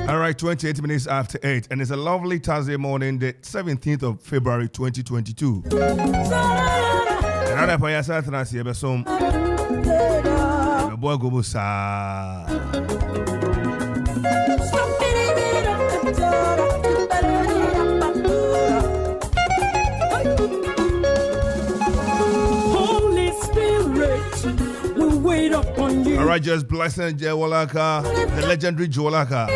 All right, 28 minutes after 8, and it's a lovely Thursday morning, the 17th of February, 2022. Another point, yes, I see a song. The boy go sa. Holy Spirit, we wait upon you. All right, just blessing Jewalaka, the legendary Jewalaka.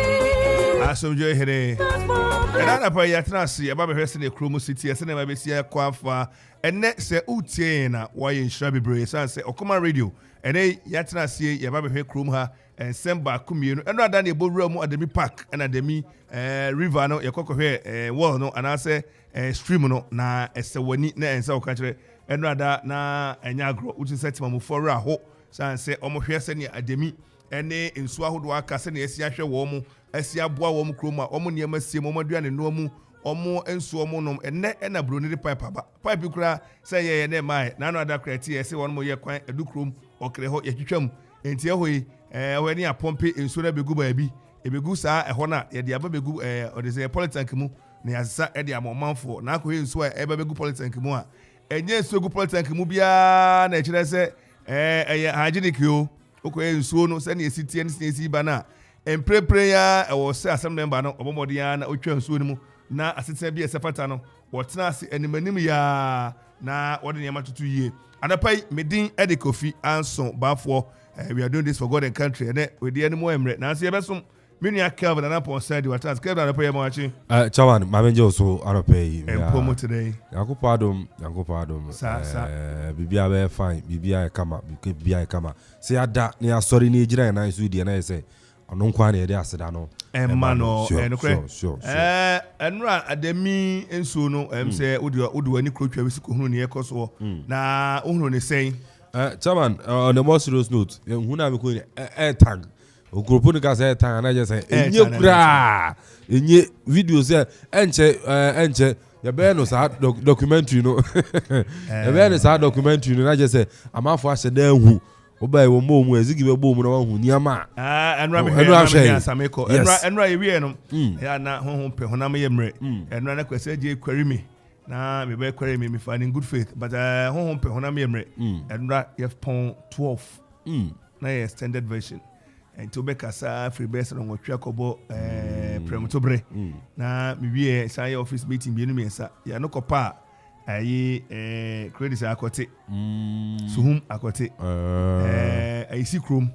Asom Joy Hede. And I pray yatna see about the rest in the Chromo City, as never be see a quafa, and next say Utiena, why in Shabby Brace, and say Okoman Radio, and they yatna see Yababe Krumha, and Semba Commune, and rather than a room at the me park, and at the me river, no, your cocoa here, well, no, and I say stream no, na, as a one na and so country, and rather na, and Yagro, which is set to for a ho, so say, almost here send at the me, and they in Swahoo Waka send a Siasha woman. Esia boa wom kroma omo niam asie mo maduane no mu omo enso omo nom enne na broni de pipe aba pipe kura say ye na mai na no ada krati ese won mo ye kwan edu krom okre ho ye twitwam enti ehoi wani apompe enso na begu ba bi ebegu saa eho na ye de aba begu odese politank mu na yasa e de amomanfo na akọ enso e ba begu politank mu a enye enso gu politank mu bia na kire se eye hygienic yo okọ enso no se na esitie ne esi ba na and prayer or say some member no obomodiana otwa nsuo ni mu na asese bia sefata no wotena ase animanim ya na wode ne matutu yie adapai medin ede Kofi Ansong Baffour. We are doing this for God and country and we dey animo emre na ase yebesom menu Kelvin na pon side what as Kelvin adapai ya machi chawan mamenje so adapai promo today yakupo adom bibia be fine bibia kama say ada ne asori ne gira na isu die na say ono nkwa na yede aseda no emano enokre enra ademi enso no say odi ani krotwa wisi ko hunu ne yekoso na ohunu ne sen chairman on the most serious note hunu am ko tag ogrupo ni ka say tag na je say enye kura enye video say enche ya be no sa documentary no ya be no sa documentary no na je say amafo aseda hu oba ewo mo ezigi be bo mu na hu niama enra me asameko enra ewie no ya na honhom pe honam ye mre enra na kwese je kwari me na me be kwari me fa in good faith but honhom pe honam ye mre enra ye pon 12 na ye extended version and to be kasa free best no twia kobo promotobre na me wie say office meeting bi no me sa ya no kopa ayi credit akote suhum akote ayisi krom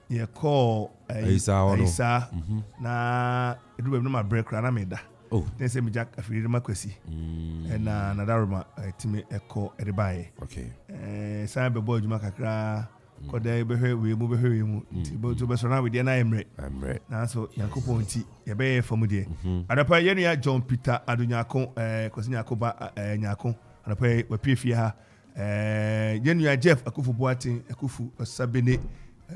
ye call ayisa na edu be no ma break na meda then say me jack afiri ma kwasi na daruma timi eko edibaye okay say be boy juma kakra koda be hwe mu tibo to be so na we dey na emre na so yakopon ti ye be famu de adapa yenu ya John Peter adunyako kwasi nyakoba nyako adapa we pie ha yenu ya Jeff akufu boatin akufu sabene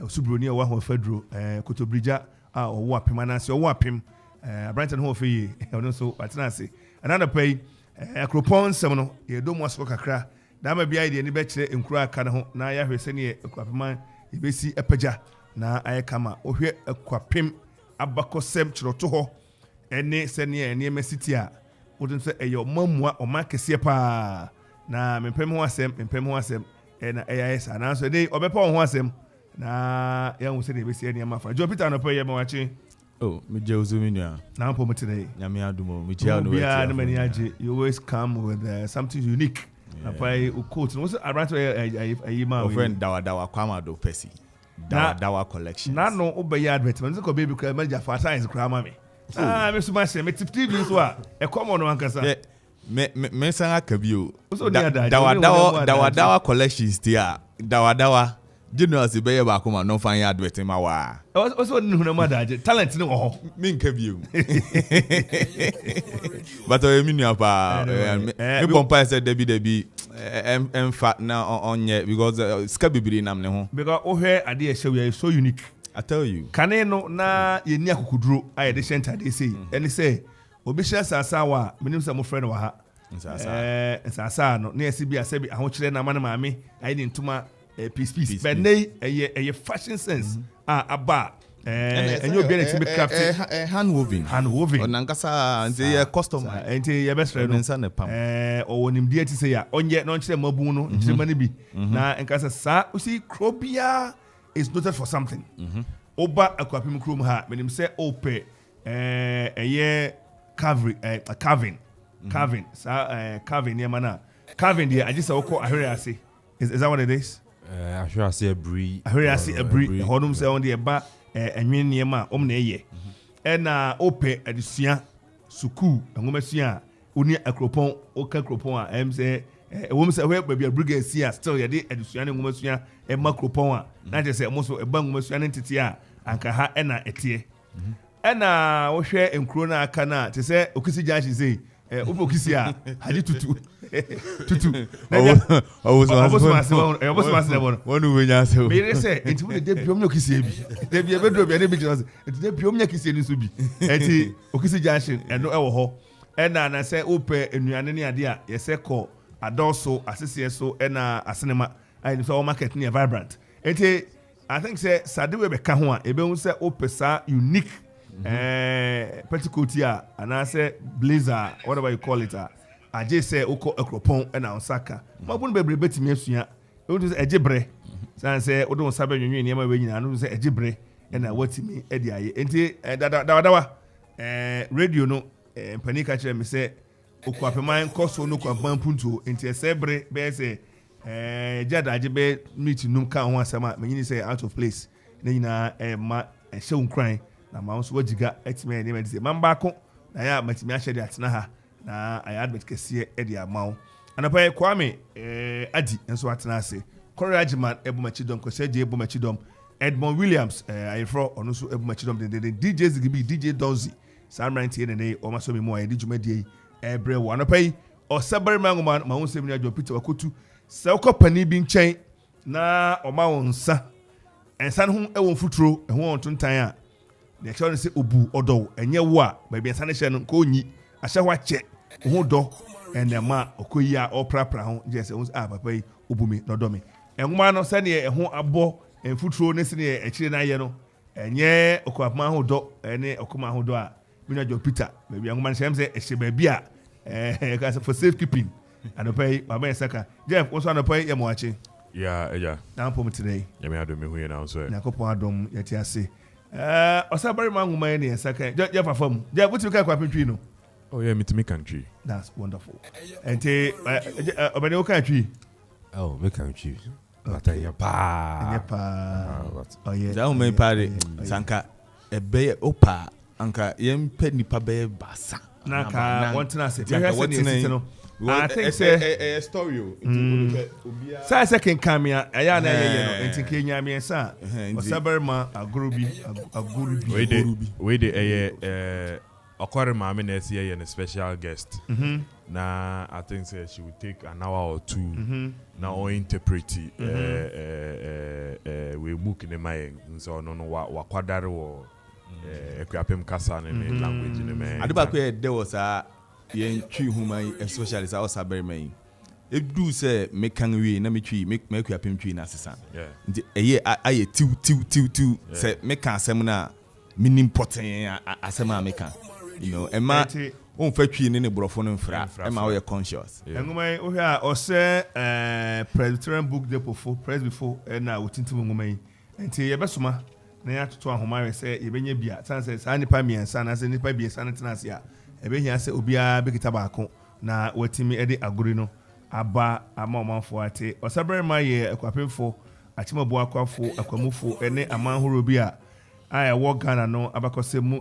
osubroni wa ho fadro kotobrija a owo apem na se owo apem Brighton ho fe yi ono so patena se another pay akropon sem no ye do mo aso kakra dama bia ide ni be kire enkura aka ne ho na ya hwese ne akwapema ibesi epaja na ayekama ohwe akwapem abakosem kiroto ho ene se ne ene mesiti a wodin se eyo mamua o makese pa na mempem ho asem na ayesa na so dey obepa ho asem na ya hu se ne besi ene mafa Jo Peter no pa ye ma wachi me Josumina na po today nyame adumo me tia no you always come with something unique. Apai ukot no so around ayi ma we friend dawa kwama do pesi dawa collection na no obey advertisement so ko baby kwa manager for science kwa ma me me so ma se me TV so a e come on ankasa Me sanga kabio. Dawa collections dia. Dawa. Generals be ba kuma no fan ya advert ma wa. Also no madaje. Talent no ho. Me kabio. But me nua pa. Me pompa say Debbie em fat na onye because ska bibiri nam ne ho. Because ohe ade e hwe is so unique. I tell you. Kane no na ye ni akukuduro aye de center dey say. Any say obi hye sasa wa menim say mo friend wa ha. Sasa no na yesi bi asabi ahokyere na maame aye ni ntuma peace but nay a fashion sense aba and you be to craft hand woven onankasa nze ye customer enti ye best friend nsa ne pam o wonim die ti say ya onye no nkyere mabu no nkyere mani bi na nkasa sa usi krobia is noted for something oba akwapim krom ha menim say ope eye carving yeah mana carving there I just oko ahwere ase is that what it is? I sure I see a brie. I heard I see a brie. Honum say on the ba enwen niema na eye. E na ope adusua suku enwomasua oni akropon oka kropon a em say wom say we bia brigade sia still ye de adusua ne enwomasua e makropon a na je say mo so e ba enwomasua ne tete a anka ha e na etie. E na wo hwe enkro na aka na te say okisi janshi say okisi a hadi tutu. I was one who went out. Me say, "Into the debut Okisi, there be a bedroom, and because it's the debut Okisi needs to be." And Okisi Junction, and no ho. And I say, "Ope, and you are any idea?" Yes, I call a dorso, a CCSO, and a cinema. I saw market near vibrant. And I think say Sadiwe Bekahua, Ebe say Ope sa unique, Peticotia, and I say blazer, whatever you call it. I just say oko akropon and Osaka. Ma bun be betimi asua. E would say ejebre. San say odon sabe nwenwe niam we nyina no say ejebre and watimi e dia ye. Enti dawa radio no panika kire me say okwapeman koso no kwapan punto enti esebre be say jada ajebe meet num kan ho asama me nyini say out of place. Na nyina ma ehye unkran na ma so wajiga etime ne me say mamba ko na ya matimi ahye de atena ha. Na I admit kesiye edi amao anapa Kwame adi enso atena ase courage man ebumachidom koseje ebumachidom Edmond Williams ayefro ono so ebumachidom de DJ Zigibi DJ Donzi samrantie ne o maso mi mo ayedi djumadi ebre wo anapa yi osabare mangoman ma wonsem ni ajo Peter Wakotu se ukopani bi nchen na o ma wonsa ensa no ewon futuro ehon tontan a de che se obu odo enye wo a ba bi ensa ne hye no ko nyi ahye wache ho do enema okoyi a oprapra ho je se papa yi obumi no do me enwuma no se ne ehon abo enfuturo ne se ne ekire na ye no enye okopama ho do ene okoma ho do a mina jo Peter baby enwuma no se ehye ba bi a for safekeeping anopai baba esaka Jeff also anopai ye mo achi yeah na pom today ya me ado me hu ye na so na kopon adom yeti ase osabari manwuma ne esaka Jeff afam Jeff wuti ka kwapentwi no. Oh yeah, me to me country. That's wonderful. And obani o country. Oh, me country. But ya pa. Oh yeah. That me party. Sanka ebe opa anka yempe nipa be basa. Naka want na say. I think say a story o. Sa second camera aya na ye no enti kenya me sa. Osaberma agurubi. We the Okoman mama na see a special guest. Na I think say she would take an hour or two. Na o interpret we book in my so no wa kwadare wo Okoman Kasa ne language ne me. Adibakwe there was a yen twi human especially sa Osabere man. If do say make can we na me twi make Okoman twi na sesan. Nti aye tiu say make kan asem na minim poten asem make kan. You know, Emma on fetch in the brofon and fra. Emma, we are conscious. And we are also Presbyterian book depot for press before and now with into woman. And to your best ma, na to Homari say, Ebenya Bia, San says, Annie Pami and San as any Pabia Sanatanasia. Ebenya say, Ubia Big Tobacco, na what me Eddie Agurino, Abba, a moment for ate, or Sabre my year, a quapin for, a Timaboa for, a Quamufu, and a man who rubia. I walk Ghana no abakose mu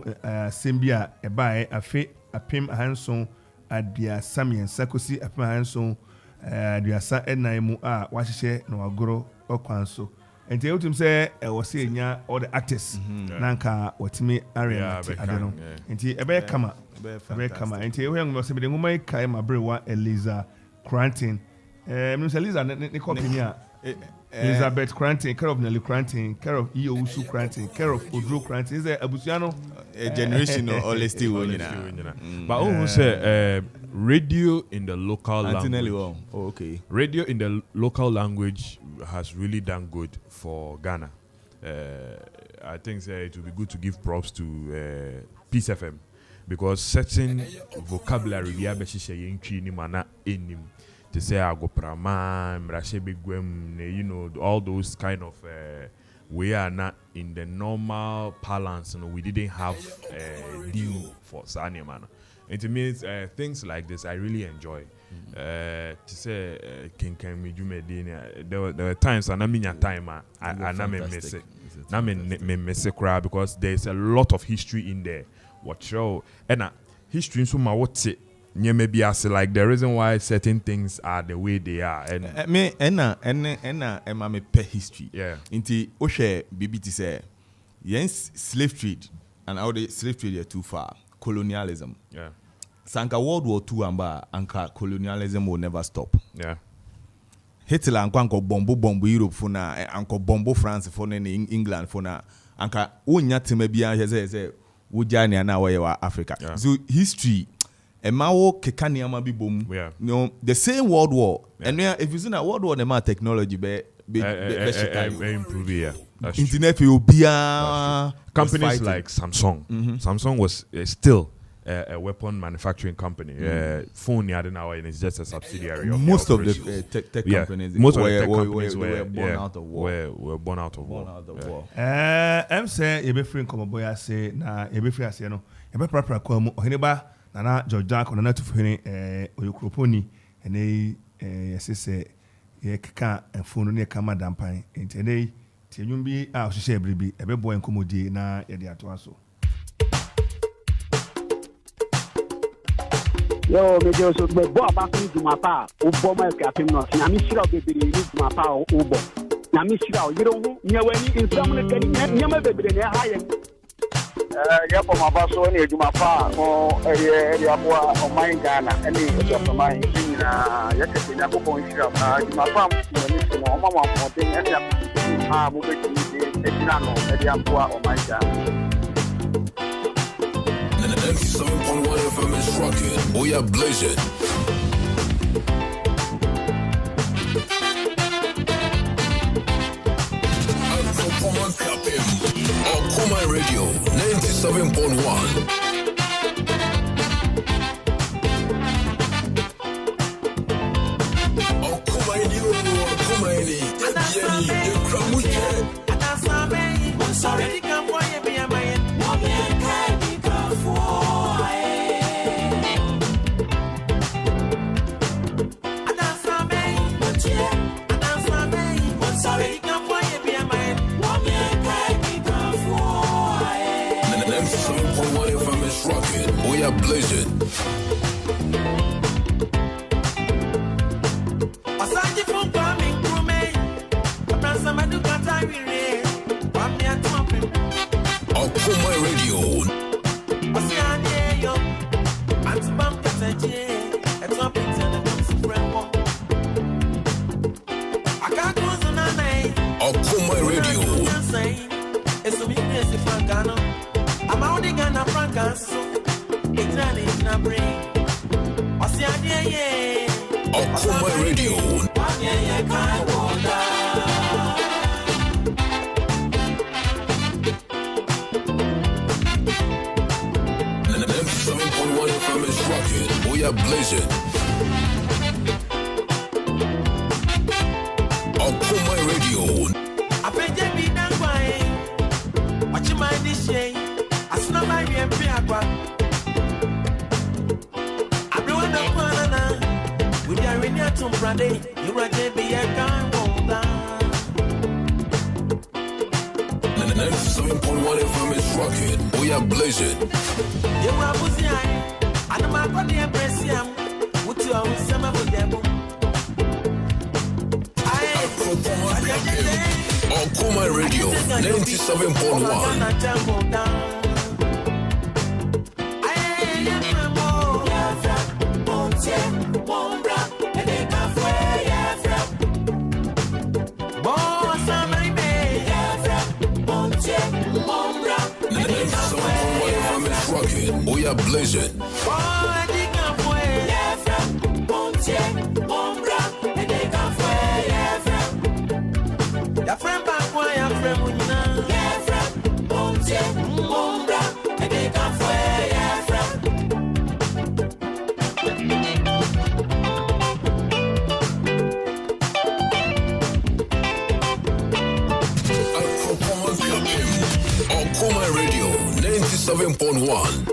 Simbia ebae afe apem hanson aduasa mmiɛnsa kosi apem aduasa ɛnan mu a wahyehyɛ na wagoro ɔkwan so nti wotum sɛ ɛwɔ sɛ nya all the artists na nka wɔtumi arena ade no nti ɛbɛyɛ kama nti ɛhɔ yɛn sɛ bɛde nwoma yi kae ma berewa Eliza Cranton sɛ Eliza ne kɔpini a Elizabeth Cranton, care of Nelly Cranton, care of Iyowusu Cranton, care of Odro Cranton. Is there Abusiano? A generation or still But who say radio in the local language? Oh, okay. Radio in the local language has really done good for Ghana. I think it would be good to give props to Peace FM because certain vocabulary we have ni mana enim. To say agoprama, you know, all those kind of we are not in the normal parlance. You know, we didn't have deal for Sani man. It means things like this I really enjoy. To say there were times and I mean a time I miss it. I miss it because there's a lot of history in there. What show and history so my what's it. Yeah, maybe I say like the reason why certain things are the way they are. And me me pet history. Yeah. Inti Oshe BBT say yes slave trade and how the slave trade are too far. Colonialism. Yeah. Sanka World War II anka colonialism will never stop. Yeah. Hitler anko bombo Europe for na anko bombo France for na England for na anka wonya temebia say wujani na wa Africa. Yeah. So history Emawo kekaniama bi bom. Yeah. You know, the same World War. Yeah. And if you see that World War, the man technology be improve. Yeah. That's internet will be companies like Samsung. Samsung was still a weapon manufacturing company. Phone now and it's just a subsidiary of most of the tech companies. Most of the tech companies were born out of war. Were born out of war. I'm say you be free come boy say na you be free say no. You be proper kwa mu oheneba Nana Georgia na to fini oyokroponi ene yesese ye keka enfonu ne kama dampan entene tienwum bi a ohyehyɛ bribi ebebo enkomodi na ye de ato aso yo me je so be bo abaku jumapa o bo ma ka pem no na mi sira bebere ni jumapa o bo na mi sira o yiro hu nyawani insam ne kani nyama bebere ne ha ye ya po mabaso ni jumapa o area boa o mai Ghana ani e mai na ya ke na ko ko sira jumapa ni no mama mo te ni ya mo be ni e dina no area boa o mai Ghana. 97.1 FM is rocking. We are blazing. I'm from Okoman Kasa. Okoman Radio 97.1. We are blazing. Okoman Radio. Okoman Radio. I'm out in Ghana, Francas. Okoman Radio. And the 7.1 FM is rocking. We are blazing. Okoman Radio. I bet you be done by what you mind this day. I snap my MP. You right there, be a guy, won't die. 97.1 FM is rocking. We are blazing. You are And I'm going to embrace him. What you are some of them. Okoman Radio 97.1. We are blessed. Okoman Radio 97.1.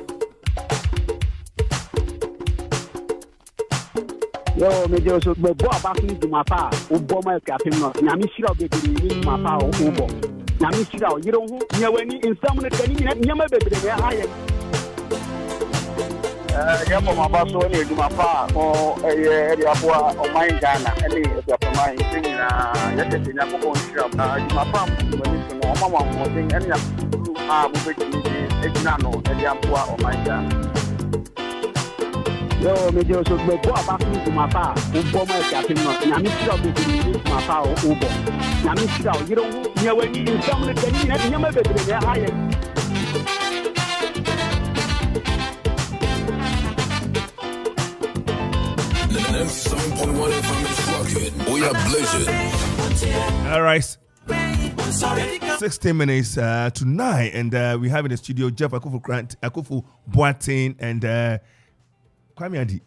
Yo, me just be bo abaku du mapa o bo ma ka pem no na mi shira bebre ni mapa o bo na mi shira o yiro hu nya wani insam ne kani nya ma bebre ne ha ye ya bo ma ba so ni du mapa o ye ri abo o mai Ghana ele e pa mai tin na ya te nya ko ko shira na du mapa mo ni so no ma mo tin enya a mo be ni e jina no e ri abo o mai Ghana. Yo, me just be bo abaku du mapa o bo ma ka pem no na mi shira bebre ni mapa o bo na mi shira o yiro hu nya wani insam ne kani nya ma bebre ne ha ye 97.1 FM is rocking. We are blessed. All right. 16 minutes to 9, and we have in the studio Jeff Akufu Boateng and Kwame Adi,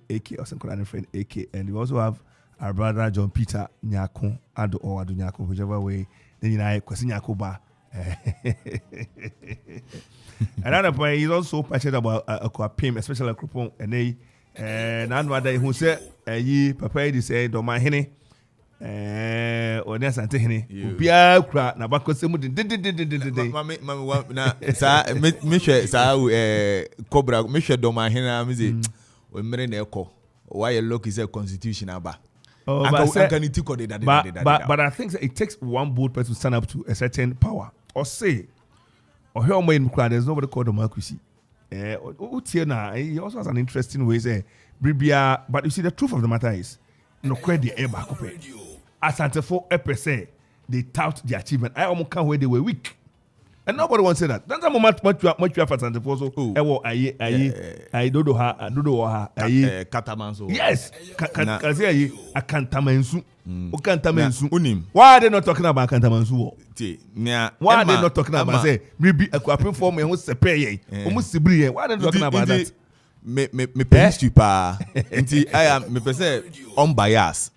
AK, or some friend AK, and we also have our brother John Peter Nyako, Ado Nyako, whichever way. Then you know, Kwasi Nyako ba. Another point, he's also passionate about Aquapim, especially Akropong, and they. And what who said, ye papa, they say, don't mind Henny, or there's Santa Henny. Pia crack, Nabako Simu did. Mamma, Michel, Cobra, Michel Doma Hena, Mizzy, when Meren Echo, why a look is a constitution about. But I think it takes one bold person to stand up to a certain power, or say, or her main crowd, there's nobody called democracy. He also has an interesting way say Bribia, but you see the truth of the matter is no credit ever compared. As Santefo EPC, they tout the achievement. I almost can't wait they were weak. And nobody wants to say that. That's a moment much you have for Santefo. So I don't know how Catamanso. Yes, a Cantamansu. Cantamansu. Why are they not talking about Cantamansu? Why are they not talking about say maybe a quapping for me who's a pay? Almost Sibri. Why are they talking about that? Me pays you pa. I am me say unbiased.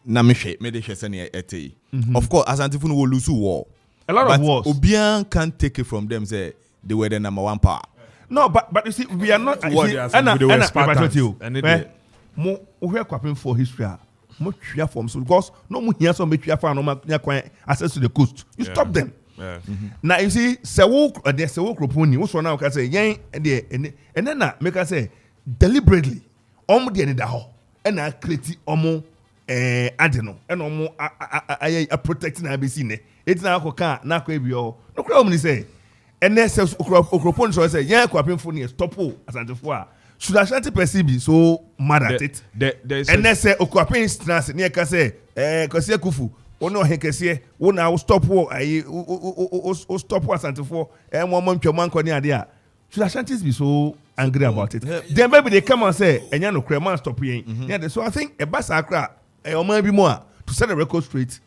Na me de share send ete. Of course, as Antifun will lose war. A lot of wars. Obian can't take it from them. Say they were the number one power. No, but you see, we are not. Mo we are quapping for history. Mo tria form so because no mo here so me tria for no ma access to the coast. You stop them. Now you see, se wo kroponi, wo so na ka say yen and then na make us say deliberately omo de da ho and na create omo adeno and omo a protecting ABC ne. It na akoka na akwa bi o. No kra omo ni say and then se okroponi so say yen kwapin for ni stop o asantefo a should Ashanti person be so mad at it? And then say Okwapin stress near Kase, Kosia Kufu, no Hekesie, now stop war, stop war Santefo, and 1 month your man idea. Should Ashantis be so angry about it? Then maybe they come and say, and you know, Creman stop here. Yeah, so I think a Bassacra, or maybe more to set a record straight.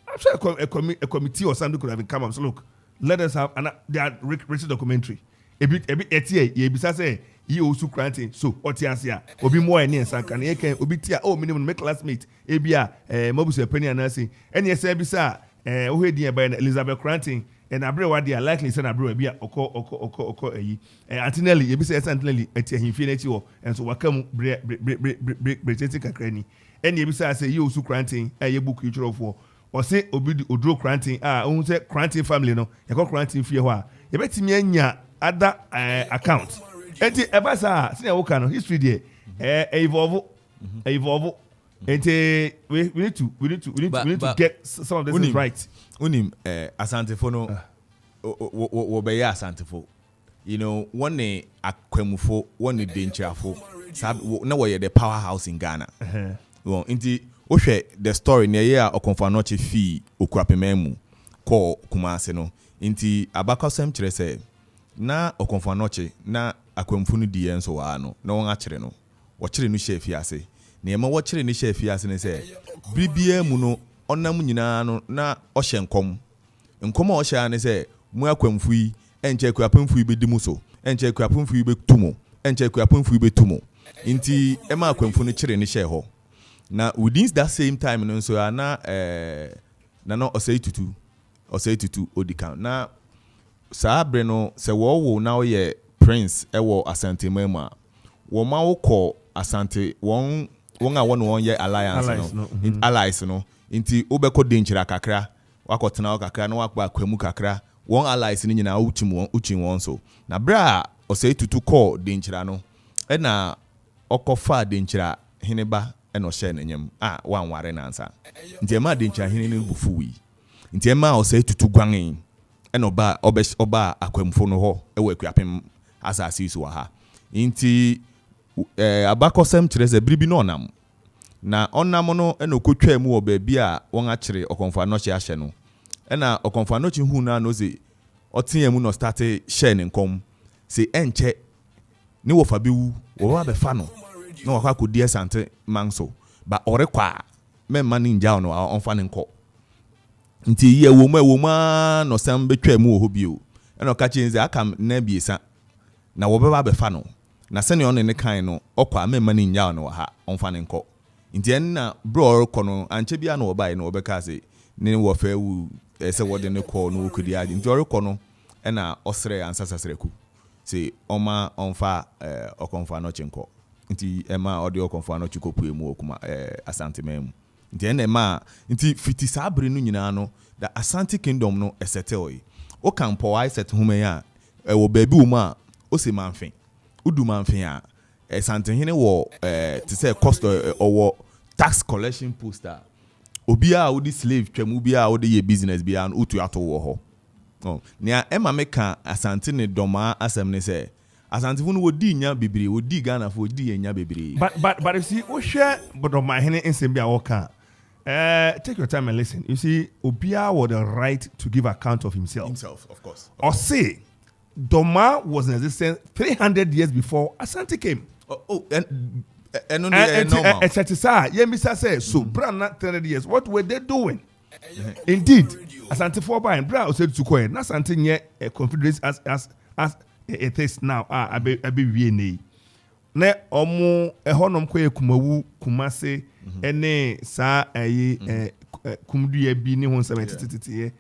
I'm sure a committee or something could have come and say, look, let us have their written documentary. A bit etie, ye bisa say, you also granting so otiasia obi more any sanka na yeke obi tia minimum make classmate ebia mobuse penny anasi any say bisa ohedi e by Elizabeth granting and abrewa dia likely say abrewa bia oko eyi antinelli ye bisa antinelli etie himfie na ti wo enso wakam brecheti kakrani any bisa say you also granting ye book you for or say obi odro granting ohun say granting family no ye ko granting fie ho a ye betimi anya other account enti ebasa senior wo kan history there evolve enti we need to get some of this things right. Unim asantefo no wo be ya asantefo. You know, one ne akwemufo, one ne denchafo. Na wo ye the powerhouse in Ghana. Well, enti wo hwe the story na ye a Okonfa fi Okuapememu ko Kumase no. Enti abakosem kire se na Okonfa na akwemfu no di enso wa no na won akire no. Wo kire no hye afiase. Na ema wo kire no hye afiase ne se bribia mu no onam nyina no na ohye nkom ohye ane se mu akwemfu yi enche kuapemfu yi bedimu so enche kuapemfu yi betumo enche kuapemfu yi betumo nti ema akwemfu no kire ne hye ho na within that same time no so na no osei tutu odikan na saabre no se wo na wo ye prince ewo asante memu a wo ma wo kọ asante won a won ye alliance no allies no nti obekọ denchira kakra wakọtena kakra na wakpa akwemu kakra won allies ni nyina uchim won so na bra osei tutu kọ denchira no na okofa denchira hineba eno share nenyem wanware na ansa nti ema denchira hine ni bufuwi nti ema osei tutu gwan eno ba oba akwemfo no ho ewe akuapem asasi so ha nti abakosem kire ze bribi no onam na onam no eno kotwa mu oba bia won akire Okonfa Anokye ahye no na Okonfa Anokye hu na no ze otia mu no start share ne nkom se enche ni wo fa bi wu wo ba be fa no na wo kwa kodi asante manso ba orekwa memma ni nja no onfa ne nko nti ye wo ma no sam betwa mu ho bio eno ka chenze aka na biesa na wo be ba be fa no na sene on ne kan no okwa memma ni nja no ha onfa ne nko nti en na bro ko no anche bia no obai no obeka se ne wo fa wu se wo de ne ko no okudi age nti oreko no na osre ansasasreku se oma onfa Okonfa Anokye nko nti ema odi Okonfa Anokye kopue mu okuma asante memu nti en ema nti fiti sabre no nyina no the Asante Kingdom no esetoi o kampo I set home ya wo baabi wo ma o se manfen udu manfen a Asante hene wo to say cost or tax collection poster obi a wo di slave twam obi a wo di ye business bia no utu ato wo ho nia ema meka Asante ne doma asem ne say Asante fu no wodi nya bebere wodi Ghana fu wodi nya bebere but you see o hwe bodoma hene ensem bia wo ka take your time and listen. You see, Obia had the right to give account of himself. Of course. Or say, Doma was in existence 300 years before Asante came. And Mr. says, so, brand not 300 years, what were they doing? Indeed, Asante for by and Brown said to Koy, not something yet a confederation as it is now. I be VNA. Ne omo ehonom kwe kumawu kumase ene sa kumduye bi ni ho nsem tititi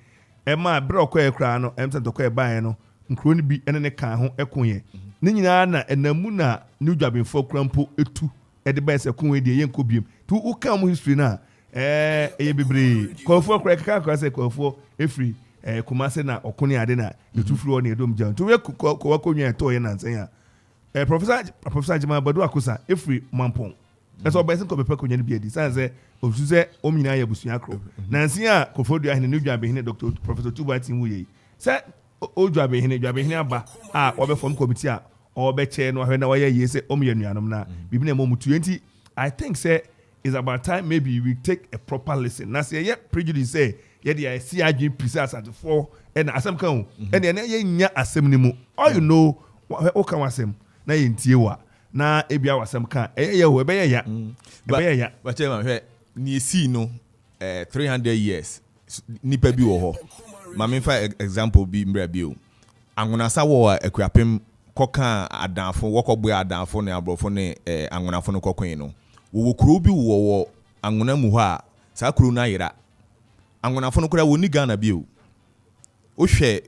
ma bra okwa kra no emse to kwa ban no nkro ni bi ene ne kan ho ekonye ne nyina na enamu na new dwabenfo krampo etu de ba se konwe de yenko biem tu uka mu history na eye bebre kofo kra kaka se kofo efri kumase na okone ade na etufuru na edom jan tu we konwe to ye na nsen ya Professor Jima Badu Akosa every mampon. That's all best ko be ko nyane bi edi. Sanse ofuze omina ya busua akro. Nansi a kofodu ahene no dwabe hene Dr. Professor Tubatin wuye. Say o dwabe hene aba a wo be form committee a o be che no ahwe na waye ye say omye nuanom na bibi na momu 20. I think say it's about time maybe we take a proper listen. Na say ye prejudice say ye dey see agin precise at 4 and asem kan and ye nya asem ni mu. All you know o kan asem na yentie wa na ebia wasem kan ye ho ebe ya but chairman hwe ni si no 300 years nipa bi wo ho ma me fa example bi mbra bi o anwonasa wo akuapem koka adanfo wokogbo adanfo ne abrofo ne anwonafo no kokwen no wo kuro bi wo anwona mu ho a sa kuro na yira anwonafo no kura woni Ghana bi o hwe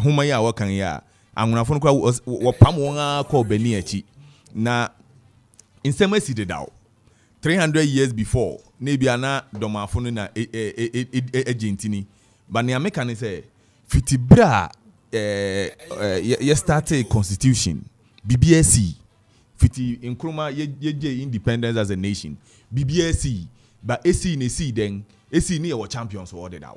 homa ya wakan ya anwonafo no kwa wopam won a ko bani achi na insemasi de daw 300 years before na bia na domafo no na agentini ba ne ameka ne say fitibra ye start a constitution BBSC fiti Nkrumah ye independence as a nation BBSC but AC ne see then AC ne your champions for the daw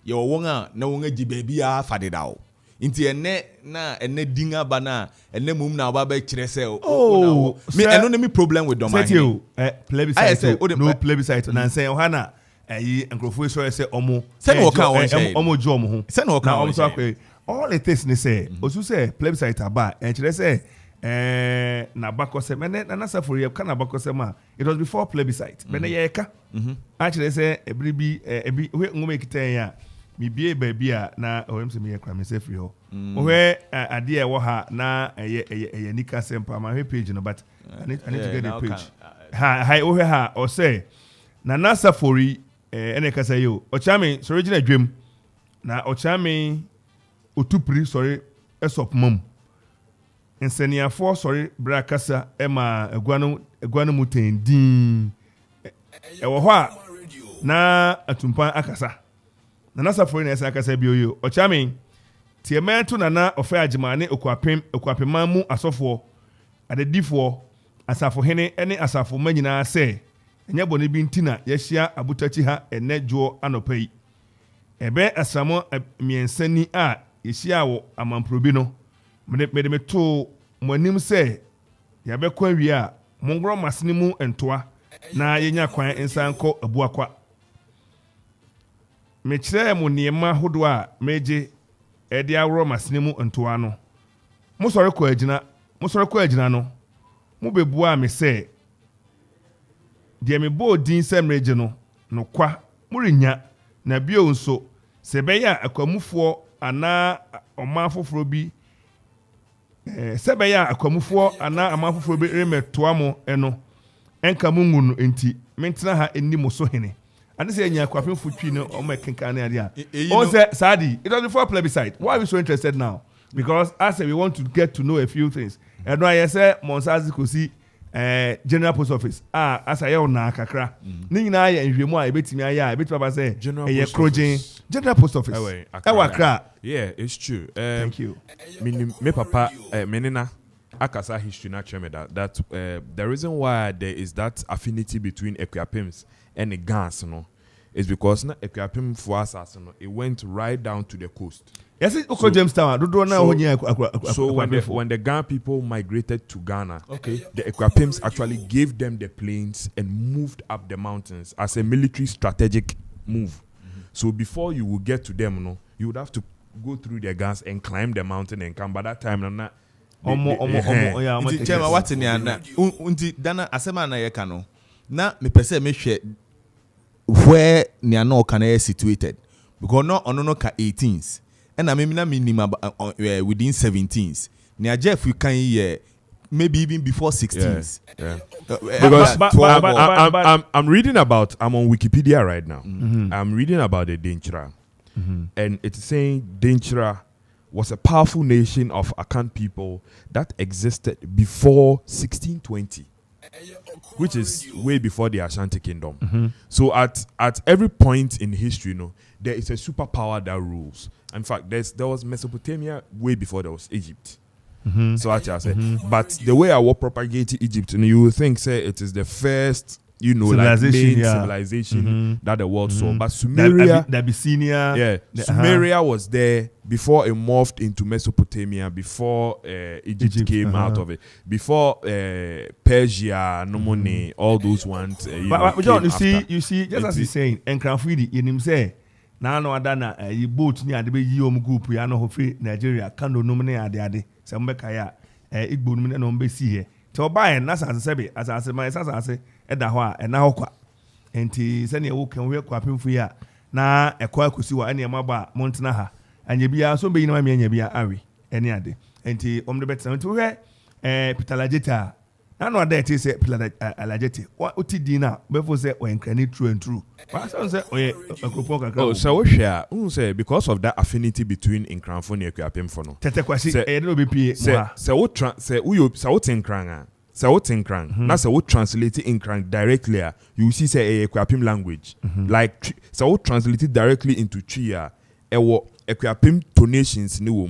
ye wonga na wonga ji baby a fa de daw inti ene dinga bana ene mum na ba ba kire se me eno ne me problem with Domani plebiscite no plebiscite na say ohana ayi Nkrofo so say omo say no kan won say omo jo omo ho say no kan won say all it is ne say osu say plebiscite aba en kire say na bakosem na nasa for ye kana bakosem a it was before plebiscite but na ye ka actually say ebri bi ebi we ngome kitan ya mi bie ba bia na oyem se me ye kwa me say free ho we ade e wo ha na eye nika sempa ma page no but I need to get the page hi o ha o say na nasa for ene ka say yo o chame so original dwem na o chame otupri sorry esop mom nseniafo sorry bra kasa ema egwanu mutendin ewo ho a na atumpa akasa na nasafo na esa akasa bi oyo ochame tie mentu na ofa agimane okwapema mu asofo adedifo asafo hene ene asafo manyina se enye bone bi ntina yehia abutachi ha enejo anopai ebe asamo miensani a yehia wo amamprobi no me to monim se ya be kwa wi a mongro masene mu entoa na yenya kwan ensanko abuakwa me kire mu niema hodo a meje ede awro masene mu entoa no mo sore kwa agina no mo bebua me se de me bo din se mreje no kwa mo rinya na bio nso se be ya akwamufo ana omafoforo bi sebeya akwamufo ana amafofo be remetoa mo eno enka mungu no enti mentena ha enimo so hene ade se nya akwafenfo twi no o mekenka na ade a o say sadi it was before plebiscite why are we so interested now because I say we want to get to know a few things and no I say monsazi kosi general post office asa ye na kakra ni nyina ya nhwemu a ebetimi aya ebetimi ba say eye krojen general post office ewa kra yeah it's true thank you me papa menina akasa history na cheme that the reason why there is that affinity between Ekwapims and the Gans no is because na Ekwapim for us no it went right down to the coast. Yes, so Jamestown. So when the Ghana people migrated to Ghana, the Ekwapims actually gave them the plains and moved up the mountains as a military strategic move. So before you would get to them, no, you would have to go through their guns and climb the mountain and come. By that time, na Chema what in yana unti dana asema na yeka no na me pese me hwe where near no can situated because no ono no ka 18s and I mean na minimum within 17s near Jeff we can hear maybe even before 16s because I'm reading about I'm on Wikipedia right now. I'm reading about the Denchira and it's saying Denchira was a powerful nation of Akan people that existed before 1620, which is way before the Ashanti Kingdom. So at every point in history, there is a superpower that rules. In fact, there was Mesopotamia way before there was Egypt. So I say, but the way I will propagate Egypt, you will think say it is the first, civilization that the world saw. But Sumeria, the Abyssinia, Sumeria was there before it morphed into Mesopotamia, before Egypt came out of it, before Persia, Nomone, all those ones. But John, you see, just as he's saying, and Cranfidi, in him say, now no adana, you boat near the big group, we are no free Nigeria, Kando Nomine Ade, Sambekaya, Igbun and Ombesi here. To buy and as I say, as I say, my as I say, Edahwa, and now qua. And send a walk and work up for ya. Na a quack who see any maba, Montanaha, and you be also being my man, you be a Ari, any other. And the better to her, Pitalajeta. I know that is a Pitalajeti. What did dinner before say when can it true and true? Oh, so share, say because of that affinity between Nkranfo and Ekwapims. Tetekwasi, now so what translate Nkran directly, you see say a Ekwapim language. Like so what translated directly into Chia, Ekwapim tonations new.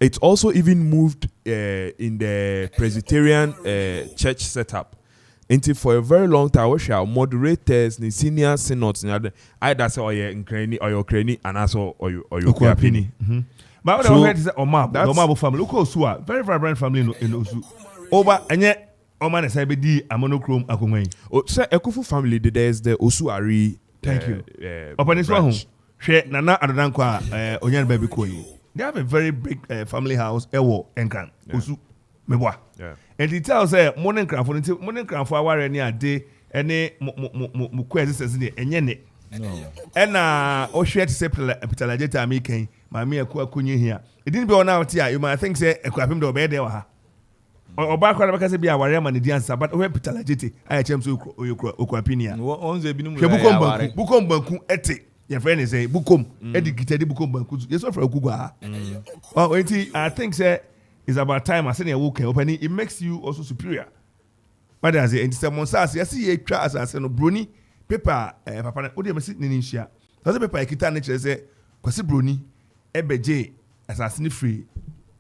it's also even moved in the Presbyterian church setup. Until for a very long time, we shall moderators, the senior synods, either say or your Ukraine and also or your Kwapini. But what I heard is Omabo family. Look Osua, very vibrant family in Osu. Over and yet Oman is di a monochrome akumai. Oh, sir, Ekufu family. There's the Osuari. Thank you. Upon this one, share Nana Adankwa Onyan Baby Koi. They have a very big family house, Ewo Enkan, Osu, Meboa. And it tells morning craft for our any day, any muquests and yene. And Oshet Septa Pitalajeta Mikan, my mere Kunya here. It didn't be on out here, you might think, say, a crapim do bed there. Or back when I can be our man, the answer, but where Pitalajeti, I attempt to Uquapinia. On the Binum Bukom Banku ete. Your friend is a Bukom, educated Bukom Banku. Yes, for a Kuga. Well, I think, say, it's about time I send a walk opening. It makes you also superior. But as a someone says, I see a class as a Bruni paper, Papa, what do you sit in India? Does the paper I can nature say, Quasi Bruni, J, as I sniff free,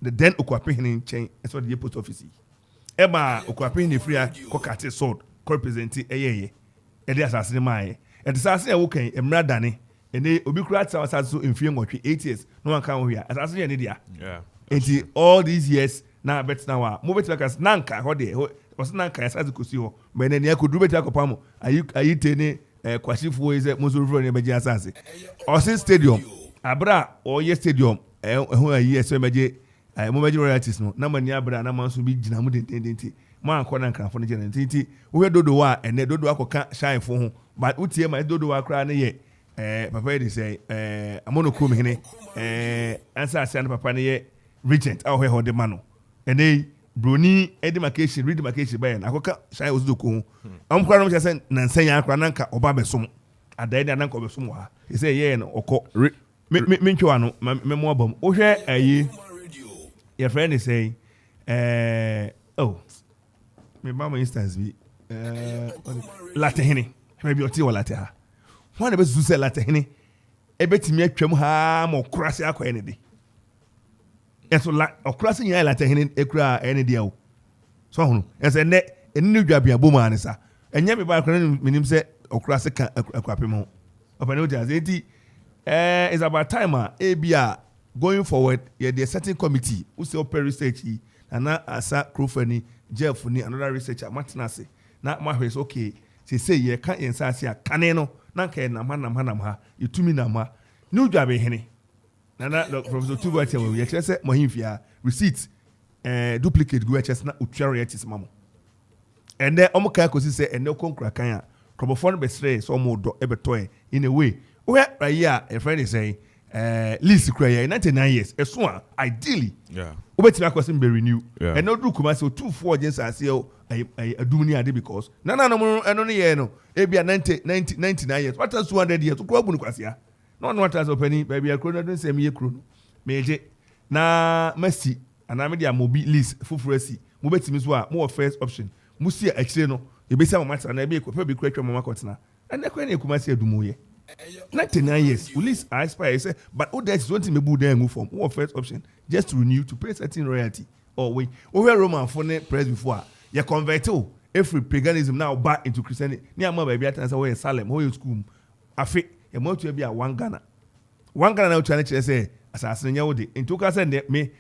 the then Uquapin chain, as what the post office. Emma Uquapin free, Cocate sword, representing a year. And the assassin my, and the assassin walking, a mradani, and they Ubicrats are so in film or 8 years. No one can here, assassin an idiot. Yeah. And all these years, now bet now, move it like as Nanka, what they was Nanka as I could see, but then you could do better. Copamo. Are you telling Quasifu is a Muslim in Majasasi? Or since stadium, Abra or yes stadium, who are yes, Maji, Momaji royalties, no, Namaniabra, Naman to be Jinamud intending. Man, Conan for the generality, we do the and they do can't shine for him, but Utia might do the cry yet. Papa, they say, a monochrome, answer San Papa. Regent, our hold the mano. And they Bruni, demarcation, redemarcation by an Akoka, Shai was Duku. Cranom just sent Nansaya Crananka or Babesum. At the end of Nanko Besumwa. He say, yeah, no, or Minchuano, Memorbum. Oh, a ye. Your friend is saying, oh, my mamma instance be Latahini. Maybe your tea or Lataha. One of us who say Latahini. A bit me a trim ham or crash aqua any. And so, like, or crossing your latte in a cry any deal. So, as a net, a new job, your boomer, sir. And yet, by meaning say, or cross a crapimo. Of an old is about time, ABR going forward. Yeah, the certain committee who say open research, and now Asa Crofany, Jeff, another researcher, Martinasi. Not my face, okay. She say, ye can't answer, Caneno, Nanka, Namana, you to me, Nama. New job, Henny. Nana Professor Tuba will yet say Mohimfia receipts duplicate go HS na utwariatis mamo. And then Omoka ko say and no konkra kan a probofon be stre so mo do ebetoy in a way. Where a friend is saying lease kra 99 years. Eso ideally. Yeah. Obetima question be renew. Yeah. And no do kuma say 2-4 gens as adumuni ade because nana no eno ne ye no e bia 99 years. What else 200 years? Ko abu no kwasia. No one wants opening, baby. I couldn't say me a croon. Major na mercy, and I made a mobile list for free. Mobile teams were more first option. Musia Exeno, you be some matter and I be probably correct Mama Cotna. And the Queen Kumasia Dumoye. 99 years, Ulis I spy, but all that's one thing me boot there move from more first option just to renew to pay certain royalty. Or we over Roman for press before. You convert every paganism now back into Christianity. Near my baby at answer where Salem, where you school. I think. A more to be a one Ghana. One Ghana now trying to say, assassin Yodi. In 2000, me,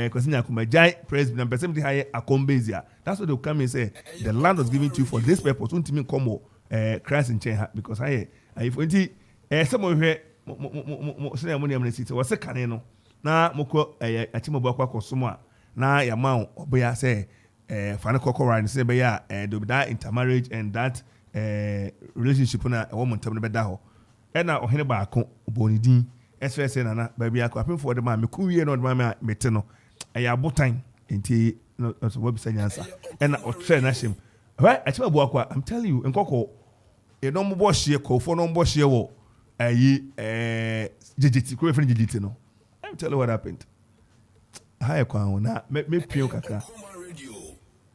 Cosina Kumajai, President, and higher a combezia. That's what they'll come and say. The land was given to you for this purpose. Don't mean come Christ in chain because I some of here, ceremony amnesty was a caneno. Now, Moko, a Chimobaka Cosuma. Now, your mount, Obea say, Fanako and say, Baya, that intermarriage and that relationship on a woman, Tabaho. And now, Henry Barco, Bonidin, SFS, and baby, I could for the man, Mikuya, not my metano. I have both time into website answer. And I train him. Right, I tell you, I'm telling you, and Coco, a normal boss here, for no boss here, a GGT, GGT, no. I'm telling you what happened. Hi, Kwana, me pure kaka.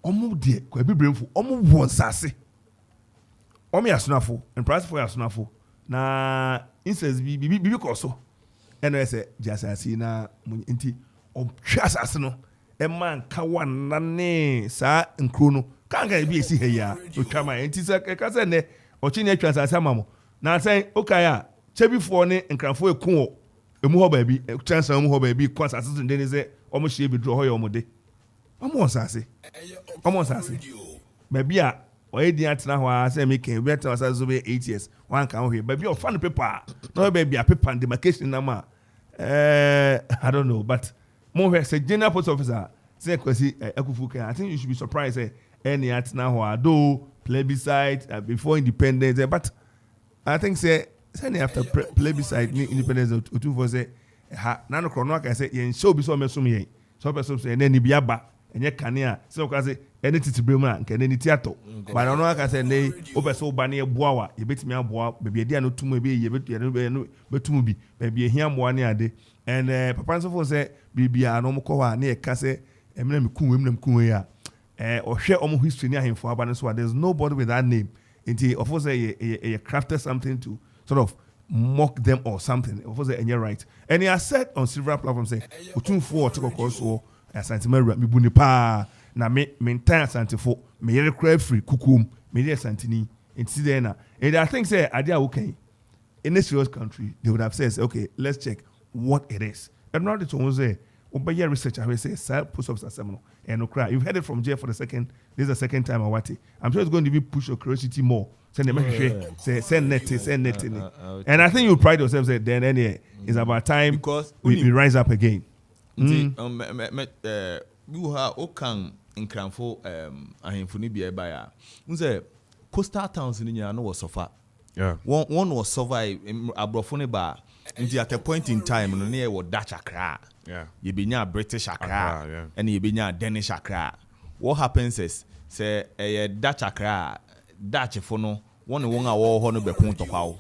Omo dear, could be brainful, almost one sassy. Omi asunafo, and price for asunafo. Na instance bi koso eno ese jasa si na inti ɔtwa asase no ɛma nkawa nane saa nkuro no kanka bi esi ha ya ɔtwa ma enti sɛ ɛka sɛ nɛ ɔkye ne atwa asase ama mo na sɛ okay a kyɛbifoɔ ne nkranfoɔ eku wɔ emu hɔ baabi chance emu hɔ baabi kɔ asase so ndene sɛ ɔmo hyɛ bi duro hɔ yɛ ɔmo de ɔmo asase baabi a ɔyɛ di atena hɔ a sɛ meke bi atena asase so bɛ 8 years wanka ho hwɛ baabi a ɔfa no paper na ɔyɛ baabi a paper demarcation nam a I don't know but mo hwɛ sɛ general post officer sɛ kwasi akufu kan I think you should be surprised sɛ ɛni atena hɔ a though plebiscite before independence but I think say after plebiscite independence otu for say ha na no krono aka say yen show bi so mesom yen so person say na ni bi aba enye kane a say o ka say ene titibrem a nke ni tiato ba no aka say ne o be so ba na eboa wa ye betimi aboa be bi dia no tumu be ye betumu bi be bi ehia moa ne ade and papa so for say bibia no mko wa na ye ka say emna me kunwe ya ohwe omo history ni ahemfo aba no so there's nobody with that name until of course you crafted something to sort of mock them or something. Of course, and you're right. And he has said on several platforms, say, "Otunfo to go so asantimera mi buni pa na me entire asantifo me yere cry free kukum me yere santini inti there na." And I think say idea okay in a serious country they would have said, "Okay, let's check what it is." And now the one say, "Oba research I will say side post officer seminal and okra. You've heard it from jail for the second. This is the second time I watch it. I'm sure it's going to be push your curiosity more." Send net. And I think you pride yourself say then anyway it's about time because we rise up again. We have Okan nkranfo ahemfo ni bia ba ya. Unse coastal towns ni nya no was suffer. Yeah. One was survive abrofo ne ba. Nti at a point in time no na ye Dutch Accra. Yeah. You be nya British Accra yeah. and you be nya Danish Accra. What happens is say Dutch Accra Dutch for no one a war ho no be kun tokwa wo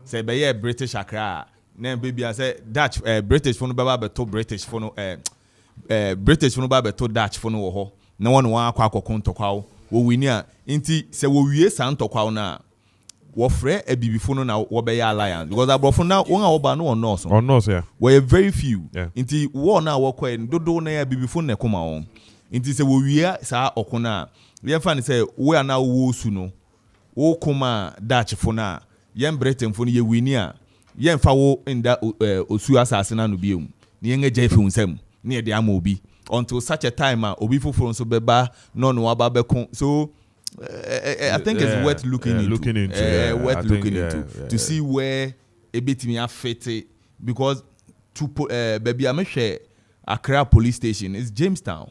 say be ye British Accra na baby I say Dutch British for no be to British for no British for no be to Dutch for no wo ho na one akwa kun tokwa wo wini a nti say wo wie san tokwa na wo frɛ abibifo no na wo be ya alliance because abrofo na won a wo ba no on nurse yeah we very few yeah. Nti wo na wo kɔ dodo na abibifo na koma won nti say wo wie sa okona ye fa ni say we na wo su no wo kuma Dutch fo na yen Britain fo no ye wini a yen fa wo nda osu asase na no biom ne yen agya fi unsam ne ye de ama obi until such a time a obi foforo nso beba no no aba beko so I think it's worth looking into worth looking into to see where a bit me affect because to baby amehwe Accra police station is Jamestown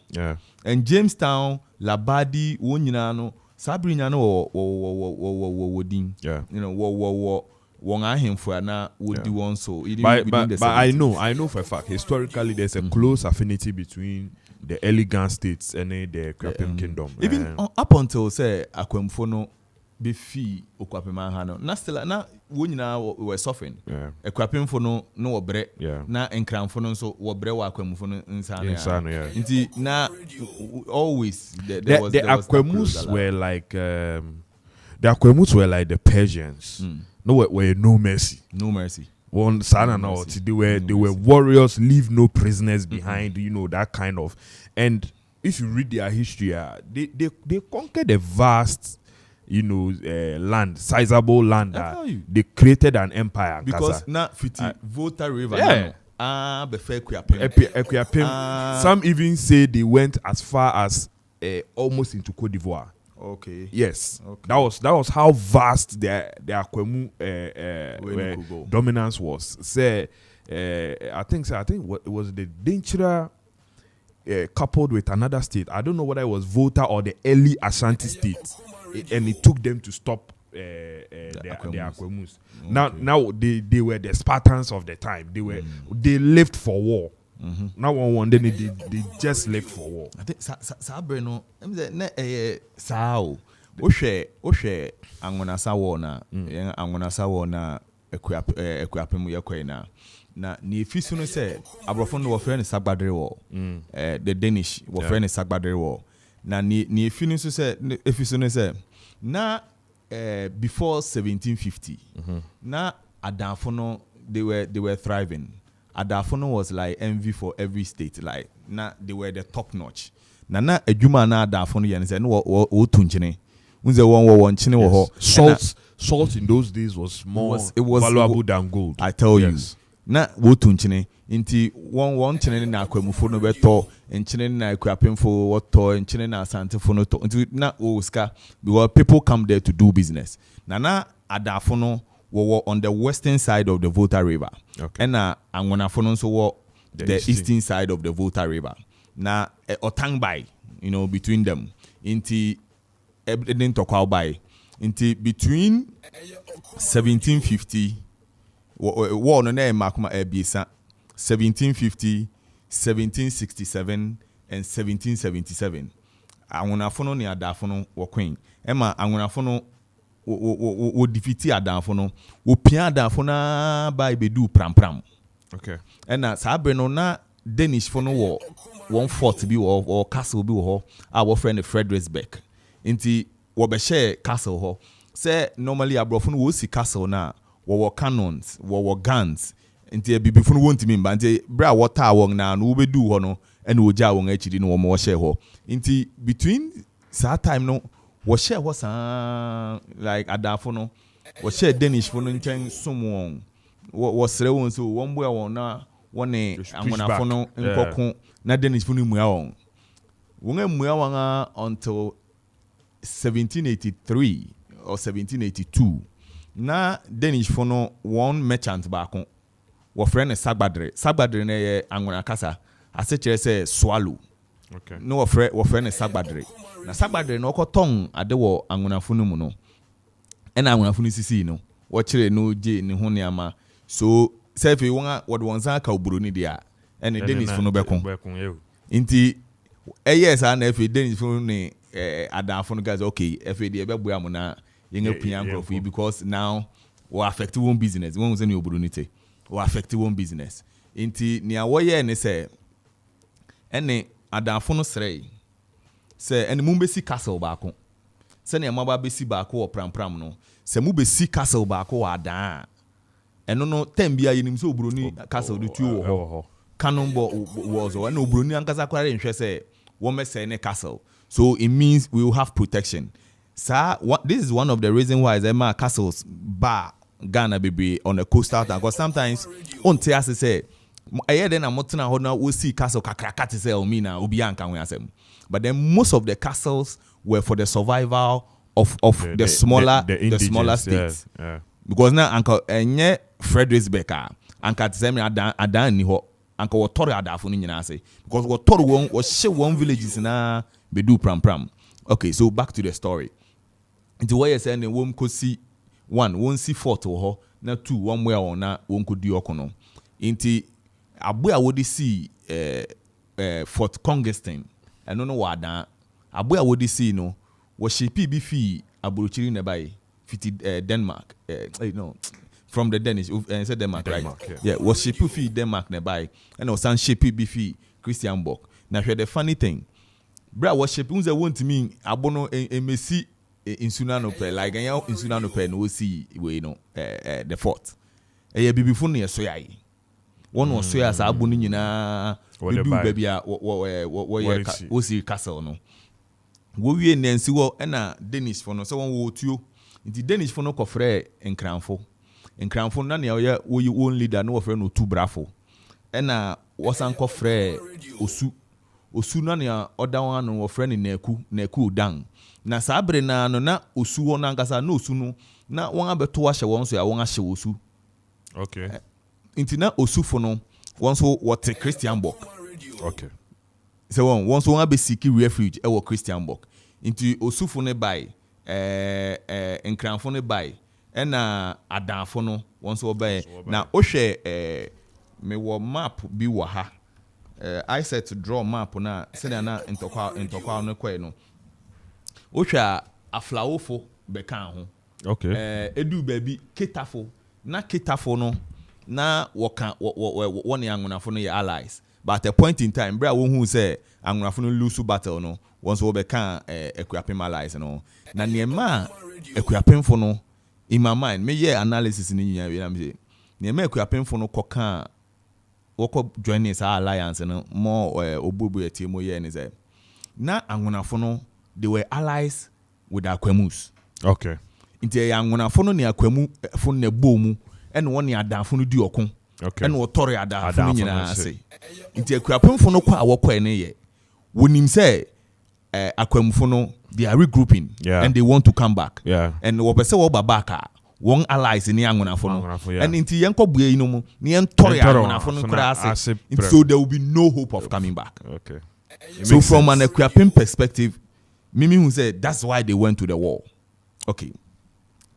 and Jamestown Labadi wonyina no Sabrina no wodin you know won ahemfo na wodi won so but I know for a fact historically there's a close affinity between the Elegant states and the Akwapim kingdom even up until say Akwamfo no be fi Okwapim ha no na still na wonyina were suffering Akwapim fo no obre na Nkranfo no so obre wa Akwamfo no nsano nti na always the Akwamus were like the Akwamus were like the Persians were no mercy one sana no they were warriors, leave no prisoners behind, you know, that kind of. And if you read their history, they conquered a vast, you know, land, sizable land. They created an empire because now Volta River some even say they went as far as almost into Cote d'Ivoire. Okay. Yes. Okay. That was how vast their Akwemu dominance was. Say, I think it was the Denchira coupled with another state. I don't know whether it was Volta or the early Ashanti state, and it took them to stop the Akwemus. Now they were the Spartans of the time. They lived for war. Now one day they just left for war. I think Sabrino sao ohwe angonasa war na angonasa war na Akwapim yakwena na ni efisu no say abrofo no wofre ne Sagbadere war the Danish wofre ne Sagbadere war na ni efinu so say efisu no say na before 1750 na adamfo no they were thriving. Adafono was like envy for every state. Like na they were the top notch. Na adwuma na Adafono yen say no wo tunchine. Unze one chine wo ho. Salt in those days was more was valuable than gold. I tell you. Na wo tunchine inti one chine na akwamufo no beto enchine na akwapemfo woto enchine na asantefo no to inti na oska because people come there to do business. Na Adafono were on the western side of the Volta River. Okay. And Angonafono so were the eastern side of the Volta River. Na Otangbai, between them. Inti Ebden Tokwaubai. Inti between 1750 war no name makuma ebisa 1750, 1767 and 1777. Angonafono ni Adafono were queen. Emma Angonafono wo defeat Adafono wo pia Adafono by bedu pram. Okay. And sabre no na Danish fono wo one fort bi or castle bi wo our friend Fredericksburg. Inti wo be share castle ho. Say normally abrofo wo si castle na wo cannons, wo guns. Inti bibifo no won't mean but inti bra water won na no be do ho no and wo ja won achidi no wo share ho. Inti between that time no wo share was like Adafono wo share Danish fono nchen someone wo sere won so won boy won na wone Angonafono nkoko na Danish fono mua won won mua won until 1783 or 1782 na Danish fono one merchant baako wo friend Sagbadre na ye Okoman Kasa ase kire say swallow. Okay. No wo friend Sagbadre. Na Sagbadre no kotong ade wo Angonafono mu no. E na Angonafono sisi no. Wo kire no je ne ho ne ama. So self won wo de wonza ka oburo ni dia. E ne Dennis fono bekon. Inti yes and if Dennis fono ne Adafono guys okay if dey beboa mo na yenga pia nkrofo because now we affect one business. Won say ne oburo ni te. We affect one business. Inti ne awoye ne say ene Adafono srei se ene mu besi castle baako se ne maba besi baako wo pram no se mu besi castle baako wa dan eno no tembia yenim se obroni castle de tuo wo ho canonbo was ene obroni ankasa kware nhwe se wo mese ne castle so it means we will have protection sir. This is one of the reasons why Zema castles bar Ghana baby on the coastal town because sometimes on te ase say aye den amotena ho na we see castle kakraka te say omi na obi anka we asem. But then most of the castles were for the survival of the smaller states. Yeah. Because now Uncle enye Fredericksburg anka te say me adan ni ho anka wo tore adafo ni nyina ase because wo tore won wo hye one villages na bedu pram. Okay, so back to the story. Into where you say ne wom kosi one won see fort wo ho na two one where on na won kodi okono. Inti abu a wodi see Fort Congestin I don't know what that abu a wodi see no wo shepi bi fi aburuchiri ne bai fiti Denmark from the Danish said Denmark right yeah wo shepi fi Denmark ne bai and was san shepi bi fi Christianborg. Now the funny thing bra wo shepi unze want me abono emesi insunano pe like anya insunano pe no see we the fort bibifo no yeso yayi one was so as abu ni nyina we do baby wo si castle no wo wie nansi wo na Danish for no so won wo tuo nti Danish for no kofre enkranfo na ne ye wo yi one leader no ofre no tu brafo na wosan kofre osu na ne oda wan no ofre ne naku dan na sabre na no na osu wo na ngasa na osu no na won abeto ahye won so ya won ahye osu. Okay. Intina osufo no wonso what Christianborg. Okay. So wonso won be seek refuge e wo Christianborg. Inti osufo ne bai enkranfo ne bai e na adanfo no wonso bai na ohwe me wo map bi wo ha. I said to draw map na se na ntokwa no kwe no. Ohwe aflawofo beka ho. Okay. Edu baby ketafo na ketafo no na woka won Angonafo no your allies but at a point in time bra wo hu say Angonafo no lose battle no once we beka equiapem allies no na niema equiapemfo no in my mind me analysis ni nya we na me say niema equiapemfo no koka join this alliance and more obubu etimo ye and say na angunafo no they were allies with Akwemus. Okay. Inti angunafo no ne Akwemu fo ne bomu and one ne adafo no di okon. Okay. And what Tori adafo no nyina say. Inti Akwapemfo no kwa awokọ ene ye. Wonim say Akwemfo no they are regrouping and they want to come back. Yeah. And wo pese wo babaka one allies in angunafo no. And inti yenko buye ino mu ne entori angunafo no kura ase. So there will be no hope of coming back. Okay. So from an Akwapem perspective, Mimi who said that's why they went to the war. Okay.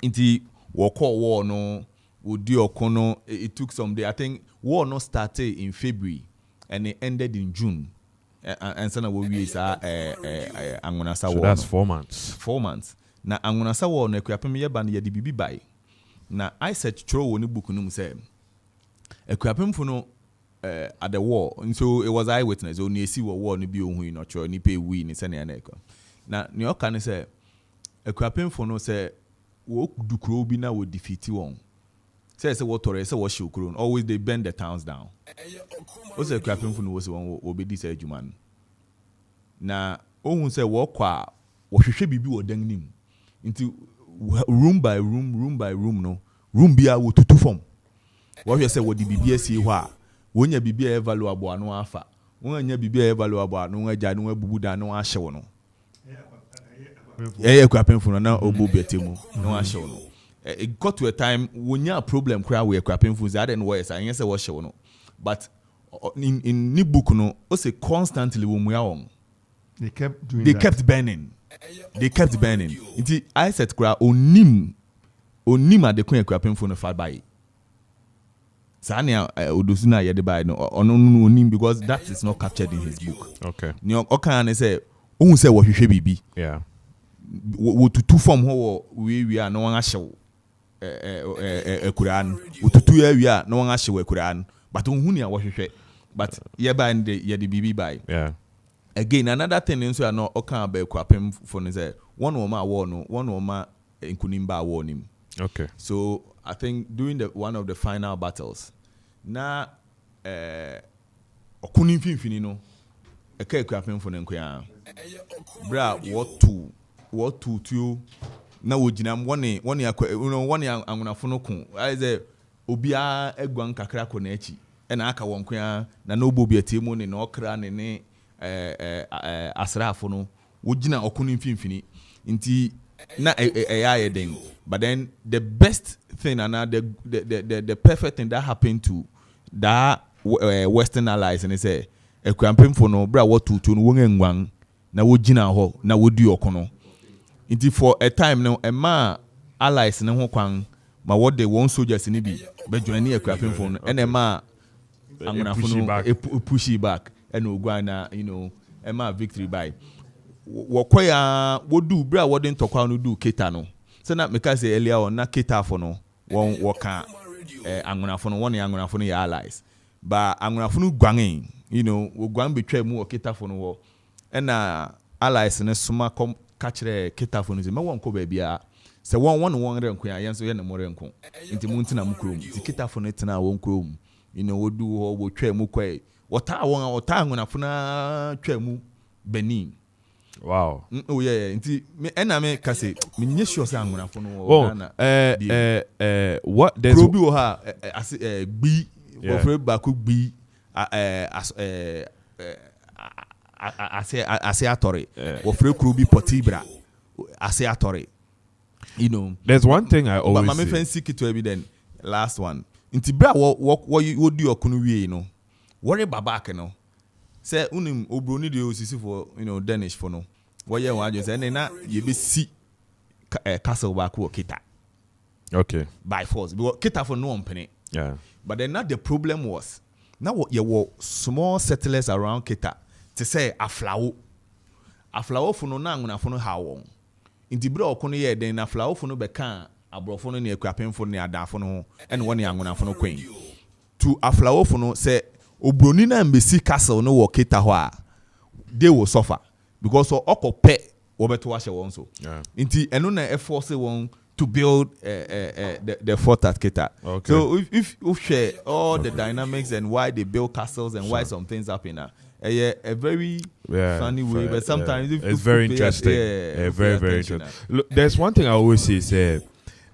Inti war no Udio Kono, it took some day. I think war no started in February and it ended in June. And so we is Angunasa war. So that's 4 months. 4 months. Na Angunasa war no Akwapem ye ban ye di bibi bai. Na I said throw woni book no say Akwapem fo no at the war. And so it was eyewitness. So ni see war no bi ohun no tro ni pay we ni se na na eko. Na ni oka ne say Akwapem fo no say wo dukro bi na wo defeat won. Say what Torre say what Shukron. Always they bend the towns down. Also Akwapem fo no was one obedi say adwuma. Na ohun say wo kwa wo hwehwe bibi wo dan nim. Nti room by room no. Room bia wo tutu form. Wo hwe say wo di bibi asie ho a wonya bibi a valuable anu afa. Wonya bibi a valuable anu agya no abubu da no ahye wo no. Akwapem fo no na obo betemu no ahye wo no. It got to a time when you have a problem crowd with Akwapem fo I didn't worry I say what show no. But in ni book no o say constantly when we are on they kept doing they that. kept burning. They kept burning. Inti I said crowd onim at the Queen Akwapem fo no fight by. Sanya odosuna ye de by no onim because that is not captured in his book. Okay. Ni okan say ohun say wo hwehwe bibi. Yeah. Wo tutu form ho we are no one ahyew Quran ututu area no one ahyew Quran but ohun ni a wo hwehwe but ye ba and ye de bibi by. Yeah. Again another thing nso no okan ba Akwapem for no say one wo ma war no one wo ma nkunimba war nim. Okay. So I think during one of the final battles na okunim finfini no Akwapem for nkoya bra what to na wojinam one angunafo no ko I say obia egwan kakra ko na echi e na aka wonko ya na no obo biatemu ne na okra ne asrafo no wojina okunim finfini nti na ya den but then the best thing and the perfect thing that happened to that Western allies and say Akwapem fo no bra what to no won engwan na wojina ho na wodi okono nti for a time no ma allies ne ho kwan ma what they want soldiers ni bi be join Akwapem fo no and ma angunafo no push back and ogwa na ma victory by wokoya wodu bra wodin tokwa no du keta no say na make say earlier on na keta fo no won woka angunafo no won angunafo no ya allies ba angunafo no gwan wo gwan betwa mu oketa fo no wo na allies ne soma kachire keta fo no say me won ko ba bia say won renko ya yenso ye ne mo renko nti mu ntina mu krom nti keta fo no tina won krom wodu ho wo twa mu kwai wota angunafo na twa mu Benin. Wow. Oh yeah. Nti me kase me nye sure say angunafo no what there's Probi wo ha gbi wo fre ba ko gbi ase atore wo fre Probi Potibra ase atore there's one thing I always but my fancy it to evident last one nti bra wo di okunu wie no worry babak no say unim obroni de osisi for Danish for no wo ye wan say na ye be si castle back wo kita okay by force because kita for no company yeah but then not the problem was now you were small settlers around kita to say aflawo for no na nguna for no ha won nti bra okono ye den aflawo for no be kan abrofo no ne Akwapem for ne adafo no and one nguna for no queen to aflawo for no say obroni na mbesi castle no wo kita ho a they will suffer because so okope wo beto wa hye won so nti eno na e force won to build the fort at Kita. Okay. So if share all the dynamics and why they build castles and why some things happen a very funny way, but sometimes it's very interesting. Very interesting. Look, there's one thing I always say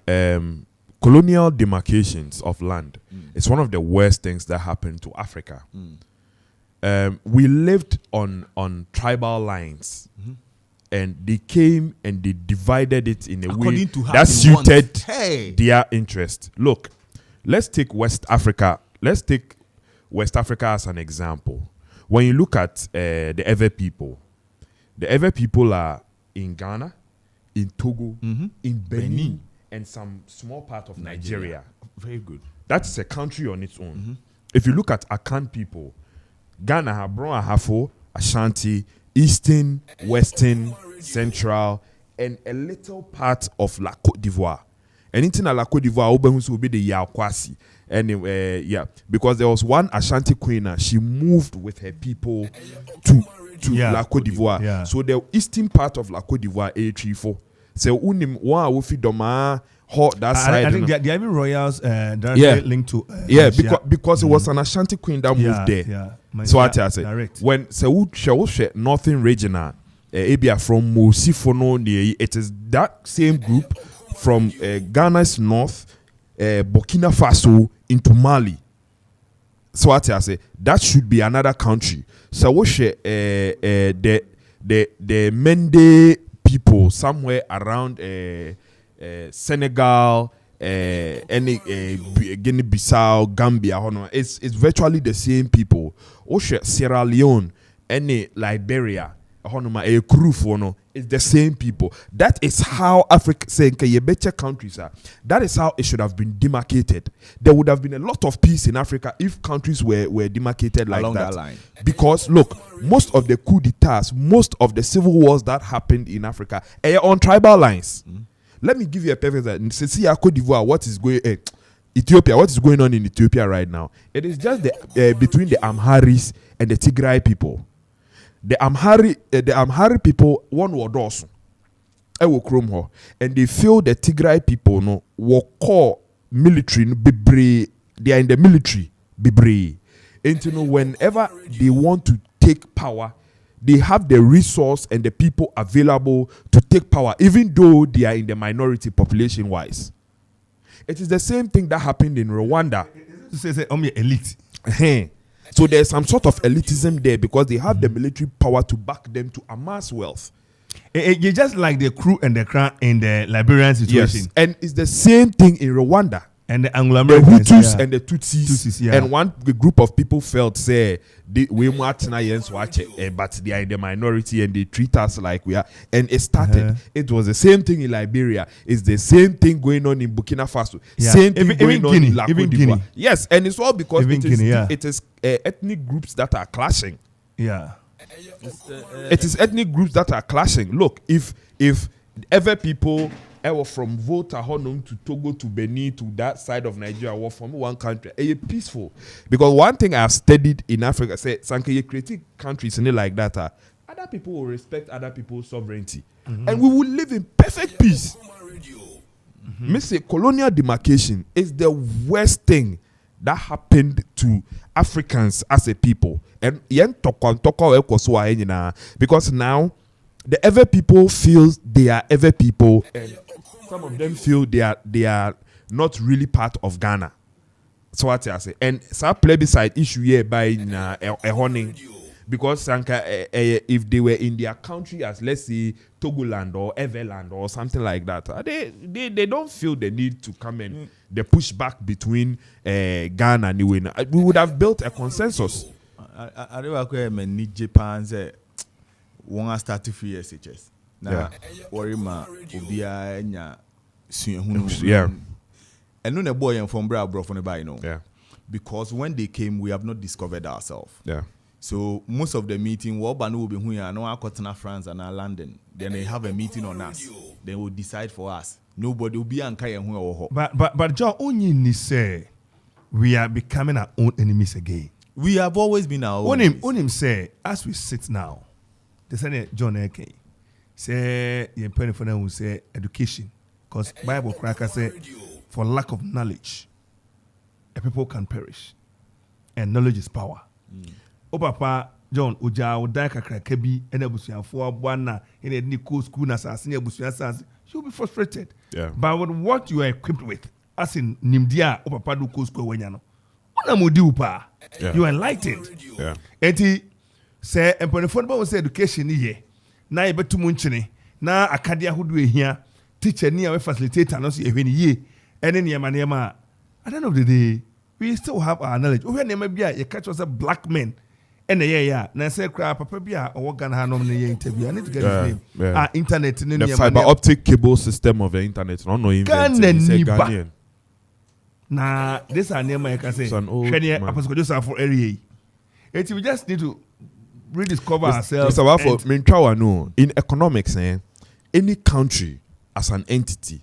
is colonial demarcations of land. It's one of the worst things that happened to Africa. We lived on tribal lines. And they came and they divided it in a way that suited their interest. Look, let's take West Africa. Let's take West Africa as an example. When you look at the Ewe people are in Ghana, in Togo, in Benin, and some small part of Nigeria. Very good. That's a country on its own. If you look at Akan people, Ghana, Habron, Ahafo, Ashanti, Eastern, Western, Central, and a little part of La Côte d'Ivoire. Anything at La Côte d'Ivoire, will be the Yakwasi. Anyway, because there was one Ashanti queen, she moved with her people to La Côte d'Ivoire. Yeah. So the eastern part of La Côte d'Ivoire, A34. So unim wa wofi doma hot that side. I think they are even royals directly linked to. Because it was an Ashanti queen that moved there. Yeah. So what I said, direct. when Sewushe Northern Regional, Abia from Mosifono, it is that same group from Ghana's north, Burkina Faso into Mali. So what I say, that should be another country. Sewushe the Mende people somewhere around Senegal, Guinea-Bissau, Gambia, it's virtually the same people. Sierra Leone, Liberia, it's the same people. That is how Africa saying better countries are. That is how it should have been demarcated. There would have been a lot of peace in Africa if countries were demarcated like along that line. Because look, most of the coup d'etats, most of the civil wars that happened in Africa are on tribal lines. Let me give you a perfect example. See, Côte d'Ivoire, what is going Ethiopia, what is going on in Ethiopia right now? It is just between the Amharis and the Tigray people. The Amhari people one word also. And they feel the Tigray people no will call military bibre. They are in the military bibre. And whenever they want to take power, they have the resource and the people available to take power, even though they are in the minority population wise. It is the same thing that happened in Rwanda. Say elite. So there's some sort of elitism there because they have the military power to back them to amass wealth. It's just like the crew and the crown in the Liberian situation. Yes. And it's the same thing in Rwanda. And the The Anglo-Americans. Hutus and the Tutsis. yeah. And one group of people felt, say, we but they are in the minority and they treat us like we are. And it started. It was the same thing in Liberia. It's the same thing going on in Burkina Faso. Yeah. Same thing going even on Guinea, in La even Côte d'Ivoire. Guinea. Yes, and it's all because Even Guinea, it is ethnic groups that are clashing. Yeah. It is ethnic groups that are clashing. Look, if ever people were from Volta Honum to Togo to Benin to that side of Nigeria were from one country, peaceful. Because one thing I have studied in Africa, say, Sanke, creative countries and like that, other people will respect other people's sovereignty. And we will live in perfect peace. Me say colonial demarcation is the worst thing that happened to Africans as a people. And because now the Ewe people feel they are Ewe people, and some of them feel they are not really part of Ghana. So what I say, and some plebiscite issue here by a honing. Because if they were in their country as, let's say, Togoland or Everland or something like that, they don't feel the need to come and the pushback between Ghana and Niwena. We would have built a consensus. I don't Japan say one start to free SHS. Now, worry ma obia nya suehunu. Yeah. And no boy and from bro from the no. Yeah. Because when they came, we have not discovered ourselves. Yeah. So most of the meeting, what Banu will be here, no Akotana France and London. Then they have a meeting on us. They will decide for us. Nobody will be Ankaya or But John only say we are becoming our own enemies again. We have always been our own. On him say, as we sit now, they say John Eke say the penny for them will say education, because Bible cracker say, for lack of knowledge, a people can perish, and knowledge is power. O papa John Uja Uda kakra kebi ene busuafo abwana ene ni school na sase ne busua sase, you'll be frustrated. Yeah. But with what you are equipped with, as in nimdia o papa do school wenya no. Una mudi upa. You are enlightened. Yeah. Enti say empanifo no say education ni ye. Na ye betu munchene na akade ahodo ehia teacher ni a we facilitator no so ehwe ni ye. Ene niema at the end of the day we still have our knowledge. We never be a catch us a black men. And yeah. Now say cry papa bia or Ghana ha no interview. I need to get his name. Yeah. Internet The fiber optic cable system of the internet. No Ghanaian. Nah, this are name I can say. It's an old man. For area. We just need to rediscover ourselves. Mr. Baffour, in economics, any country as an entity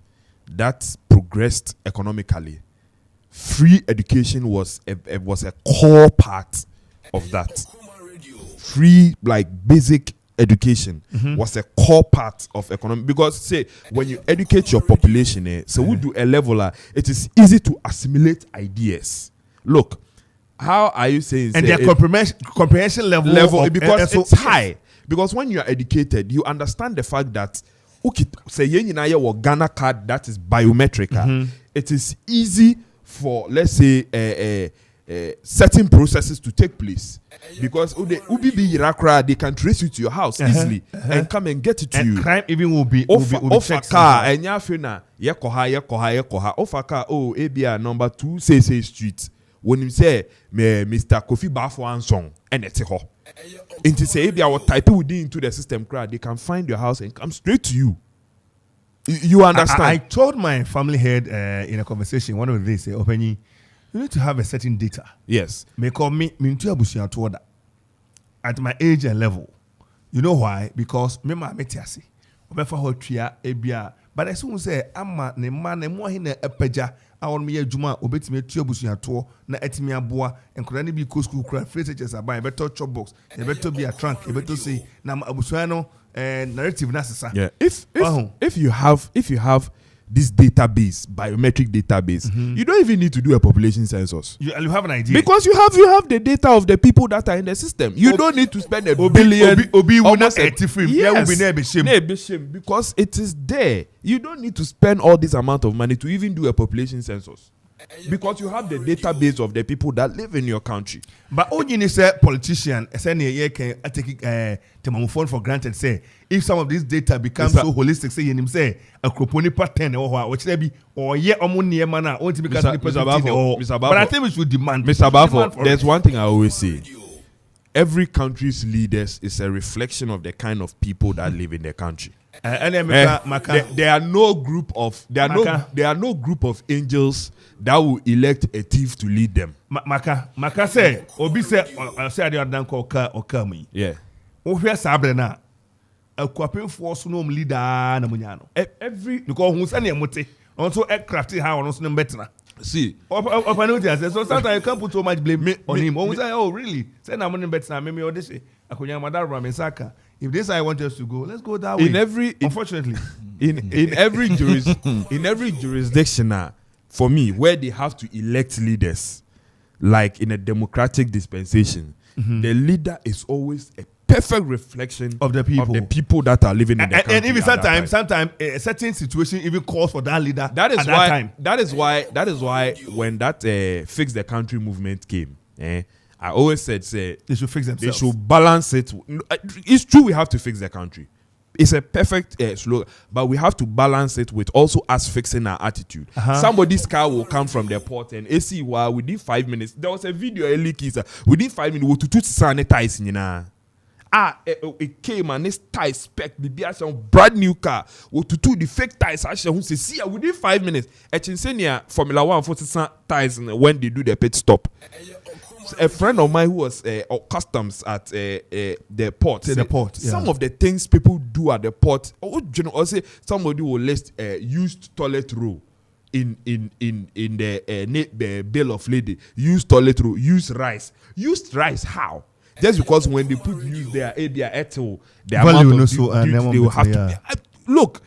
that progressed economically, free education was a core part of that. Free, like basic education, was a core part of economic, because say when you educate your population, so we do a leveler, it is easy to assimilate ideas. Look, how are you saying? And their comprehension level because it's high. Because when you are educated, you understand the fact that say Ghana card that is biometric. It is easy for, let's say, certain processes to take place, because they can trace you to your house easily and come and get it to you. Crime even will be car and yafina yekoha car ABR number 2 say street. When you say Mr. Kofi Ansong and it's ho. Into say ABR will type it into the system crowd, they can find your house and come straight to you. You understand? I told my family head in a conversation one of the days, say, Openyi, you need to have a certain data. Yes. At my age and level. You know why? Because me ma metiasi. Obefa ho tria ebia. But I soon say ama ne ma ne mo hina epeja awon me adwuma obetime tua busuato na etime aboa enkoda ne bi ko school kra free teachers aban beto chop box e beto bi a trunk e beto say na abusua no narrative na sesa. Yeah. If you have this database, biometric database, you don't even need to do a population census. You have an idea. Because you have the data of the people that are in the system. You don't need to spend $1 billion. Because it is there. You don't need to spend all this amount of money to even do a population census. Because you have the database of the people that live in your country. But all you need say politician, can take phone for granted. Say if some of this data becomes so holistic, say you say a croponi pattern or which they be or omuni mana want to because Mr. But I think we should demand. Mr. Baffour, there's one thing I always say. Every country's leaders is a reflection of the kind of people that live in the country. There are no group of angels that will elect a thief to lead them. Maka say obi say I dey dan ko oka mu. Yeah. Wo hwe sabre na akwapemfo so no leader na munya no. Every because hu say na emote. On so aircraft how on so no betna. See, so sometimes you can't put so much blame on him. Or say, oh, really? Say, I'm going to bet some maybe or this. If this I want us to go, let's go that way. Unfortunately, in every jurisdiction, for me, where they have to elect leaders, like in a democratic dispensation, the leader is always a perfect reflection of the people that are living in the country. And even sometimes a certain situation even calls for that leader. That is at why. That time. That is why when that fix the country movement came, I always said, they should fix themselves. They should balance it. It's true we have to fix the country. It's a perfect slogan, but we have to balance it with also us fixing our attitude. Somebody's car will come from the port and AC within 5 minutes. There was a video within 5 minutes to sanitize, you know. It came and this tie spec the brand new car to do the fake ties who say see within 5 minutes Formula 1 for ties when they do the pit stop. A friend of mine who was customs at the port. Some of the things people do at the port, or say somebody will list used toilet roll in the bill of lading. Used toilet roll, used rice. Used rice how? Just because when they put use their ABR eto, the amount of they will have to look.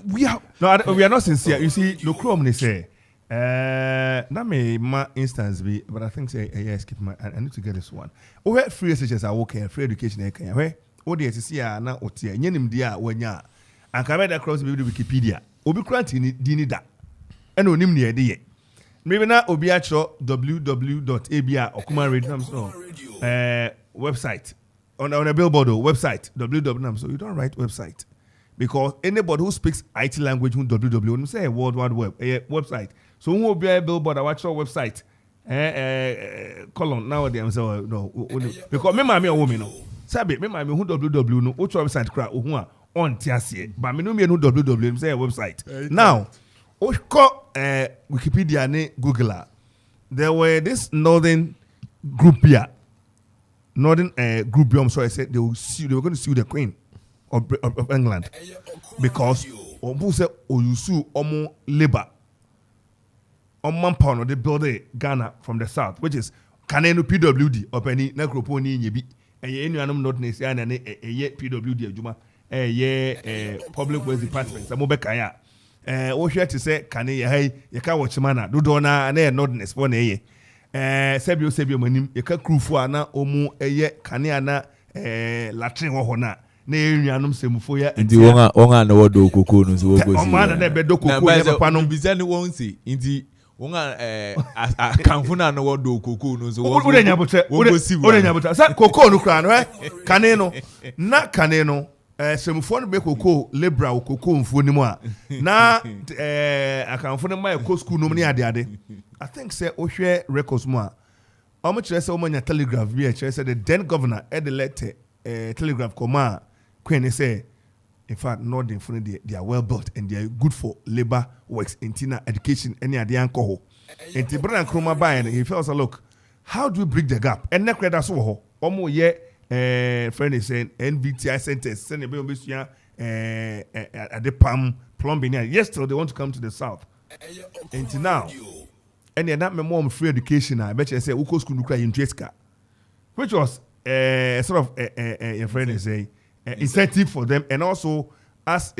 we are not sincere. You see, no Chrome they say. That may my instance be, but I think say yes, keep my. I need to get this one. Where free SHS are okay, free education can where all the SCR now or tia nyenim dia wenya. And come that across the Wikipedia. Obi kranti ni dini da. And onim ni ede ye. Maybe na obi acho www.abr.okoman website on a billboard website www. So you don't write website because anybody who speaks IT language who www say World Wide Web website. So who will be a billboard? I watch your website. Colon nowadays no because me mama a woman no. Sabi me mama who www no which website cra who on tiasie but me no me no www say a website. Now Wikipedia and Google. There were this northern group here. I'm sorry, I said they were going to sue the Queen of England because Obu said Oyusu Omo labor on manpower they build Ghana from the south, which is Kanenu PWD or Penny Necroponi Yebi and Yenuanum not Nesian and a PWD Juma public ways department. Samobekaya. Share to say, can you can't watch mana, do dona and nodness one a Sebio manim, you can crew for ana omu caniana latrin or hona, neanum semufoya and the onga no do cocoons will go. Man, and bedo cocoon, Bizani won't see. Indeed, onga a canfuna no do cocoons. Cocoa no crown, right? Caneno, not caneno. Semufon be koko lebra koko mfoni mu a na akanfo ma ko school no ni ade I think say ohwe records mu a omo kire say omo nya telegraph bi kire say the then governor had the letter telegraph koma Queen say in fact northern funi they are well built and they are good for labor works intina education any ade anko ho enti brand kroma buy and he feels look how do we bridge the gap and na credit so ho omo ye friend is saying NVTI centers send a baby at the palm plumbing. Yesterday they want to come to the south. Until now, and they're not more free education. I bet you say Uko school in Jeska, which was sort of your friend is saying incentive for them, and also as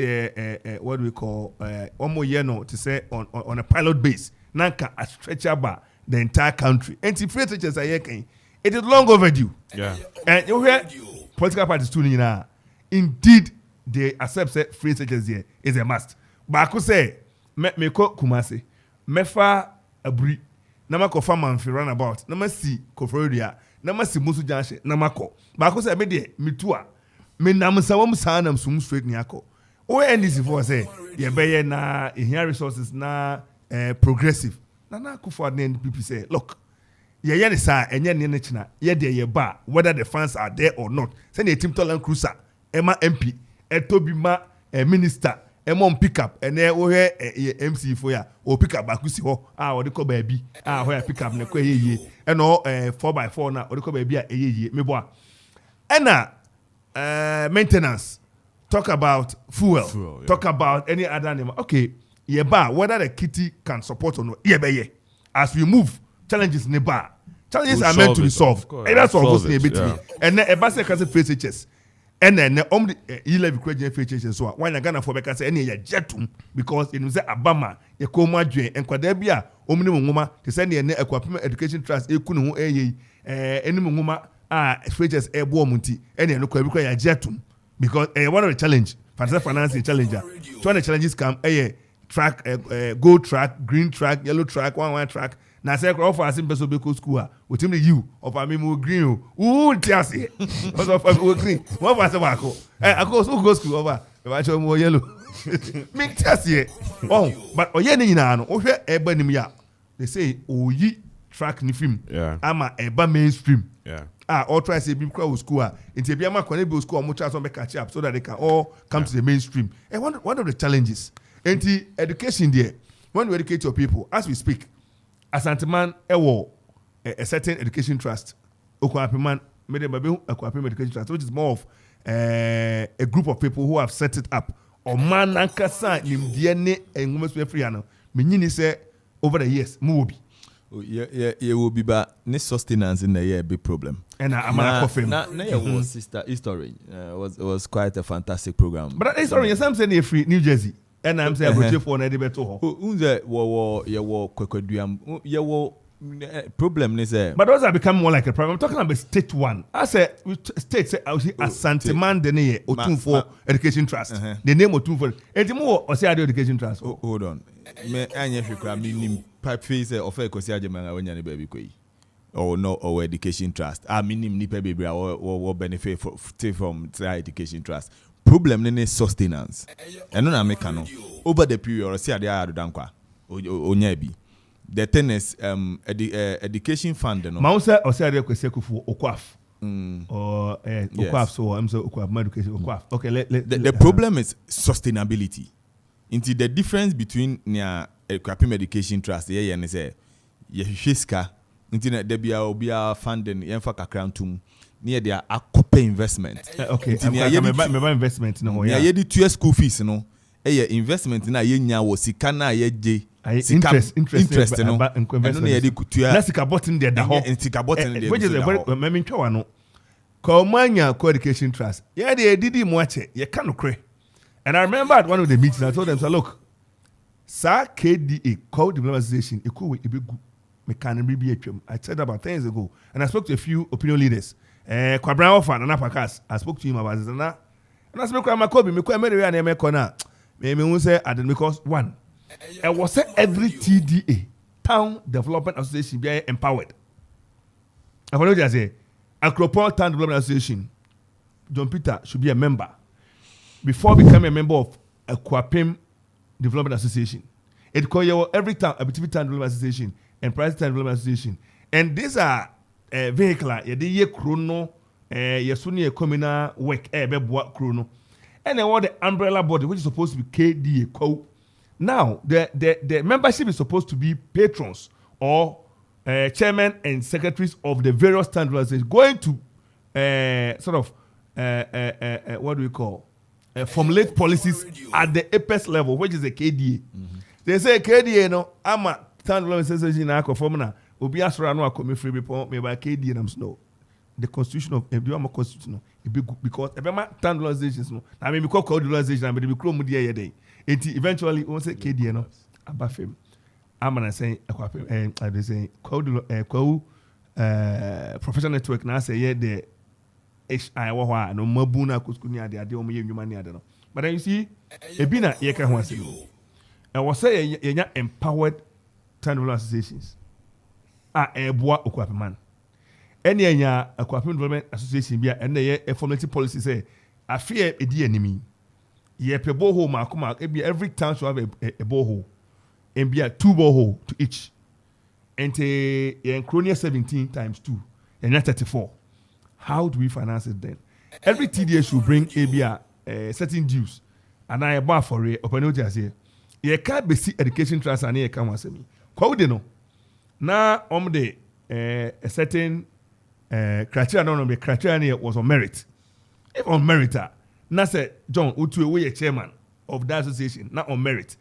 what do we call one more year now to say on a pilot base. Nanka a stretcher bar the entire country. And if free teachers are here. It is long overdue. Yeah. And you hear political parties too now. Indeed, they accept that free teachers here is a must. But I could say, me ko Kumasi, mefa abri, namako farm fi run about, namasi Koforia, namasi musu janshe, namako. But I could say, me tua, me namusawam sanam sum straight niako. O NDC for say, ye beye na here resources na progressive. Na kufa na NPP say, look. Yeah, and yeah, whether the fans are there or not. Send a Tim Tolan Cruiser, Emma MP, a Toby Ma, a minister, a mom pick up, and there MC for ya, or pick up Bakusi ho, or the co baby, where pick up Nekwe, and all 4x4 now, or the co baby a ye, me boy. And maintenance, talk about fuel, talk about any other animal. Okay, yeah, whether the kitty can support or not, yeah, as we move, challenges in the bar. Challenges are meant to be solved. And that's what was the and then a basket can face HS. And then the 11 question face so why Ghana for because any jetum because it was Abama, a coma drain and Quadebia, Omni to send the equipment education trust, a kunu any muma features a womunti, and then look require jetum because one of the challenge, financing challenger. 20 challenges come track, gold track, green track, yellow track, one track. Na say crowd for asim person be go school with him the you of am mo green o tiase because of green one for say wako I go school over e show mo yellow me tiase but oye ni nyina no o hwe eba nim ya they say oyi track ni film ama eba mainstream all try say be crowd school into be am connect be school mo chance on be catch up so that they can all come to the mainstream and one of the challenges anti education there when you educate your people as we speak Asanteman a certain education trust. Okwapiman made a Okwapiman education trust, which is more of a group of people who have set it up. Okoman Kasa nimdiene and women's freeano. Meaning say over the years, movie. Yeah, will be but ne sustenance in the year big problem. And I'm a coffee. Na sister history was quite a fantastic program. But history, some say free New Jersey. and I'm saying we for na de beto ho unze wo kwekwaduam yewo problem is but those are becoming more like a problem. I'm talking about state one. I said state say Asante Man the name Otumfo Education Trust. The name Otumfo. Etimo or say Education Trust. Hold on. Me anya hwekra me nim pipe face of ekosi agema wanya ne baby koi. Or no or Education Trust. Me nim nipa baby or benefit from Education Trust. Problem is sustenance. And no make no over the period or say ade adodankwa. Onya bi. The thing is, education fund. No. Mausa or say kwesi kufu okwaf. Or okwaf so I'm so okwaf education okwaf. Okay, the problem is sustainability. Into the difference between nia equipment education trust and say ye hwiska into there be a funding yenfa kakra ntum near their akope investment. Okay, me investment no yeah. Ye di 2 school fees no. Investment na ye nya wo sika na ye je interest no eno na ye di kutua na sika button there da ho sika button there which is a very me ntwa no ko manya co education trust ye dey didi mo ache ye ka no kre. And I remember at one of the meetings I told them, so look, sir KDA called development association I said about 10 years ago and I spoke to a few opinion leaders Kwabran Ofan and Apakas. I spoke to him about this and I spoke to my because one, I was every TDA, Town Development Association, be empowered. I want to say, Akropol Town Development Association, John Peter should be a member before becoming a member of a Kwapim Development Association. It call every town, a Town Development Association and Private Town Development Association, and these are vehicular. Ye chrono, ye suni communal work, chrono. And then what the umbrella body, which is supposed to be KDA. Now, the membership is supposed to be patrons or chairman and secretaries of the various standards going to what do we call? Formulate policies at the apex level, which is the KDA. They say KDA, no, I'm a standard association now, formula. Obi asra no akomi free before me by KDA nam snow. The constitution of Ebima constitution because Ebema standardizations no. I mean because codization and be chrome dia day. Eventually we say KDA no abafem. I'm gonna say I dey say professional network na say the HI wa no mabuna kuskuni ade o me nnwuma ni ade no. But then you see ebina ye ka ho asem. And was say ye empowered standard associations. Eboa okwapeman. Any anya Akwapim Development Association bia and a formulating policy say I fear a dear enemy. Ye pe borehole makuma every town should have a borehole and be a 2 borehole to each. And in Cronia 17 times 2 and not 34. How do we finance it then? Every TDA should bring a certain dues and I bar for a open here. Ye can't be see education trust and ye can answer me. How do you know? Now a certain criteria no be criteria was on merit. If on merit, na say John Utu we chairman of that association, not on merit.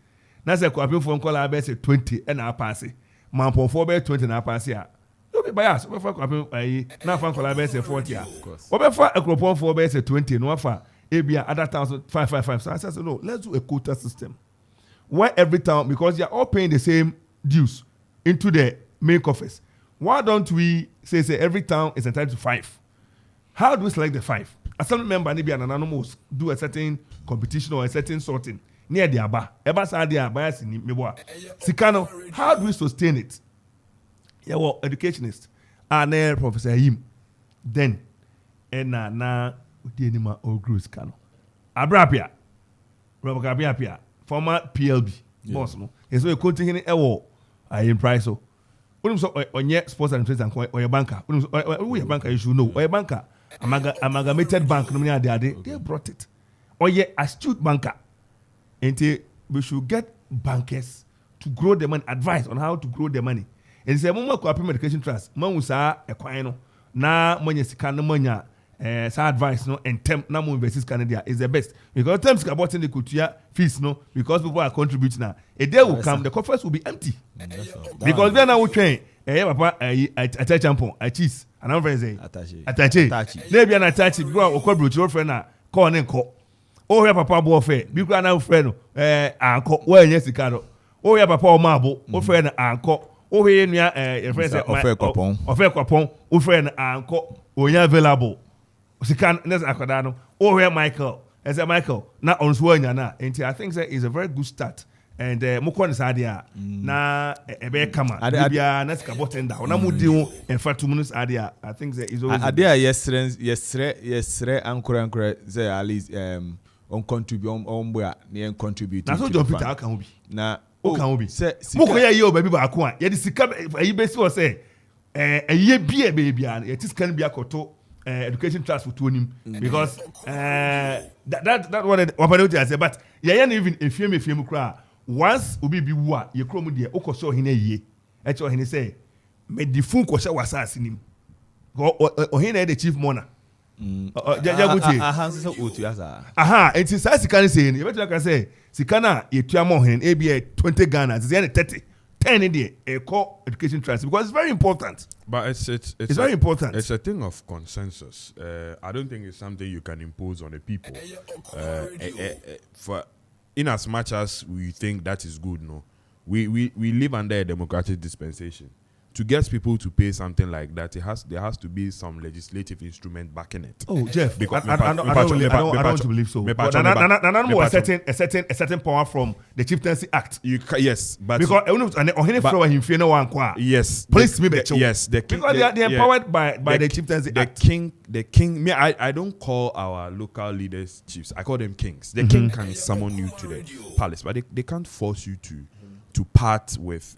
Na say Kwapim phone call abese 20 and a pass. Mampon 4 be 20 na pass ya. You be bias. We for Kwapim na phone call abese 40 ya. We for Akropon 4 be 20 no for ebia other towns 555. So I said no, let's do a quota system. Why every town, because they are all paying the same dues into the main coffers. Why don't we say every town is entitled to 5? How do we select the 5? A certain member maybe an anonymous do a certain competition or a certain sorting near the aba. Eba sa the aba sini meboa. Sikano, how do we sustain it? Yeah, well, educationists and Professor Yim. Then na the anima or grows cano. Abrapia. Robert former PLB boss no. Yes, we continue ewo in price so. When so onye sports and trades and or your banker. When your banker you should know. Or your banker amalgamated bank no near they brought it. Or your astute banker. And we should get bankers to grow the money, advice on how to grow the money. And say mo Kwapim Education Trust, man usa ekwan no na money sika no money sa advice no and temp na mo invest Canada is the best because temps ka bought in the kutia fees no because people are contributing now a day will come the coffers will be empty because then I will train papa attach champon a cheese and I'm friends say attache they be an attache because okobro your friend na call and call Oh, your papa bo fe. Bi kura na friend anko. Where nye sika no. Oh, your papa o mabo. O friend anko. Oh, here nua your friend say offer kwapon. Offer kwapon. O friend anko. Onya available. Sika next akoda no. Oh, here Michael. I said Michael. Na on so nya na. Enti I think that is a very good start. And mukɔ ne saa deɛ a na ɛbɛyɛ kama bia na sika bɔtɛn da na mudi ho ɛfa tum no saa deɛ a I think that is always adeɛ a yɛsrɛ ankora sɛ at least on contribute on boya na contribute na so John Peter aka ho bi na o kan ho bi mukɔ yɛ yɛ o baabi baako a yɛde sika ayi bɛsi wɔ sɛ ɛyɛ bi ɛbɛyɛ bia yɛte sika no bi akɔto education trust for tuonim because that one wapane uti ase but yɛyɛ no even efiem kura once obi bi wu a ye krom de okɔsɔ ohene yie ɛkyɛ ohene sɛ me di fun kɔhyɛ wasase nim ohene the chief mourner jaguti enti saa sika ne sɛ ne yɛbɛtuma ka sɛ sika na yɛtua ma ohene e bi 20 Ghana sɛ ne 10 in there education trust because it's very important. But it's very important. It's a thing of consensus. I don't think it's something you can impose on the people. For in as much as we think that is good, no, we live under a democratic dispensation. To get people to pay something like that, there has to be some legislative instrument backing it. Oh, Jeff, because I don't want to believe so. But a certain power from the Chieftaincy Act. Yes, but because yes, please me yes, the king, because they are empowered by the Chieftaincy Act. The king. Me, I don't call our local leaders chiefs. I call them kings. The king can summon you to the palace, but they can't force you to part with.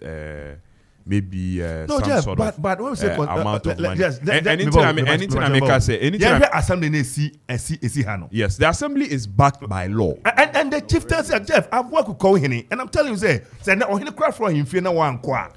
Maybe no, some Jeff, sort but of amount of money. Yes, anything I make us say, anything. Assembly Yes, the assembly is backed by law. And the chieftains, Jeff, I've worked with Kohini, and I'm telling you, say Ohini cry for him, fear no one qua.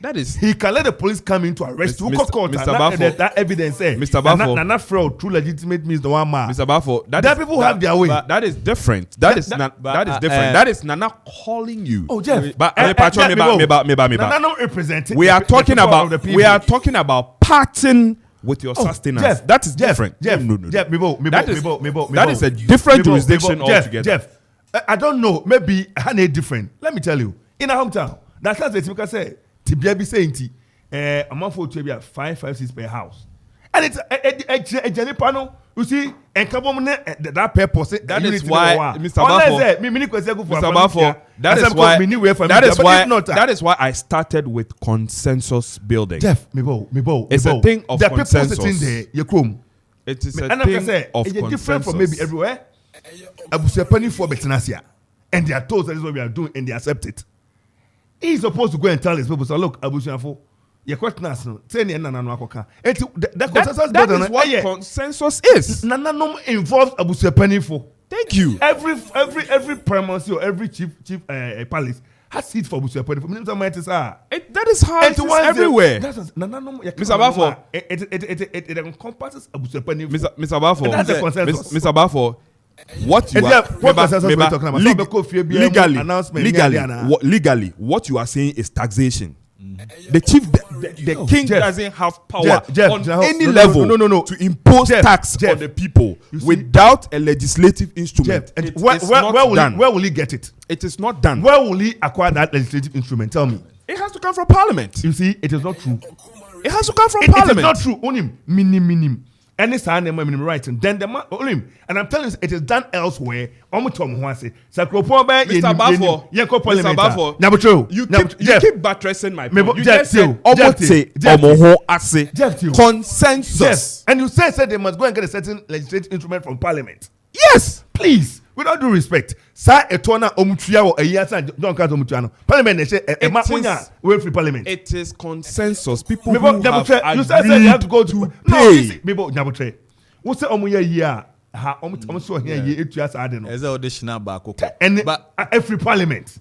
That is, he can let the police come in to arrest you. Mr. Baffour, that evidence say, Mr. Baffour, not fraud, true legitimate means the one man. Mr. Baffour, that people have their way. That is different. That is different. That is Nana calling you. Oh, Jeff, but Nana representing. We are talking about parting with your sustenance. Jeff, that is different. Jeff, that is a different jurisdiction altogether. Jeff, I don't know. Maybe it's different. Let me tell you. In our hometown, that's what the say. Tibia be saying, a month for Tibia 556 per house. And it's a Jenny panel, you see, and come on that purpose. That is why, Mr. Baffour, that is why I started with consensus building. Jeff, it's a thing of consensus. It is a thing of consensus. Different from maybe everywhere. Abusuapani for Betinasia, and they are told that is what we are doing, and they accept it. He's supposed to go and tell his people, so look, Abusuafo, your question is no. That is what consensus is. Nananom involves Abusuapani for. Thank you. Every primacy or every chief palace has seat for Abusuapani. That is how it is everywhere. Mr. Baffour, it encompasses Abusuapani. Mr. Baffour, that's a consensus. Mr. Baffour, what you are legally, what you are saying is taxation. The king doesn't have power on any level to impose tax on the people without a legislative instrument. Where will he get it? It is not done. Where will he acquire that legislative instrument? Tell me. It has to come from Parliament. You see, it is not true. It has to come from Parliament. It is not true. Only minim. Any sign minimum writing. Then the man, and I'm telling you, it is done elsewhere. Mr. Baffour, you keep buttressing my point. You just said consensus. And you said they must go and get a certain legislative instrument from Parliament. Yes, please. With all due respect, Parliament Parliament. It is consensus. People who have agreed you said you have to go to pay. What's the year? Every parliament.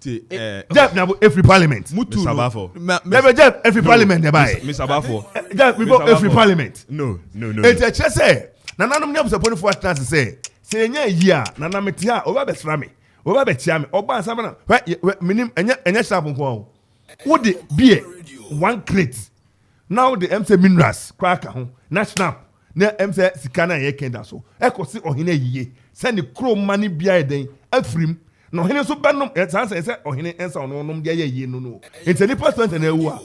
Every parliament. Mr. Baffour. Every parliament. Mr. Baffour. Every parliament. No. It's a chess. Nananum supposed for what say. Say year, Nana Metia, over Besrami, over Betiam, Oba Savannah, minim and Yashabon. Would it be 1 crate? Now the MC Minerals, Cracker, National, na say sika na ye kenda so e ko si ohene yiye say ne kro mani bia eden afrim na ohene so benom san say ohene ensa ono nom dia ye yiye no enti ni percent na ewu a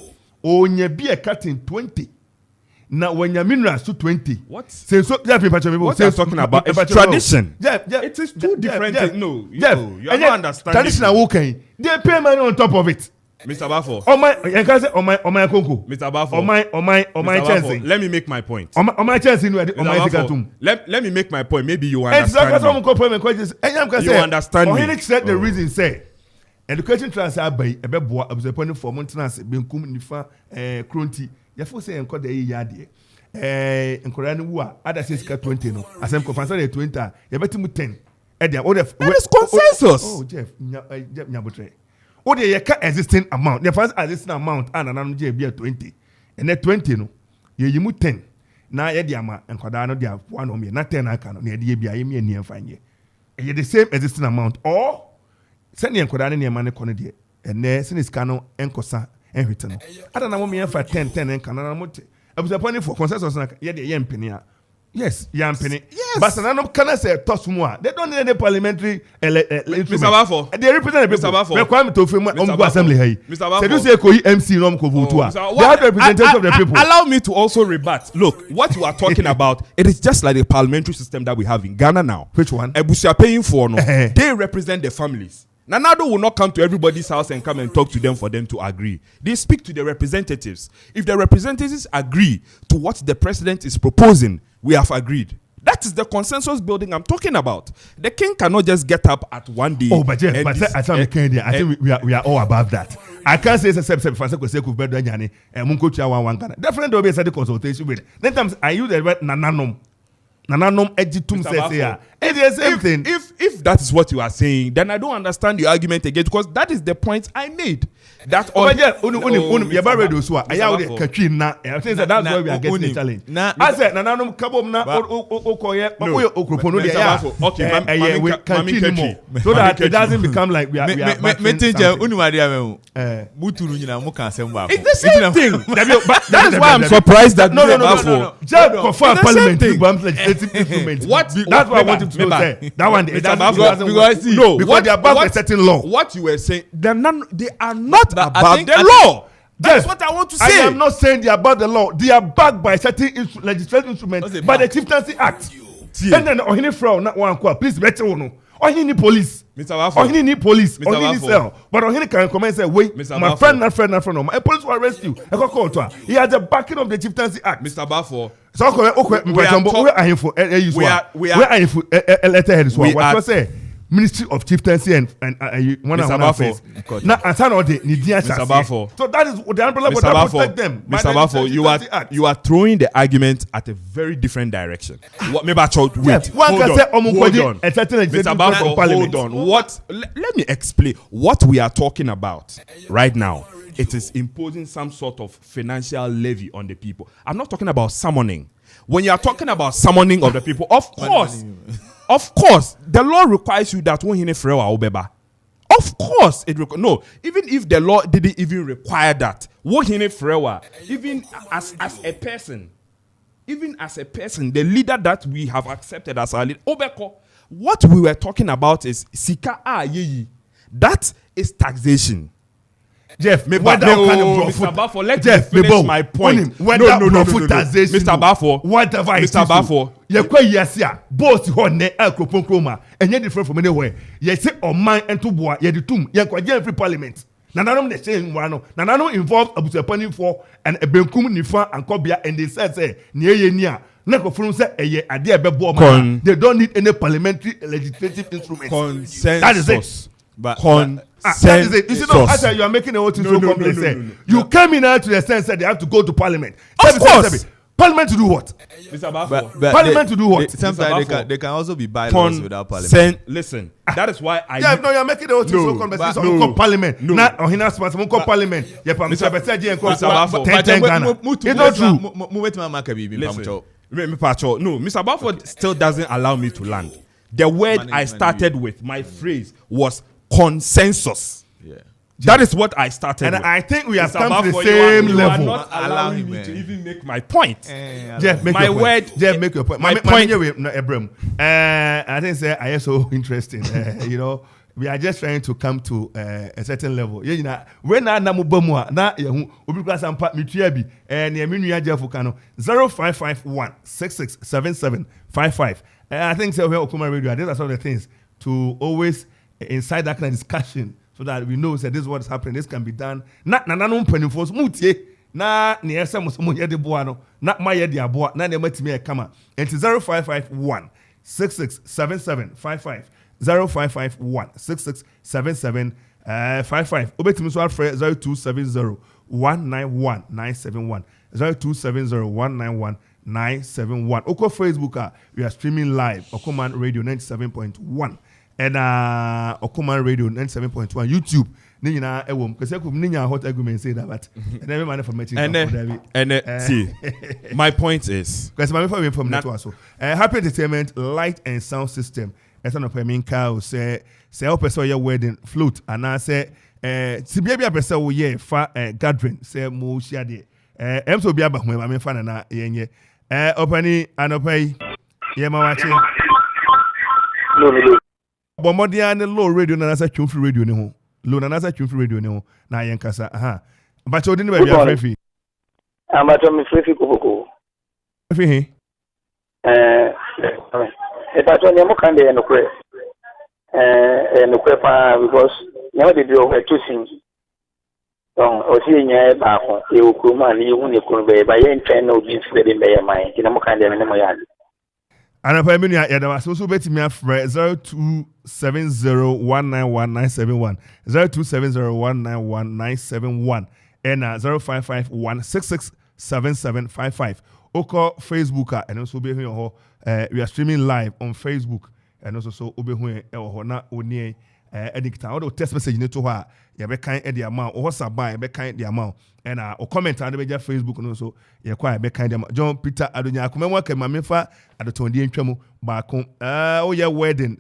onya bia cutting 20 na wanya minerals to 20 What? Say so yeah people What you're talking about is tradition. It is two different things. No, you are not understanding. Traditional working. They pay money on top of it. Mr. Baffour. Oh my, you can say oh my konko. Mr. Baffour. Oh my chance. Let me make my point. Oh my chance in my sikatum. Let me make my point. Maybe you understand. Exactly. You understand me. He said the reason say education transfer by ebeboa abuseponi for maintenance benkum nifa kronti. You feel say enko dey yade. Nkora ne wu a ada say sika 20 no. Asem ko fansa dey 20 a you beti mu 10. That is consensus. Oh Jeff nyabotre. O dey yeka existing amount. The first existing amount and ananu je be 20. And that 20 no. You mu 10. Na ye dey ama enkoda no dey one o me na 10 aka no na ye dey bia ye me ani enfanye. E the same existing amount or send the enkoda ne ma ne kono dey. Ene sene sika no enkosa enhwete no. Ada na mo me enfa 10 enka na mo te. Abusaponi for consensus na ye dey ye mpeni a. Yes, yampeni. Yes. But Sanano can say Tosmua. They don't need any parliamentary Mr. Baffour. They represent the people. Mr. Baffour. Requirement to film on assembly. Mr. Baffour. They do say Koi MC Nom Kovutua. They are the representatives of the people. Allow me to also rebut. Look, what you are talking about, it is just like the parliamentary system that we have in Ghana now. Which one? Ebusia paying for no. They represent the families. Nanado will not come to everybody's house and come and talk to them for them to agree. They speak to the representatives. If the representatives agree to what the president is proposing, we have agreed. That is the consensus building I'm talking about. The king cannot just get up at one day. Oh, but Jeff, I think we are all above that. I can't say definitely there will be a certain consultation with. Then times I use the word nananom. Nananom ejitum says it's the same thing. If that is what you are saying, then I don't understand your argument again because that is the point I made. That oh yeah, you better read those. I have the Katrina na. I think that's why we are getting the challenge. I said nananom kabom na okoye okropono dey ya. Okay, we continue more so that it doesn't become like we are. It's the same thing. That is why I'm surprised that no. Just confirm parliament. What? That's what I want him to say. That one, it doesn't work. No, because they are above a certain law. What you were saying, they are not above the law. That's what I want to say. I am not saying they are above the law. They are backed by certain legislative instruments by the Chieftaincy Act. And then, Ohini Frau, not one quote. Please, better no. Ohini police. Mr. Baffour. Ohini need police. Ohini need cell. But Ohini can come and say, wait, my friend, not friend. My police will arrest you. I got called to her. He has the backing of the Chieftaincy Act. Mr. Baffour. So where are you for? Where are you for? Letterhead is what you say. Ministry of Chieftaincy and one of our face. Now, and some of the Mr. Baffour. So that is the umbrella that protect them. Mr. Baffour, you are throwing the argument at a very different direction. What? Maybe I should wait. Hold on. Mr. Baffour, hold on. What? Let me explain what we are talking about right now. It is imposing some sort of financial levy on the people. I'm not talking about summoning. When you are talking about summoning of the people, of course, the law requires you that when frewa. Of course, no. Even if the law didn't even require that, frewa, even as a person, the leader that we have accepted as our leader, Obeko, what we were talking about is sika yeyi. That is taxation. Jeff, Mr. Baffour, let me finish my point. No. Mr. Baffour, whatever it is. Mr. Baffour, you quite yesia. Boss ho ne akropon kroma. Enye different from anywhere. You say oman ento boa. You the tum. You quite every parliament. Nananom the same one. Nananom involved abusepani for and ebenkum nifa and kobia and they said say niye nia. Nekofunu say eye ade ebebo. They don't need any parliamentary legislative instruments. Consensus. That is it. That is it. You see, no, after you are making a whole thing so complex. You came in to the sense that they have to go to parliament. Of course. Parliament to do what? Mr. Baffour. Parliament to do what? Sometimes they can also be bylaws without parliament. Listen, that is why I. Yeah, no, you are making a whole thing so complex. So call parliament. Not on his response. We call parliament. Yeah, Mr. Besaji and Baffour. It's not true. No, Mr. Baffour still doesn't allow me to land. The word I started with, my phrase was consensus. Yeah. That is what I started And with. I think we have Mr. come to the Baffour, same you are level. not Allow allowing him, me to man. even make my point. Jeff, make My your point. word- Jeff, make your point. my My point- point. I think say I am so interesting. You know, we are just trying to come to a certain level. You know, when I namu bomwa na yehu obi kwa sampa mitua bi ne me nua Jeff Kano 0551 667755. I think so here Okoman Radio. These are some of the things to always inside that kind of discussion so that we know that this is what is happening. This can be done. Na no mpanimfo so mutie na ne yesa mo ye de boa no na ma ye de aboa na ne matimi e kama. Enti 0551 667755 0551 667755 obetimi so afre 0270 191 971 0270 191 971. Oko Facebook, we are streaming live. Okoman Radio 97.1 and Okoman Radio 97.1. YouTube, Nina Ewom. Because I could Nina hot argument say that, but and every man from Mexico. See, my point is, because my from Network so happy entertainment light and sound system. As an opinion, cow say help us your wedding flute and I say Sibia a person will ye fa gathering say mo share there. So be aba home. I mean, fan na yenye. Opani anopai. Ye ma wache. No. Bomodia ne low radio na nasa twumfri radio ne ho. Low na nasa twumfri radio ne ho. Na yen kasa. Aha. But you didn't be afrefi. Amato mi frefi koboko. Afrefi. Pato ne mo kan de no kwe. No kwe pa because nyama de do e to sing. O si nya ba ko e okuma ni hu ne kunu be ba ye ntwen na obi fi de be ye man ti na mo kan de ne mo ya. Anapa menu ya da so betimi afre 0270191971 0270191971 and 0551667755 oko Facebook and also be here we are streaming live on Facebook and also so obe hu e ho na oni edikita o text message ne to ho a ye be kan e de amount o saba ye be kan de amount and o comment and be ja Facebook no so ye kwa ye be kan de amount John Peter Adonya akomemwa ka mamefa adotondi entwamu ba ko o ye wedding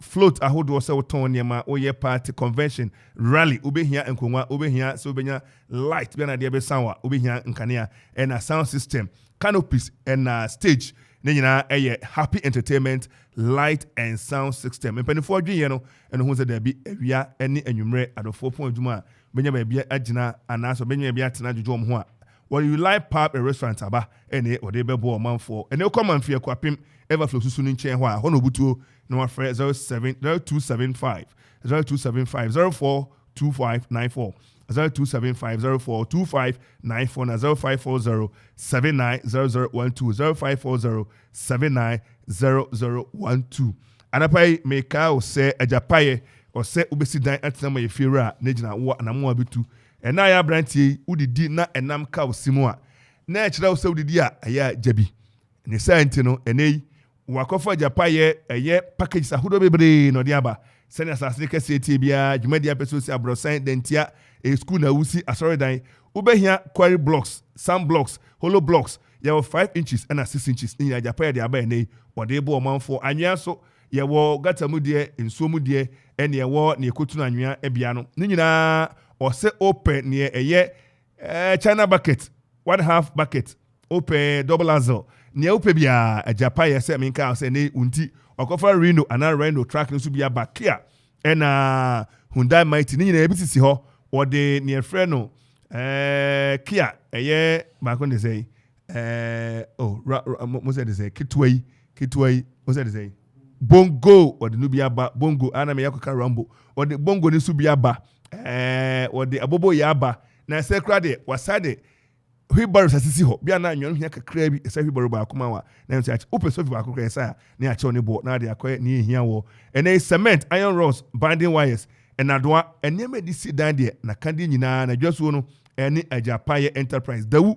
float ahodo se woton niema o ye party convention rally obehia enkonwa obehia so obenya light be na de be sound obehia nkanea and a sound system canopies and stage ne nyina eye happy entertainment light and sound system mpanifo adweye no eno hu se da bi awia ene anwumre adofo pon adwuma benya ba bia agina anaso benya bia atena dwodwo ho a what you like pub a restaurant aba ene ode bebo omanfo ene Okoman fie kwapem everflow susu ni nchen ho a ho no butuo no afre 0275 042594 0275042594 na 0540 790012 0540 anapai meka o se ajapaye o se ubesi dan atena ma yefira na gina wo na mo abitu ena ya brantie udidi na enam ka osimu a na ekira o se udidi a aya jabi ne santi no enei wakofa ajapaye eye package ahodo bebre no de aba sene asase kese etie bia dwumadi apeso si abrosan dentia a school na wusi asore dan ubehia quarry blocks some blocks hollow blocks you have 5 inches and 6 inches in ajapaye de aba enei wode bo omanfo anwea so ye wo gatamu de ensuomu de ene ye wo ne ekotu na anwea ebia no ni nyina o se open ne eye China bucket 1/2 bucket open double axle ne open bia ajapaye se minka se ne unti okofa Reno ana Reno track no so bia bakia ena Hyundai Mighty ni nyina ebisisi ho wode ne frɛ no Kia eye ba ko de say mo say de say kitwai mo say de say bongo wode no bia ba bongo ana me yakoka rambo wode bongo ni so bia ba wode abobo ya ba na se kra de wasade hwibaru sasisi ho bia na anwon hia kakra bi esa hwibaru ba akoma wa na nso achi open sofi ba akokra esa na achi oni bo na de akoye ni hia wo ene cement iron rods binding wires enadoa enema di si dan de na kande nyina na dwaso no ene ajapaye enterprise dawu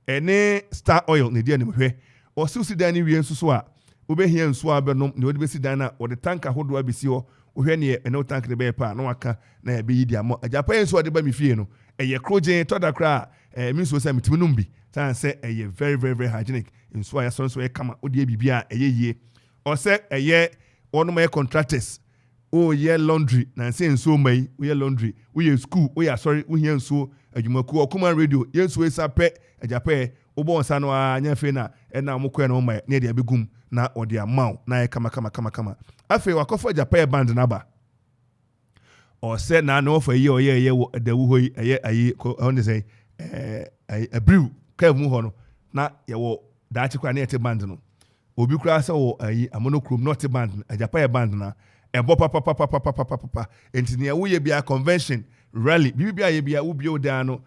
ene star oil ne de ne hwe o si dan ni wie nso so a obehia nso abenom ne odi besi dan na o de tanka hodo abesi ho ohwe ne ene tank de be pa na waka na ya be yidi amo ajapaye nso de ba mi fie no eye krojen todakra means so say mitimi bi tan say very very very hygienic nso aya so e kama odi bibia eye yie o say eye ono my contractors oh yeah laundry na say nso mai we laundry we school we sorry we here nso adwumaku Okoman radio yenso esa pe ajape obo nsa no anya fe na na mokọ na mai na dia begum na odi amaw na ye kama afi wakofo ajape band na ba o se na no for ye oye wo dawu hoyi eye ayi on say a brew kavu ho no na ye wo dachi kwa na yete band no obi kura se wo ayi amonokrom not band ajape band na ebo papa entini wo ye bia convention rally bibia ye bia wo bio da no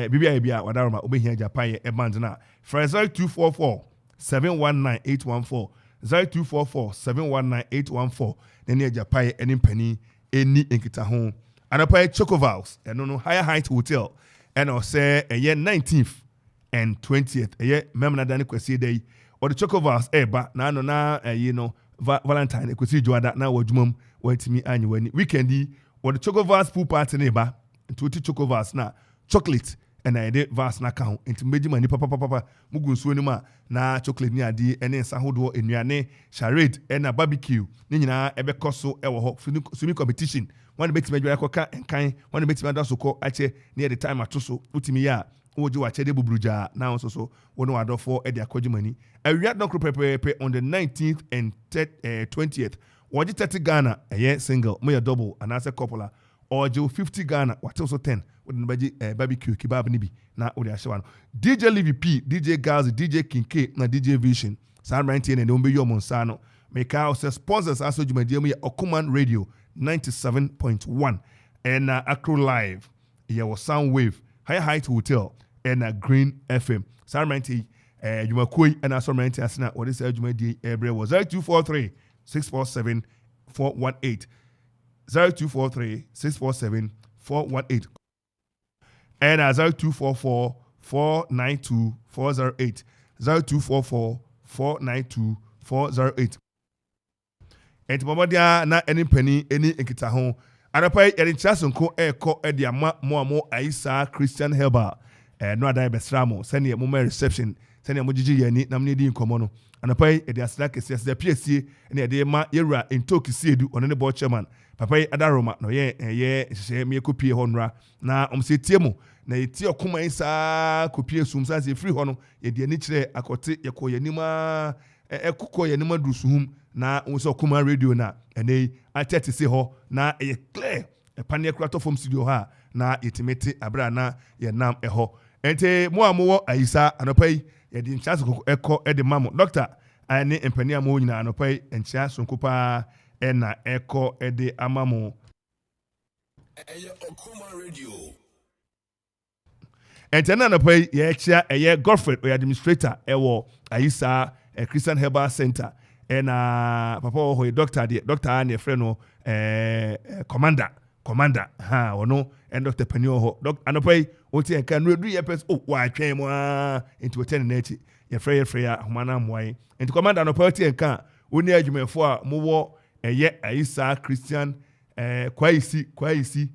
bibia ye bia wadaroma obehia ajape band na Fraser 244 719814 0244 719814 nene ajape eni pani eni enkita ho anapai Chocovals eno no Higher Height Hotel and o say eye 19th and 20th eye memna dani kwesi day or the Chocovals eba na no na you know Valentine kwesi joada na wadwumam watimi anyi wani weekendi or the Chocovals pool party neba ntuti Chocovals na chocolate and I did vast na count into meji mani papa mugu nsuo ni ma na chocolate ni adi ene nsa hodo enuane charade and barbecue ni nyina ebe koso ewo ho swimming competition one beti medwa yakoka enkan one beti mada soko ache near the time atoso utimi ya ojo wa chede bubruja na onso so wono wadofo e de akoji mani awia dokro pepepe on the 19th and 20th woji 30 Ghana eye single mo ya double anase couple or 50 Ghana what also 10 with barbecue kebab nibi na odi ahyewa no DJ Livy P DJ Gazi DJ King K na DJ Vision Sam Rantin and ombe yomo nsa no make out sponsors aso dwumadie mu ya Okoman Radio 97.1 and Acro Live your Sound Wave High Height Hotel and Green FM Sam Rantin dwumakoi and aso Rantin asna what is dwumadie every was 0243 647 418 0243 647 418 and 0244 492 408 0244 492 408 and mamodia na any penny any enkita ho anapai eri chasonko eko edi ama mo aisa Christian Herbal no adai besramo sene mo reception sene mo gigi yani na mne di nkomo no anapai edi asla kese the PSC na edi ma yewura entoki siedu ono ne board chairman papai adaroma no ye hye me kopie honra na omsetie mo na yeti okoma isa kopie sumsa se free ho no ye de ani kire akote ye ko yanima ekukọ yanima dusuhum na unso Okoman radio na ene atete se ho na ye clear epane kurato from studio ha na yetimete abra na ye nam eho ente mo amowo aisa anopai ye de nchase eko e de mamo doctor ani empani amo nyina anopai enchia sonkopa ena eko e de amamo Okoman radio ente na anopai ye chia eye Godfrey o administrator ewo aisa Christian Herbal Center and papa ho doctor and friend no commander ha ono and Dr. Penio ho anopai oti enka no edu yepes wa twen mo into 10 na echi ye frey ya humana moai and commander anopai oti enka oni adwumefo a mo wo eye aisa Christian kwaisi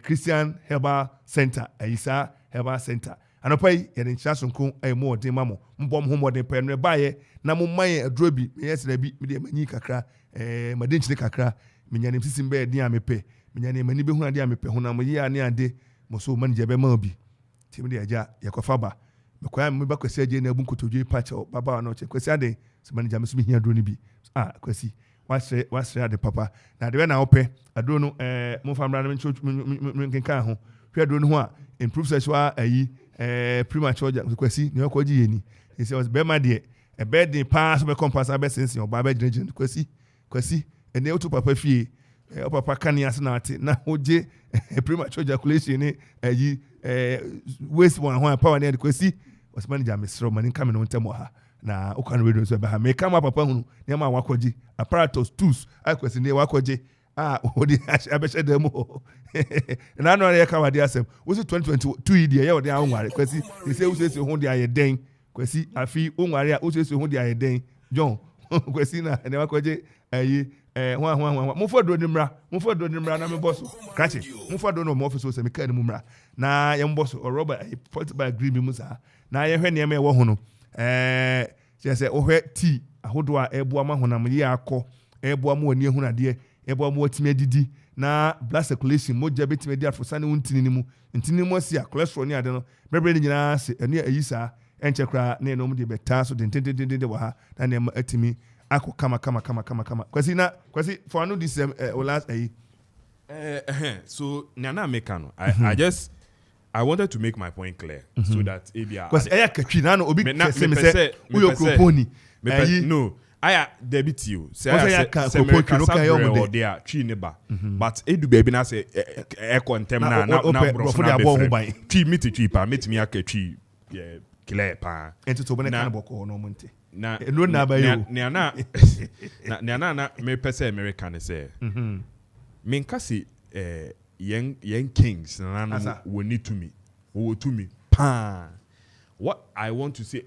Christian Herbal Center aisa Herbal Center anopai ye ncha sonko mo odin mamo mbom homodin pe no baye na mo maye adrobi yes na bi me de manyi kakra madenchine kakra menyanim sisim be din amepe menyanim mani be hu ade amepe hu na mo yi ane ade mo so manager be ma bi tim de aja yakofa ba me kwa me ba kwasi aje na bunkotodwe patch baba na che kwasi ade se manager me so me hia adro ni bi kwasi wasre ade papa na de na ope adro no mo famra na nkenka ho hwe adro no ho a improve sexual ayi premature kwasi ne okoji yeni he says be ma de e be de pass be compass abe sense oba be generation kwasi ene otu papa fie o papa kan ya na ate na oje premature ejaculation ni ayi waste one ho power ne kwasi was manager Mr. Mani come no ntemo ha na Okoman radio so be ha me kama papa hunu ne ma wakoji apparatus tools akwasi ne wakoji odi abeshe demo na no ya ka wade asem wo 2022 idi ya wode anware kwasi he say wo say ho de ayeden kwasi afi onware a wo say ho de ayeden John kwasi na ne wakoji ayi ho mo fodo ni mra na me boss kache mo fodo no mo office so se me kan mu mra na ye boss or Robert put by agree me musa na ye hwe ne me wo ho no se se o hwe tea ahodo a ebo ama honam ye akọ ebo ama oni ehunade ebo mo timi adidi na blood circulation moja betimi adi afosane wontini mu ntini mu asia cholesterol ni ade no bebre ni nyina se ene ayi saa enche kra na enom de beta so de wa ha na ne atimi ako kama kwasi for no this last ayi so nana mekano I wanted to make my point clear so that Abia because eya katwi na no obi se uyo kroponi no aya debit you say kroponi no kan yo they are twi neba but edu baby na say e contem na brofo na be twi meti twi pa meti mi aka twi clear pa enti to bone kan boko no monte na no na ba yo na me pese American say me nkasi young kings we need to me pa what I want to say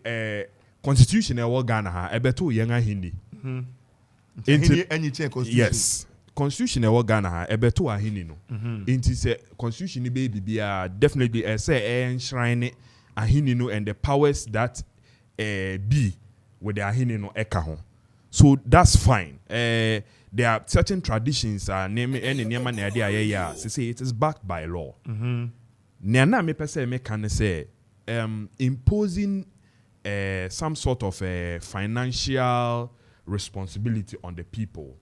constitution e wo Ghana ha ebeto young ahini any change constitution yes constitution e wo Ghana ha ebeto ahini no inti say constitution be bibia definitely say enshrine ahini no and the powers that be with the ahini no eka ho so that's fine there are certain traditions name any name na idea yeah say it is backed by law na me person me can say imposing some sort of financial responsibility on the people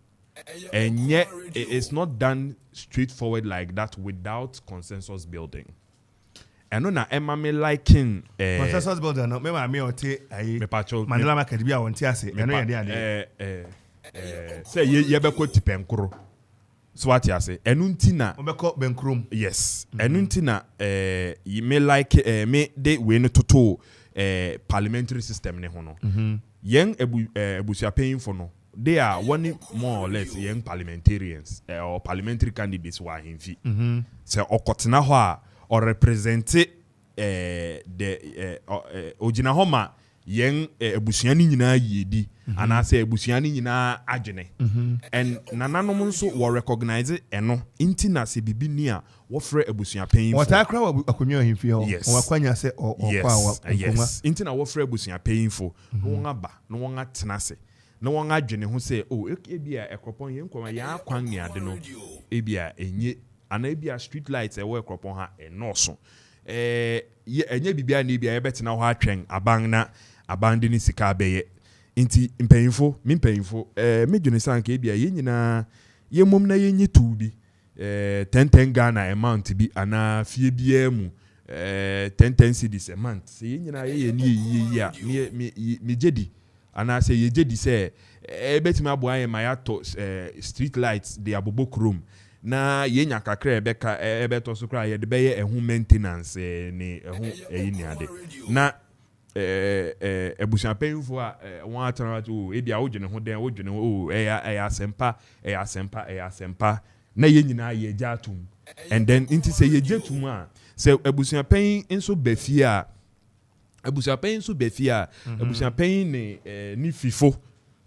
and yet it's not done straightforward like that without consensus building and no na Emma me liking consensus building no me ma me ote ayi Mandela market bia wonte ase eno ye de say ye be ko tipenkro so what you say enu ntina obeko benkrom yes enu ntina me like me de we no toto parliamentary system ne ho no yen ebusia paying for no they are one more or less young parliamentarians or parliamentary candidates wa himfi say okotena ho a or represent the ojina ho ma yen ebusuani nyina yedi anase ebusuani nyina agene and nananom nso wo recognize eno intina se bibi ni a wo frɛ ebusua panyin what akra wa akonwa himfi ho wo akwanya se yes intina wo frɛ ebusua panyin fo no won aba no won atena se no won agene ho se ebia ekropon yen kwama ya akwan ni ade no ebia enye ana ebia street lights e wo ekropon ha enoso enye bibia na ebia yebetena ho atwen abande ni sika beye inti mpanyinfo me dwene sanka ebia ye nyina ye mom na ye nye tubi 10 Ghana amount bi ana fie bia mu 10 cedis a month ye nyina ye ni ye ya me jedi ana say ye jedi say ebetima abo aye ma ya to street lights de abobo chrome na ye nya kakra ebeto so kra ye de beye ehu maintenance ni ehu ni ade na ebusia penfo a won atana to e bia wodwene ho den wodwene ho eya asempa na ye nyina ye jatum and then inti say ye jatum a say ebusia pen nso befia ebusia pen ni fifo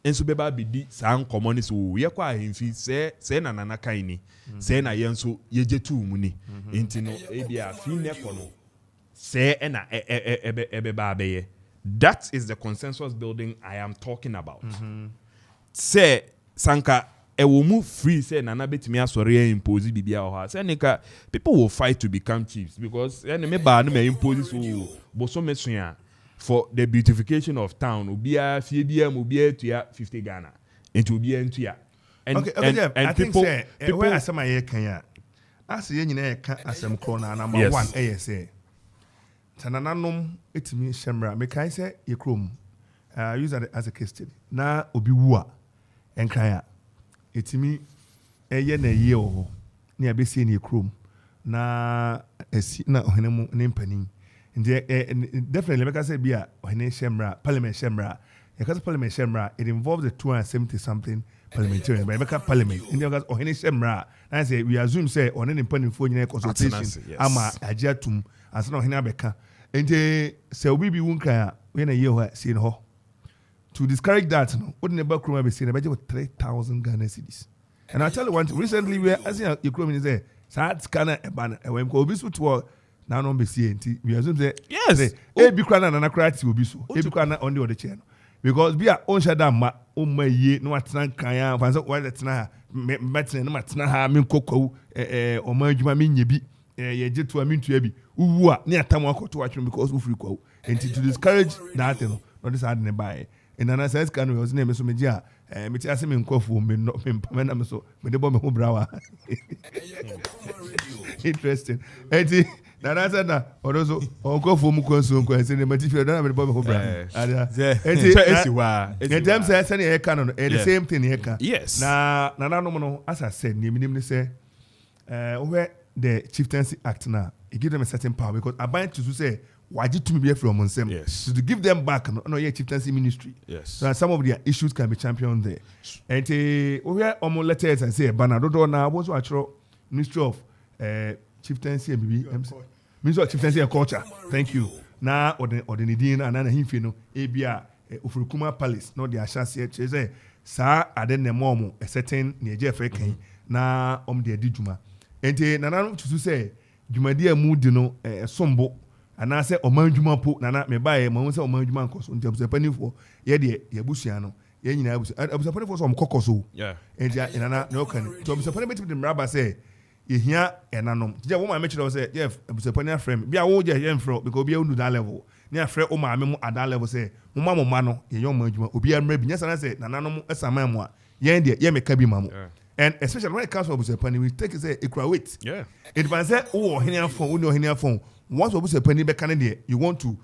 enso beba bidi sa nkomo ni so ye kwa ahemfi se na nana kan ni se na ye nso ye jetu mu ni enti no e bia fi ne kono se na ebeba beye that is the consensus building I am talking about se sanka ewo mu free se nana betimi asore impose bibia o ha se nika people will fight to become chiefs because me ba no me impose so boso mesuya for the beautification of town obia fie bia mu bia tua 50 Ghana into obia ntua and I think say where asema ye kan ya ase ye nyina ye kan asem kro na number 1 say tanananom etimi shemra me kan say ye krom use that as a case study na obi wu a enkan ya etimi eye na ye o na ya besi na ye krom na esi na ohenemu ne mpanin definitely because say be a parliament shemra because parliament shemra it involves the 270 something parliamentarians but because parliament in because ohene shemra and say we assume say on any panifo nyina consultation ama agiatum as no ohene abeka ente say obi bi wunka we na ye ho see no to discourage that no what never kroma be see na budget 3,000 Ghana cedis and I tell you one recently we as you kroma is there sad Ghana e ban e we obi so to na no be see enti we assume say yes e bi kra na kra ti obi so e bi kra na on the other chair no because be a on shada ma o ma ye no atena kan ya fanso wa atena metena no matena ha me kokko o ma adwuma me nya bi ye jetu a mintu bi uwu a ne atam akoto atwem because ufri kwa and to discourage that no this had ne buy and then says can we name so me dia me ti ase me nkofo me no me na me so me de bo me ho brawa interesting and na said na odoso nkofo mu kwanso nkwanso ne mati fe na me de bo me ho brawa and them say say e ka no the same thing e ka yes na no no as I said ni minim say where the Chieftaincy Act now it give them a certain power because I bind to say waji to me from Monsem. Yes. So to give them back no yeah Chieftaincy ministry. Yes. So some of their issues can be championed there. And where omo letters and say banner do na was actual Ministry of Chieftaincy and Ministry of Chieftaincy and Culture. Thank you. Na or the Nidin and himfe no ebia Ofurukuma Palace no the chance here say sa aden ne mom a certain near Jeff kan na the adijuma. Ente nana to say dwumadi amudi no sombo ana say omanjuma po nana me bae ma won say omanjuma nkoso ntem se panifo ye de ye busua no ye nyina abusa panifo so omkokoso yeah ente nana no kan to abusa panifo de mraba say ye hia enanom je wo ma me kire say Jeff abusa panifo frame bia wo je ye mfro because bia unu that level ne afre o ma me mu at that level say mo ma no ye yo omanjuma obi amra bi nya sana say nananom esama mu a ye de ye meka bi mamu. And especially when it comes to Abusa Penny, we take it equal weight. Yeah. It was say, oh, here phone. Once Abusa Penny be Canada, you want to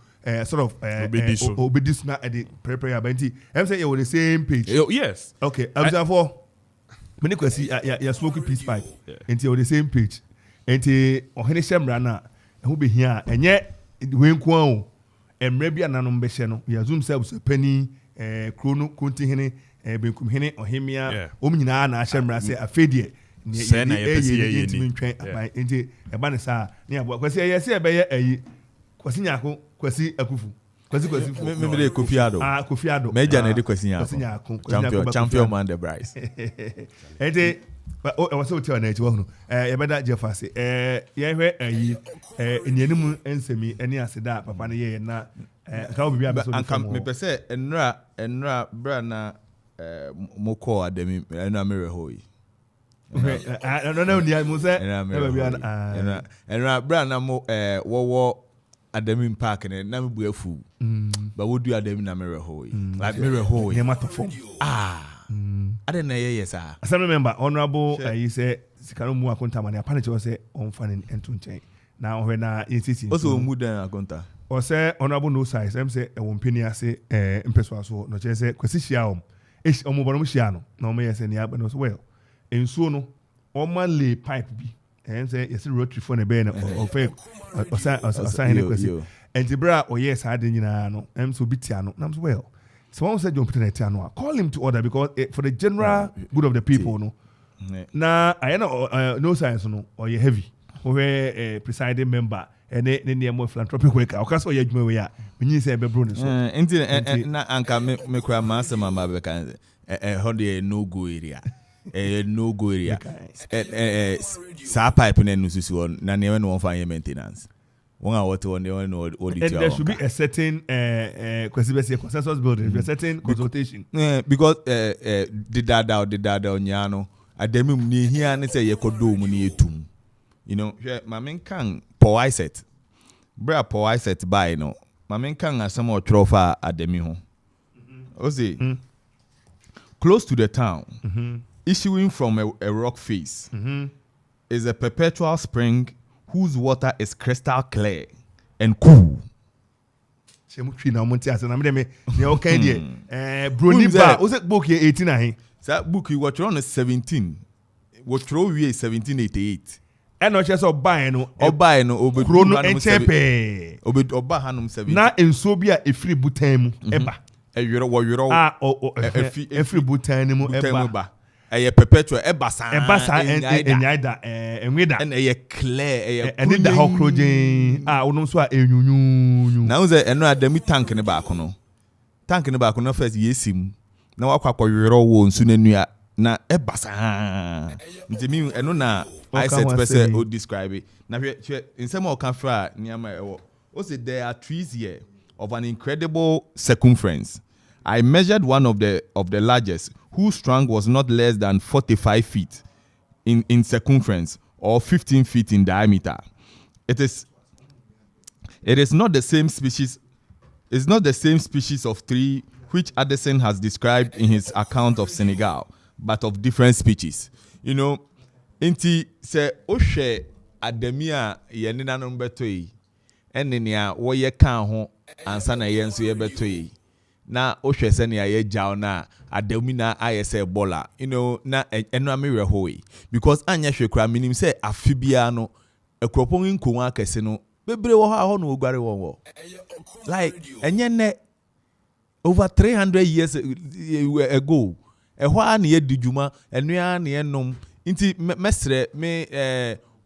sort of obey this now at the prayer benty. I'm saying you're on the same page. Yes. Okay. Abusa for many questions. You're smoking peace pipe. And you're on the same page. And oh, here Shemrana, who be here, and yet when Kwao and maybe an anombesheno, we assume Abusa Penny, Chrono, Kunti benkum hene ohemia omnyina na ahyemra se afedie se na yepese ni ntwen aban enti eba ne sa ne abo kwasi yesi ebeye ayi kwasi nyako kwasi akufu kwasi me de Kofi Ado Kofi Ado meja na de kwasi nyako champion man the Bryce enti o was so tell na eji wo no yebeda jefase ye hwe ayi enianim ensemi eni aseda papa ne ye na ka obi bia beso me pese enra bra na moko ademi na mere hoyi no ni musa enra bra na mo wo ademi park na me bu afu ba wodu ademi na mere hoyi like mere hoyi ne matofo ade na yes I remember honorable he say sikano mu akonta mani apane che say on fan ento nchen na ohwe na insisi also mu dan akonta o say honorable no size em say e won peni ase empeso aso no che say kwasi hia omo bono hia no na omo yes ni aba no so well ensuo no o man lay pipe bi em say yes rotary for na be na o fe o say ne kwasi entibra o yes ade nyina no em so bitia no na so well. So one said John Peter call him to order because for the general good of the people, no. Now I know no science no or you heavy. Where presiding member and then the more philanthropic worker. Okay, so you we are. When you say be Bruno. Na anka me kwa master mama be kan holiday no go area. No go area. Sa pipe na nususu na ne no fan maintenance. And there should be a certain consensus building, a certain consultation. Because the dada onyano ademi ni here and say yekodo mu ni etum. You know, my men can po set. Bra po set by no. My men can asem o trofa ademi ho. Ozi. Close to the town, issuing from a rock face, is a perpetual spring whose water is crystal clear and cool. Bruni ba, was it book here 18? That book you watch on 17. What throw we 1788. And not just buy no obe Chrono and Chepe. Oba hanum 17. Na in Sobia a free butemu eba. A euro a free butemu eba. A perpetual ebasa and yada and with that and a clear and the whole crojin no so enyunyu now say eno adami tank ne back no first yesim na wakwa yero wo nsu nanua na ebasa ntimi eno na I said person o describe it na in some of kanfra niama ewo o say there are trees here of an incredible circumference I measured one of the largest, whose trunk was not less than 45 feet in circumference or 15 feet in diameter. It is not the same species. It's not the same species of tree which Addison has described in his account of Senegal, but of different species. You know, inti se ohwe adamia ye nenanom beto yi ene nea wo ye kan ho ansa na ye nso ye beto yi na ohwe se nea ye jaw na adamina aye se bola, you know, na eno amewe ho yi because anya hwe kra minim se afibia no ekropon nkonwa akese no bebre wo ha ho no ogware wo like enye ne over 300 years ago ehwa na ye dijuma enua na ye nom inti mesre me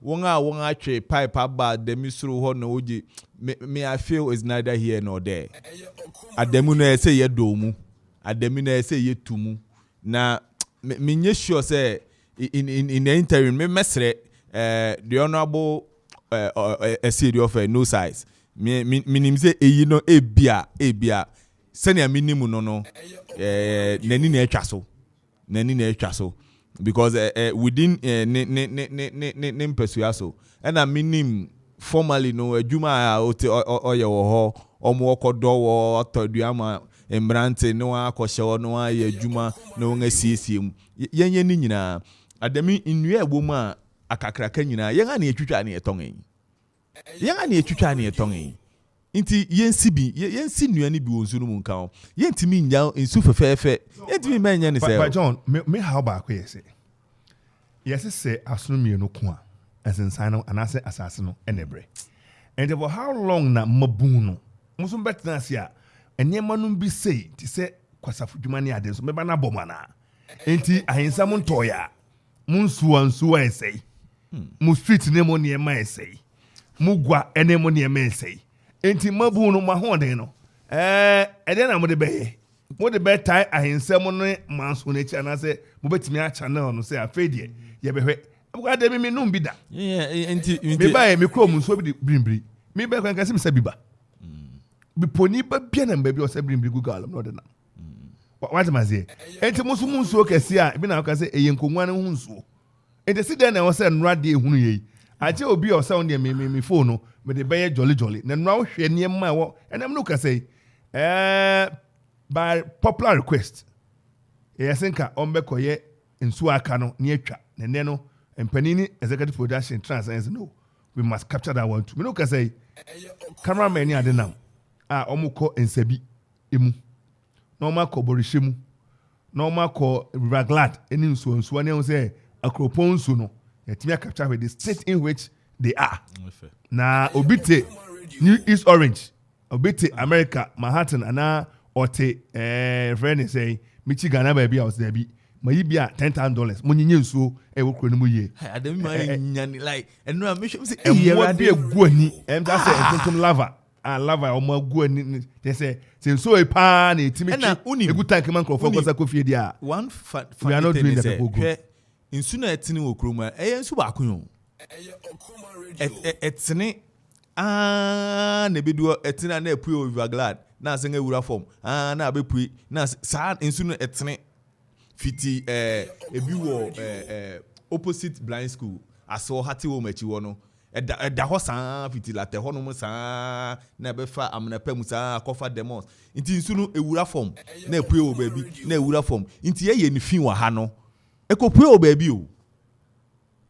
wonga atwe pipe aba demisuru ho na oje me I feel is neither here nor there. Ademu na say ye domu, ademu na say ye tumu. Na me nye sure say in the interim me mesre the honorable city of no size. Me nim say eyi no ebia senior minimum no nani na etwa so because within ne persuaso and I minim formally no adwuma oye wo ho omo okodo wo otoduama embrante no akoshe no aye adwuma no ngasiesie mu yenye ni nyina adami nnua egbomu a akakraka nyina yenga na etwitwa na etongen inti yensi nnua ni bi wonsu no mu nka ho yentimi nya nsu fefefe yentimi manya ni say but John me how ba ko yese yes say asunu no ko a asensan no anase asase no enebre and for how long na mabun no muso betna sia enema no bi say ti se kwasafu dwuma ne ade so meba na bomana enti ahensa mo ntoya munsu esei mu street ne mo ne ma esei mu gwa ene mo ne ma esei enti mabun no ma hoden no ede na mo de beye mo de be tai ahensa mo no manso na chi anase mo betimi a channel no say afedie ye behwe buka de mi num bi da enti me ba me kro mu so bi brimbri me be kwan kasi me sa bi ba bi poni ba bia na mba bi o sa brimbri google no de na what am I say enti mo so mu nsuo kese a bi na ka say eye nkonwa ne hu nsuo enti si de na wo say nra de ehunu ye aje obi o say on de me phone no me de be jolly na nra wo hwe ne ma wo enam no ka say by popular request yesenka ombekoye nsuo aka no ne atwa ne no empanini executive production trans no we must capture that one too. Me no ka say cameraman ni ade nam omuko ensabi emu na omako borishemu na omako river glad eni nsuo ne say akropon nsu no yetimi capture with the state in which they are na obite New East Orange obite America Manhattan ana ote friend say Michigan na baby house there bi mayibia $10,000 munyinye nsuo wo kro no mu ye adami ma nyani like eno a mission say e be guani em ta say entontom lava lava o ma guani they say nsuo e pa na etimi chi egu tank man crofo gosa Kofi dia one we are not doing that go nsu na etini wo kro mu nsu ba akun etini na bedu etina na epu over glad na senga wura form na abepui na sa nsu no etini fiti ebi wo opposite blind school aso hati wo machi wo no eda ho san fiti late ho no mu san na be fa amna pam san akofa demos nti nsu no ewura form na epue wo baabi na ewura form nti ye ni fin wa ha no ekopue wo baabi o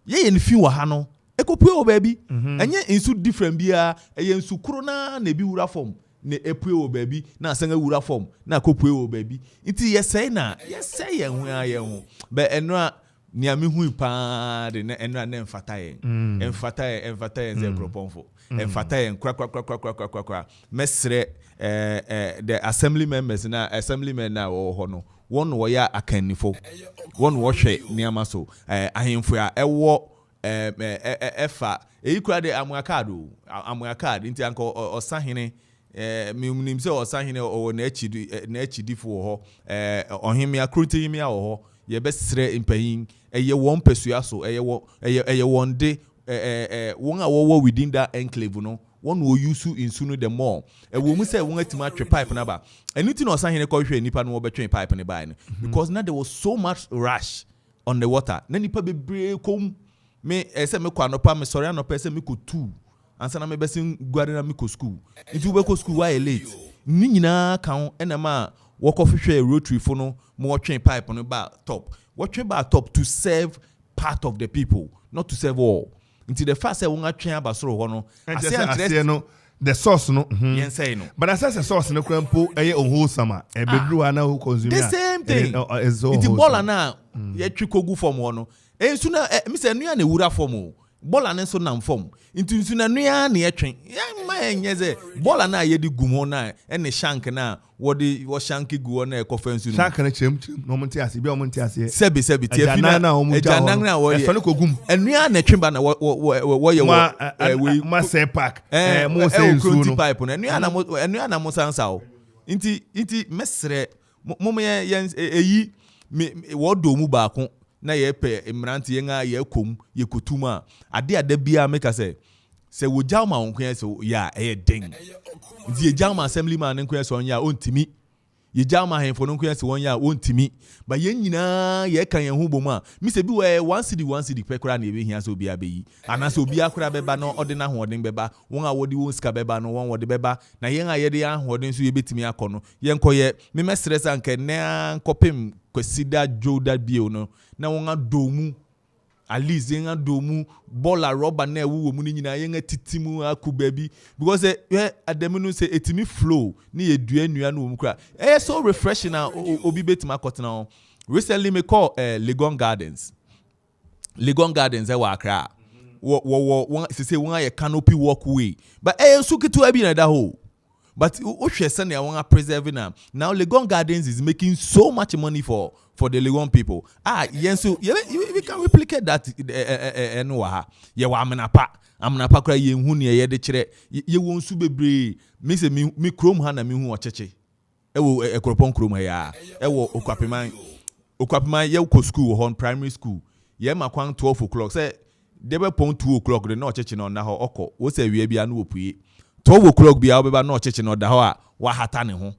ye ni fin wa ha no ekopue wo baabi enye nsu different bia eye nsu kuro na ebi wura form ne epue wo baabi na asanga wura form na kopue wo baabi nti yesai ye hu be enra nia me hu pa de na enra na emfata ye ze proponfo emfata ye kra mesre the assembly members na assemblymen na wo ho no won wo ya akanifo won wo hwe niama so ahemfo ya ewo efa eyikura de amoya card nti anko osahene nim se osahene o na achidifo ho ohimia krutimia ho ye besrempayin eye won pesua so eye won de won a wo within that enclave no one will use in sooner the more. A woman said, "Won't to match a pipe and about." Anything or something, a nipa no better pipe and buy because now there was so much rush on the water. Then nipa be break home. Me, I said, "Me kwanopa me sorry, no person me could two." And so I'm best guarding me school. If you work school, why late? Nina count and a man walk off a rotary for no more train pipe on the bar top. What train bar top to serve part of the people, not to serve all. Until the first I won't train about so one. I say no. The sauce no. Yes, say no. But as the sauce no crampo, a wholesome. A bedroom and now consume the same thing. It's ball now. Yet you could go for one. And sooner, Mr. Nian would have for more. Bola ne so nam fom nti nsu na nua na yetwen ya ma enye ze bola na ye di gumo na e ne shank na wo shank guo na e kofa nsu shank na chem no monti ase bi o monti ase sebi ti afina ejanan na wo ye enua na twemba na wo ye wo ma se pack mo se nsu no pipe na enua na mo sansa o nti mesre mo ye eyi wo do mu ba ko na ye pe emranti ye nga ye kom ye kotuma ade bia make say wo jama onkwen so ya den ye jama assemblyman nkwen so ya ontimi ye jama henfo nkwen so ya ontimi ba ye nyina ye kan ye hu bomu a mi se bi we one city pekura na ebe hia so bia beyi ana so bia kura beba no odina hoden beba won a wodi won ska beba no won wodi beba na ye nga ye de hoden so ye betimi akono ye nkoye me stress anke na nkopem kwesida joda bio no na wonga domu at least yenga domu bola rubber na ewu mu ni nyina yenga titimu akuba bi because ademu no say etimi flow ni edua nua no mu kra so refreshing na obi betima kotena recently me call Legon Gardens e wa akra wo say won a canopy walkway but so kitu abi na da ho. But Oshesane I want preserving them. Now Legon Gardens is making so much money for the Legon people. So we can replicate that ye wa amenapa kra ye hu ne ye de kire ye won su bebre me se me krom ha na me hu ocheche wo ekropon krom ha ya wo okwapeman ye ko school ho primary school ye makwan 12 o'clock say debe pon 2 o'clock de na ocheche na na ho okọ wo se wie bia na opue 12 o'clock bia obeba no cheche no da ho a wa hata ne ho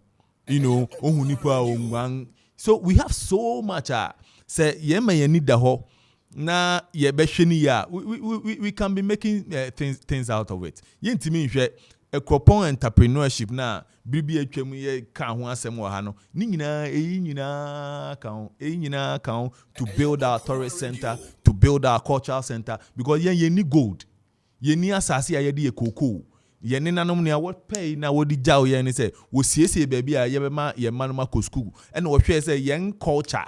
ohun nipa onwan so we have so much say ye ma ye need da ho na ye be hwani ya we can be making things out of it ye ntimi nhwe ekropon entrepreneurship na bibi atwam ye ka ho asem wa ha no ni nyina kan to build our tourist center, to build our cultural center because ye need gold ye ni asase ye de ekoko ye ne nanom ne what pay na wodi jaw ye ne say wo siesie baabi a ye be ma ye manoma ko school and wo hwe say yen culture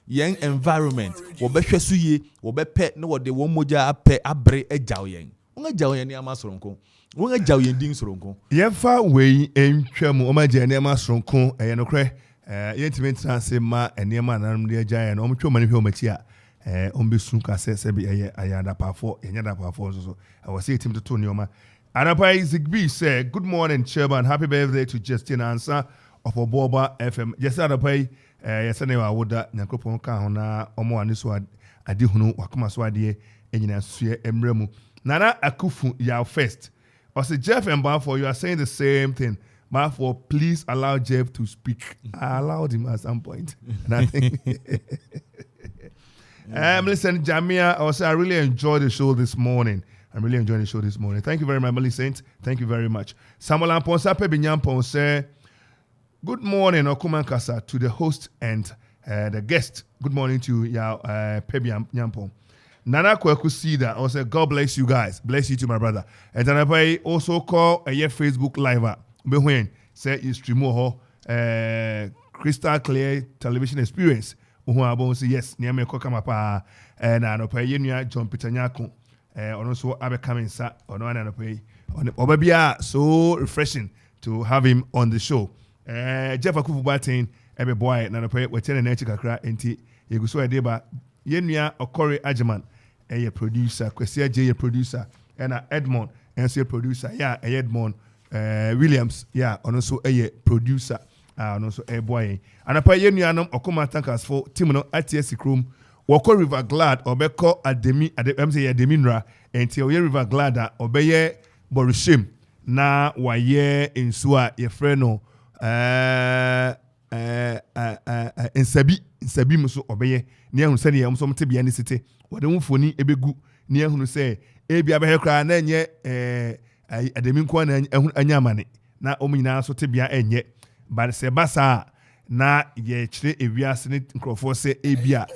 yen environment wo be hwe so ye wo be pe ne wo de wo moja apɛ abre ajaw yen wo ajaw yen ne amasoronko wo ajaw yen din soronko ye fa we entwam o ma je ne amasoronko ye no kre ye ntimi se ma ene ma nanom de ajaw yen o mtwe ma ne hwe o machi a ombesu ka se bi ayada pafo enyada pafo so I was saying to Tony Oma Anapai Zigby said good morning chairman, happy birthday to Justin Answer of Oboba FM. Yes Anapai yesane wa woda nyakopon ka ho na omo ani so ade hunu wakoma so ade enyina sue emremu Nana Akufu ya first also Jeff and Baffour, you are saying the same thing. Baffour, please allow Jeff to speak. I allowed him at some point and I think listen, Jamia, I really enjoyed the show this morning. I'm really enjoying the show this morning. Thank you very much, Millicent. Thank you very much. Samuel Amponsa Pebinyampon say, good morning, Okoman Kasa, to the host and the guest. Good morning to you, Pebinyampon. Nana Kweku Sida, also God bless you guys. Bless you too, my brother. And then I also call a Facebook Live. When say you stream crystal clear television experience. Yes, near me Kokamapa and I pay Yenia John Peter Nyako. Also Abe Kamensa or no one pay on Obabia. So refreshing to have him on the show. Jeff Akufu Batin, Ebe boy, Nana pay with 10 and Kakra enti Yeguso Deba Yenia Okori Ajaman, a producer, Quesia J producer, and Edmond, and producer, yeah, Edmond Williams, yeah, and also a producer. And also a boy. And a pioneer Okoma Tankas for Timono ATS Chrome woko River Glad obeko Ademi Ademinra enti oye River Glad a obeye Borishem na waye insua ye freno nsabi muso obeye ne ehunu se ne yam so mte bia ne site wode mfoni ebegu ne ehunu se ebia be hekra na enye Ademi nko na ehunu anyamane na omnyina so te bia enye ba se basa na ye kire ewiase ne nkrofo se ebia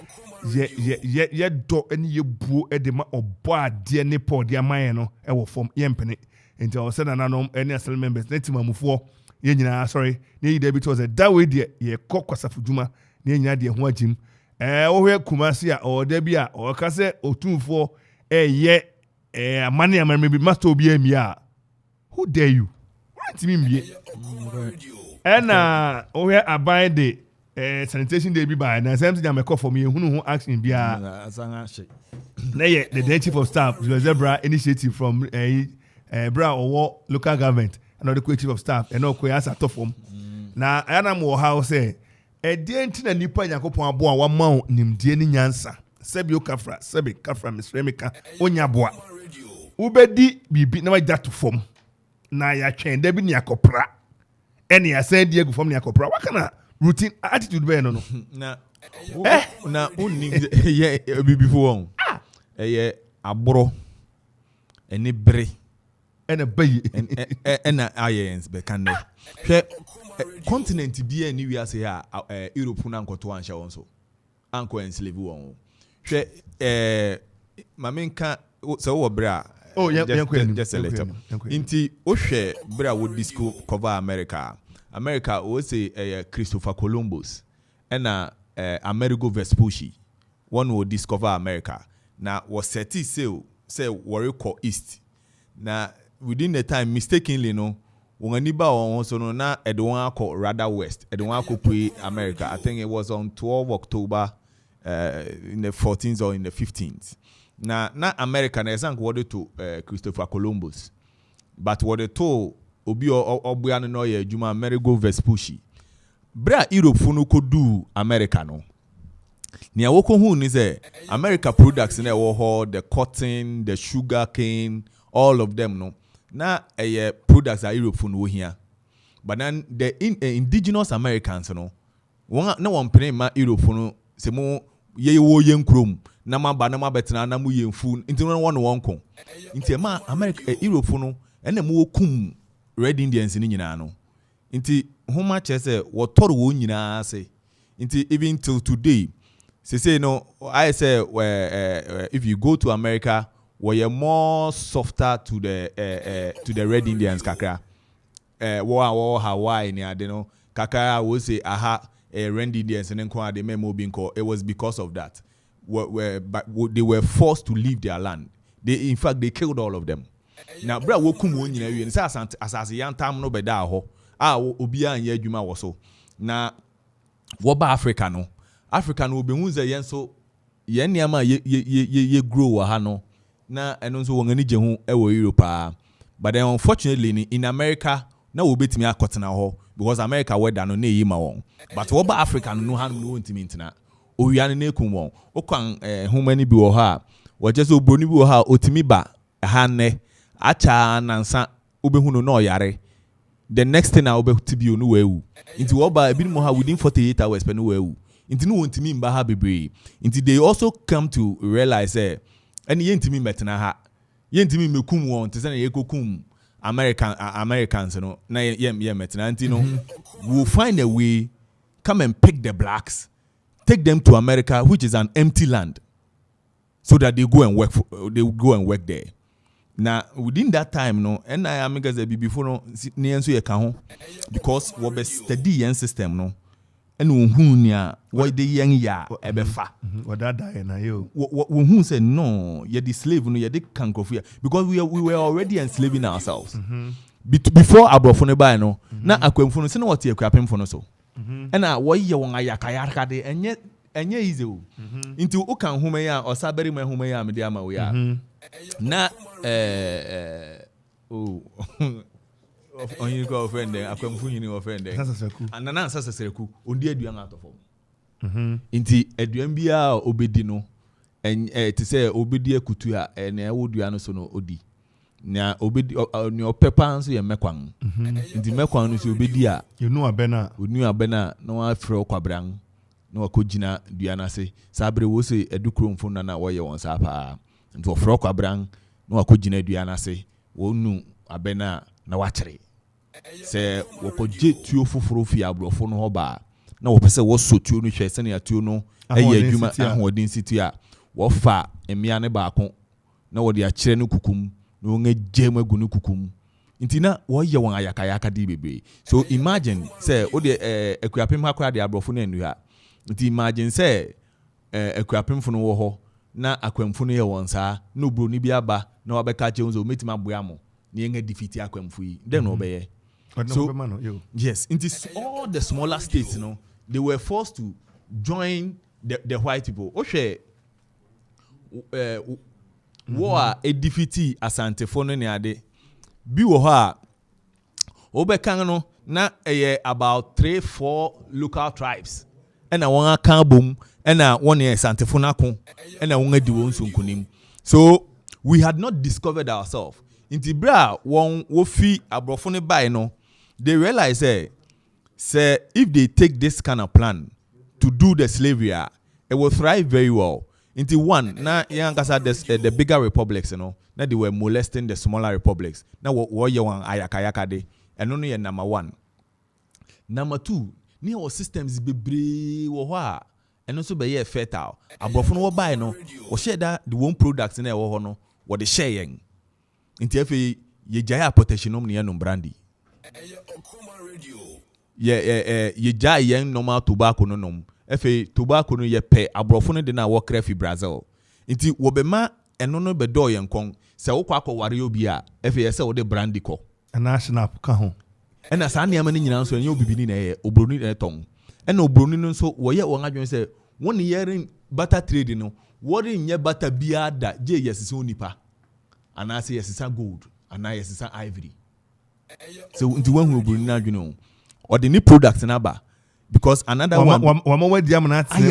ye do eni ye buo edema obo ade ne pod ya man no e wo fom ye mpene enti o se na nanom eni asel members na timamufo ye nyina sorry ne yide bi to se da we de ye kokwasafu djuma ne nyina de ho agim wo hwe kumasi a o da bi a o ka se otumfo ye amane amane bi master obi amia who dare you right me mbie ena wo hwe aban de sanitation day bi by na same thing make for me ehunu ho action bia na ye the chief of staff Zebra initiative from bra owo local government and the chief of staff and no ko asa to form na ana mo how say de ntina nipa yakopon abo a wa ma nimdie ni nyansa sebi okafra sebi kafra misremika onya boa ubedi bibi na wagya to form na ya twen da bi ni akopra ene ya send die gu form ni akopra wakana routine attitude be no na unni ye bibifo won abro eni bre ena bayi ena ayens be kan no hwe continent bi ani wi ase a Europe na nkoto anhya won so anko enslave won hwe mamenka so wo bre a just a little inti o hwe bre a wo disco cover America was say Christopher Columbus and Amerigo Vespucci one will discover America now was set say worry call east now within the time mistakenly no woniba on so no na edwan call rather west edwan call pre America. I think it was on 12 October in the 14th or in the 15th now America na example what to Christopher Columbus but what they told obi obuya no ye adwuma Amerigo Vespucci bra Europe funu ko do America no ne awoko hu ni say America products na wo ho the cotton the sugar cane all of them no na products are Europe funu wo hia but then the indigenous Americans no na won pene ma Europe funu se mo ye wo ye nkrom na ma ba na ma betena na mu ye mfu nti no won ko nti ma America Europe funu ena mo kum Red Indians ni nyina no nti homa chese wotoro wo nyina ase nti even till today say no I say if you go to America we are more softer to the Red Indians kakra wo Hawaii ni ade no kakra wo say aha Red Indians and nko ade memo binko it was because of that they were forced to leave their land in fact they killed all of them. Now, bra wokum won nyina wie nsa asase yantam no beda ho obi anya adwuma wo so na wo ba Africa no obehun ze yen so yen niam ye grow wa ha no na eno so won ani je hu e wo Europe but then unfortunately in America na wo betimi akotena ho because America weather no na yi ma won but wo ba Africa no ha no ntimi ntina owiane na ekum won okwan humani bi wo ha wo je so broni bi wo ha otimi ba ha ne acha nansa obehunu no yare the next thing I obetibio no wewu inti wo ba ebi mo ha within 48 hours pe no wewu inti no wontimi mba ha bebre inti they also come to realize any yentimi metena ha yentimi mekum won te say na yekokum Americans no na ye metena inti no we'll find a way come and pick the blacks take them to America which is an empty land so that they go and work there. Now within that time no and I am guys before no nso ye ka ho because we be study yen system no and who nia what the young ya ebefa what that die na yo who say no ye the slave no ye the kankofia because we were already enslaving ourselves before abrofo no buy no na akwamfo no se no what ye kwapemfo no so and wo ye won ayakayaka de enye easy o into o kan homa ya osaberi ma homa ya me de ama we ya na onye go offend akwamfo nyini offend anana sasesereku ondi aduan atofo Inti aduan bia obedi no te say obedi akutu a na ewo dua no so no odi. Na obedi ne opepa nso ye mekwan. Inti mekwan no so obedi a onu abena na wa frɛ kwabran na wakogina dua na se. Sabre wo se edukuro mfo na wo ye won sa pa. Inti wo frɛ kwabran na wakogina dua na se. Wo nu abena na wakyere. Se wakogye tuo foforo fi abrofo no ho ba. Na wo pese wo so tuo no hwɛ se na tuo no ɛyɛ adwuma ahoɔden city a wo fa emia ne baako na wo de akyere no kukum no nga gem agu no kukum nti na wo yɛ won ayakayaka di bebe. So imagine say wo de akuapem akora de abrofo no anu ha. Nti imagine say akuapem fo no wo ho na akwamfo no yɛ won saa na obro ni bi aba na wo bɛka che unzo metima boa mo na nga defeat akwamfo yi then no bɛyɛ. So yes, into all the smaller states, you know, they were forced to join the white people. Oshe war a defeat asante fono ne ade. Bi wo ha obekan no na about 3-4 local tribes. And I want kan bom and I want asante fono akon and I want di won sunkunim. So we had not discovered ourselves. Inti bra won wo fi abrofo ne bai no. They realize say if they take this kind of plan to do the slavery, it will thrive very well. Into one, now young Kasa the bigger republics, you know, now they were molesting the smaller republics. Now what you want ayakayaka de, and only number one. Number two, near our systems be brave or and also be fertile. Above no buy no, or share that the one products in our no, what they sharing. Into if ye jaya protection near no brandy. Ye jai yen normal tobacco no nom. Efe tobacco no ye pe abrofo no de na wo kra fi Brazil. Nti wo be ma eno no be do yen kon. Se wo kwa ware obi a efe ye se wo de brandy ko. Ana snap ka ho. Ena sa ne ama ni nyina nso enye obibini na ye obroni na ton. Ena obroni no nso wo ye won adwen se won ye butter trade no. Wo re nye butter bia da je yesese onipa. Ana se yesesa gold, ana yesesa ivory. So into one who bring na dwene or the new products na ba because another one wa dia na atene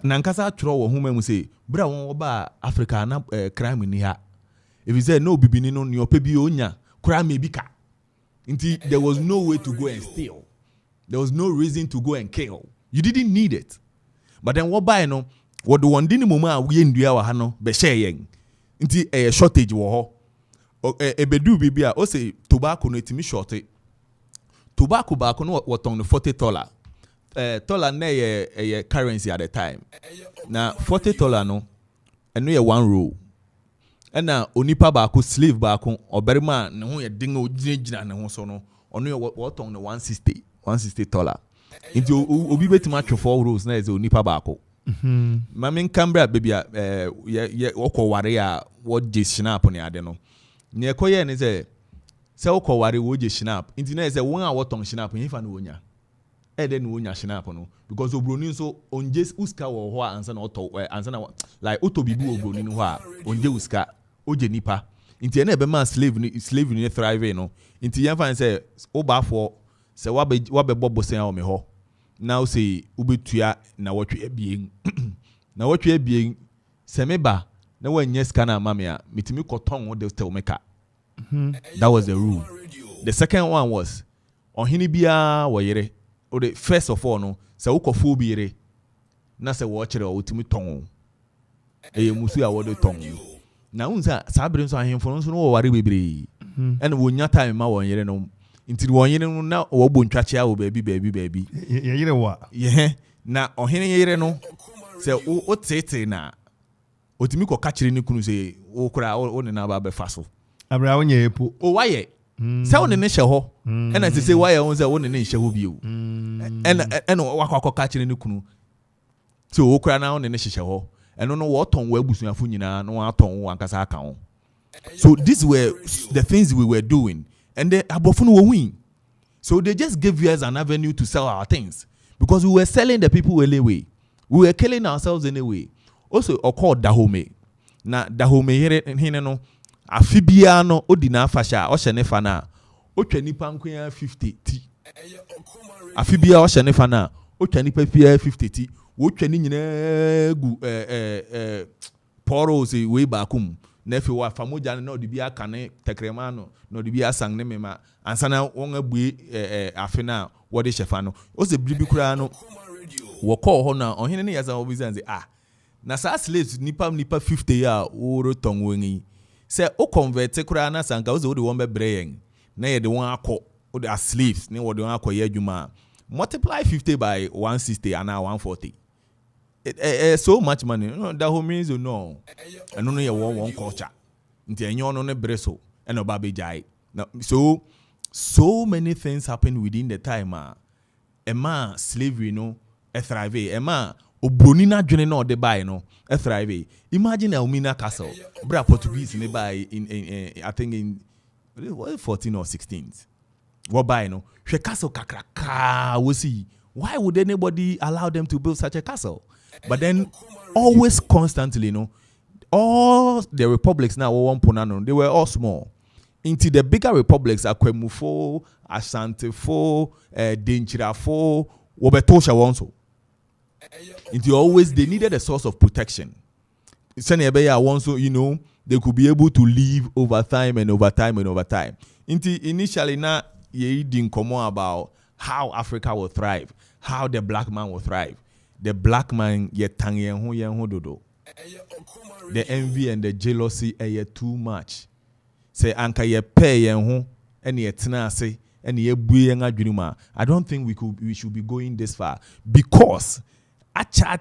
na nkasa atro wo homa mu say bra won ba Africa na crime ni ha if you say no bibini no ne opa bi onya crime bi ka nti there was no way to go and steal, there was no reason to go and kill, you didn't need it. But then what buy no what the one dini moma a we ndua wa ha no be share yen nti shortage wo ho ebedu bibia o say tobacco no etimi short. Tobacco back no what on the $40. $40 na ye currency at the time. Na $40 no eno ye one roll. Ena onipa baako slave baako oberima ne ho ye dinga ogina ne ho so no ono ye what on the $160. Into obi betima 4 rolls na ye onipa baako. Mami Cambria baby ye okoware a wo je snap ne ade no. Ne ekoye ne say se okoware wo je snap. Into na say won a woton snap hifa na onya. Ede na onya snap no because obroni nso onje uska wo ho ansa na oto ansa na like otobibu obroni no ho a onje uska oje nipa. Into na ebe man slave ni thrive no. Into yan fan say obafo se wabe bobo sen a me ho. Now say ubetua na wotwe abien na wotwe abien se meba na wanye scanner mama ya mitimi koton wo de still maker. That was the rule. The second one was ohini bia wo yere o the first of all no se ukofo bi yere na se wo kire o timi ton eye musu a wo de ton na unsa sabre nso ahemfo nso no wo ware bebre and wo nya time ma wo yere no nti won yere no na wo bo ntwache a wo baby ye yere wa ye na ohene yere no se o tete na otimi ko ka kire ni kunu se o kura o ne na ba be faso abra wonye epo o waye se o ne ne hye ho ena se waye won se o ne ne hye ho bio ena wakwa ka kire ni kunu se o kura na o ne ne hye ho eno no wo ton wa abusuafo nyina no wa ton wa nkasa aka ho. So these were the things we were doing. And the abofunu were win. So they just gave us an avenue to sell our things. Because we were selling the people anyway. We were killing ourselves anyway. Also, called Dahome. Na Dahome here no. Afibia no odina fasha o shenefana. O twanipa nkoya 50 ti. Afibia o shenefana o twa nipa pia 50 ti wo twa ni nyina gu poros we ba kum na fi wa famoja na odi bi aka ne tekrema no na odi bi asang ne mema ansana won abue afe na wo de shefa no o se bibi kura no wo call ho na ohene ne yasa obi say na sa slaves nipa 50 ya o roton wengi se o convert kura na sanka o se o de won be breyen na ye de won akọ o de slaves ne wo de won akọ ye adwuma multiply 50 by 160 and now 140 so much money no that whole means no and no ye one culture nti enyo no ne breso and obabe jai now so many things happen within the time ema slavery no thrive ema obroni na dwene na ode buy no thrive imagine Elmina Castle bra Portuguese ne buy in I think in 14 or 16th what buy no hwe castle kakraka we see why would anybody allow them to build such a castle? But then always constantly, all the republics now they were all small. Into the bigger republics, Akwemufo, Asantefo, Denchirafo, Wobetosha Wonso. Into always they needed a source of protection. Wonso, they could be able to live over time and over time and over time. Into initially now ye didn't come about how Africa will thrive, how the black man will thrive. The black man ye tang yen ho dodo. The envy and the jealousy are too much. Say anka ye pay yen ho and ye tena say and ye bui yen adwuma. I don't think we should be going this far because acha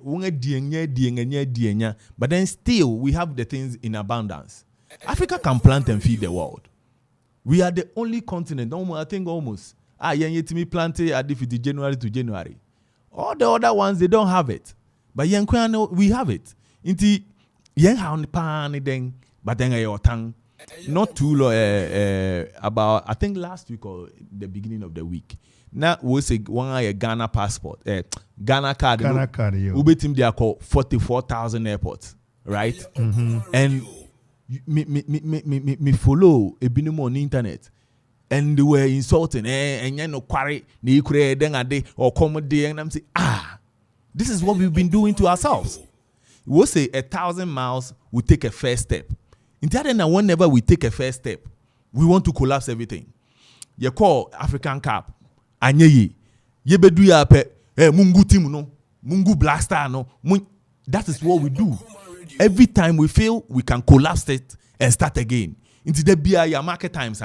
wonga dienya but then still we have the things in abundance. Africa can plant and feed the world. We are the only continent, I think almost. Yetimi planted at the January to January. All the other ones, they don't have it. But we have it. Inti yen haun pan then, but then your tongue. Not too long, about I think last week or the beginning of the week. Now we say one Ghana passport, Ghana card. Ghana card, Ubetim they are called 44,000 airports, right? Mm-hmm. And me follow a bit more on the internet. And they were insulting, and you know, quarry, they create then a day or comedy, and I'm saying, this is what we've been doing to ourselves. We'll say 1,000 miles, we take a first step. In the end, whenever we take a first step, we want to collapse everything. You call African Cup, Anye, ye bedu ya pe, Mungu team no, Mungu Black Star no. That is what we do. Every time we fail, we can collapse it and start again. Into the BIA market times,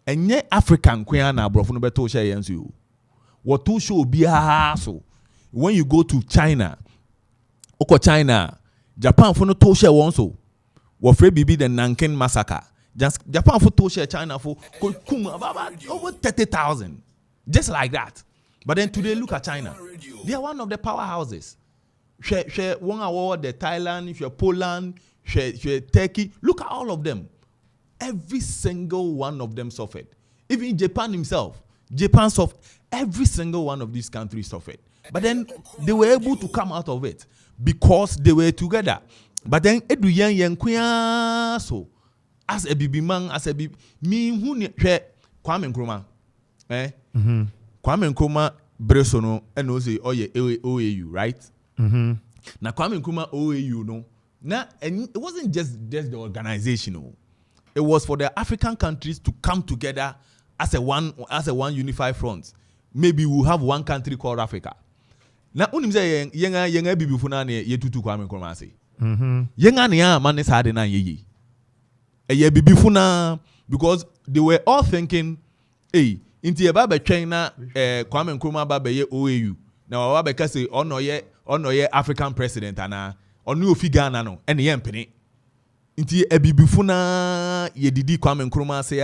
and yet African queen na bro no beto share yensu. What to show biya so when you go to China, China, Japan for no to share one so. What free bibi the Nanking massacre. Japan for to share China for over 30,000. Just like that. But then today look at China. They are one of the powerhouses. Share one award the Thailand, share Poland, share Turkey. Look at all of them. Every single one of them suffered. Even Japan himself. Japan suffered. Every single one of these countries suffered. But then they were able to come out of it because they were together. But then edu yen kuya so as a bibi man as a bibi me hu ne hwe Kwame Nkrumah Kwame Nkrumah bresono and no say oye OAU, right? Now Kwame Nkrumah OAU no. Now and it wasn't just the organization. It was for the African countries to come together as a one unified front. Maybe we'll have one country called Africa. Now, unim say yenga bibi funa ne yetutu Kwame Nkrumah say. Yenga ne man is hard na ye. Ye bibi funa because they were all thinking, hey, inti ye ba be twen na Kwame Nkrumah ba be ye OAU. Now wa be ka say ono ye African president ana onu ofi Ghana no ene ye mpene. Inti ebibifuna yedidi Kwame Nkrumah say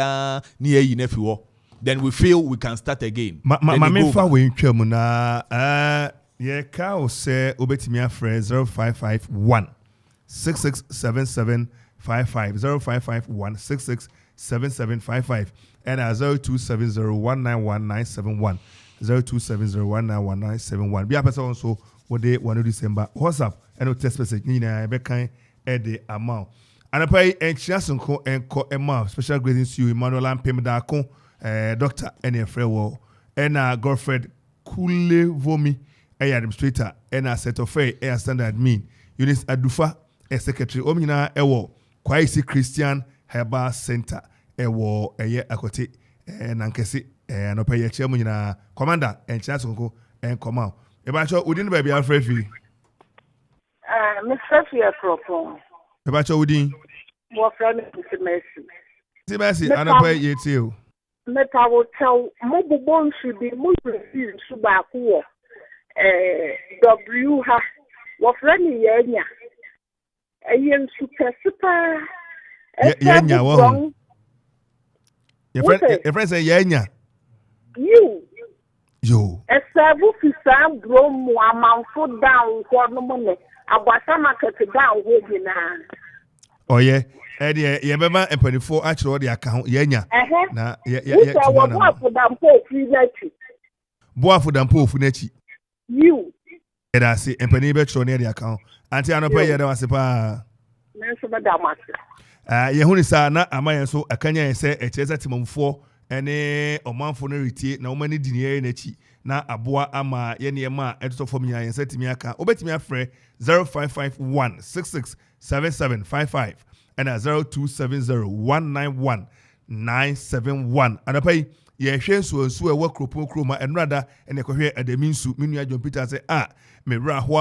ni yi na fiwo. Then we feel we can start again. Me fa we ntwam na ye ka o say obetimi afre 0551 667755 0551 667755 and 0270191971 0270191971. Be a person also what day 1 December WhatsApp and text message ni na be kan e de amount. And I pay Enchiasonko and Emma. Special greetings to you, Emmanuel and Pemdako, Dr. N.F. and girlfriend Kule Vomi administrator and set of a standard admin. Eunice Adufa a secretary omina ewo Kwaisi Christian Herbal Center ewo eye akote nankesi no pay chairman commander and chancellor and come out. Ebacho within baby Alfrefi. Mr. Fia Propon. Ebacho within what friend is Mercy. Mercy, and I pay ye too. Meta will tell mobile bone should be moved to Subaku. W. Ha. What friend Yenya. A yen super. Yenya, wrong. Your friend say Yenya. You. A servo to Sam Grom, one man foot down for no money. Abasama cut down with you now. Oh, yeah. Eddie, you remember and 24 actually the account, Yenya. Nah, Boa for Dampo Funechi. You. And I see and penny bet near the account. Auntie Anopa, you don't sepa. Yehunisa, na Amaya so a Kanya say a chesa timum 4 and a man for nerity, no many dinier nechi. Na Abua Ama Yeni Ama editor for me and said to me, obet me a fre 0551 667755 and a 0270191971. And I pay ye share so a work croma and rather and a cohere at the minsu Minia John Peter say, me ra ho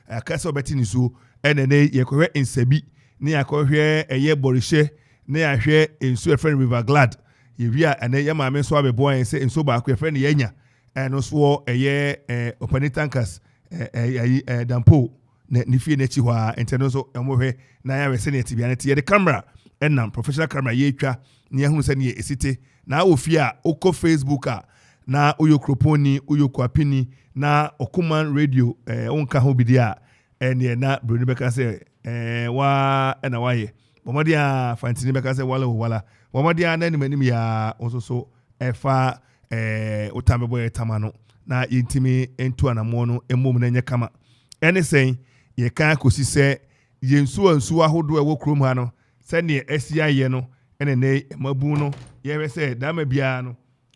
a castle betting so and a ye cohere in Sebi near cohere a ye borishe near share in so a friend river glad. Yevia and a yama so a boy and say in so back with friend Yenya and also a year opanitankas dampo nifi nechiwa internazo amohe na ya resene tibianeti the camera and nam professional camera yetwa ne ehunu se ne esite na ofia oko Facebook na uyokroponi uyokwapini na Okoman radio onka ho bidia ene na broni beka se wa na waye bomodia fantini beka se wala bomodia na nimanim ya ososo efa utambebo tamano na yintimi entu anamo no emom na nya kama ene sen ye kan kosi se yensu ahodo ewo krom ha no se ne asia ye no ene ne mabu no ye we se dama bia no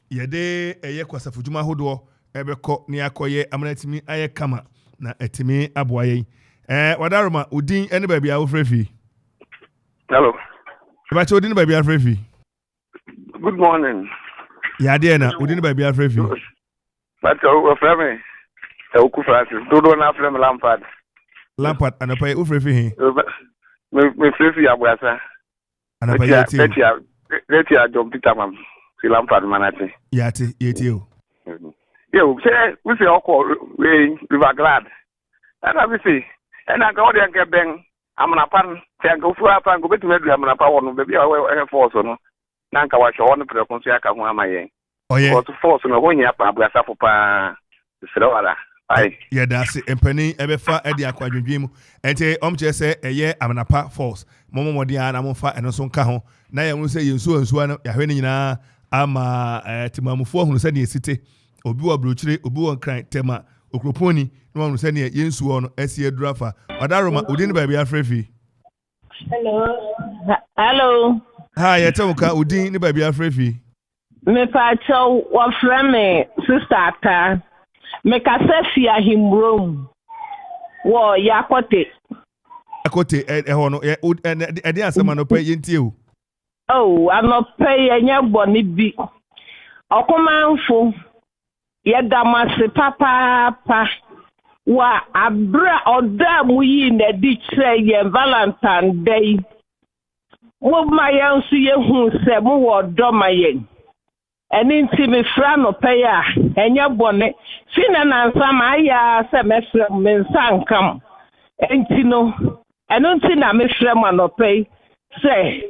ye de eye kwasafudwuma ahodo ebekọ ne akoye amanatimi aye kama na etimi aboaye wadaroma udin ene ba bia wo frefi. Hello. Ba cho udin ba bia frefi. Good morning. Ya de na udin ba bia frefi. But frame Oku Francis dodo na frame Lampard anapai wo frefi he. Me frefi abuasa. Anapai yeti. Leti a John Peter mam. Si Lampard manati. Yeti o. Yo, say we say okọ we River Glad. And I say and I go there get ben amana pan say go fu apa go betu medu amana pa wono be bia we force no. Na nka wa hwe no prekonsu aka ho amaye. Oh yeah. But force no ho nya pa abuasa fo pa. Sira wala. Ai. Yeah, that's it. Empany ebefa edi akwadwedwe mu. Ente omche se eye amanapa force. Momodi ana momfa eno so nka ho. Na ye hu se yensu no ya hwe ni nyina ama timamufo hunu se ne esite. Obi wa brochire, obi wa nkran tema. Okroponi no hunu se ne yensu no esie durafa. Odaroma odi ne ba bia frefi. Hello. Ha, ye temuka odi ne ba bia frefi. Me pa cho wa frame sister ta. Me ka se fia himbrom. Wo yakote. Yakote ho no e de asema no pa yentie o. Oh, anope enya boni bi. Okomanfo ye damase papa wa abra oda mu yi na di kire ye Valentine Day. Wo mayansu ye hu se mo wo do mayen. Eni nti me fra no pe ya enya boni fina na nsama ya se mesre me nsankam enti no eno nti na me fra ma no pe se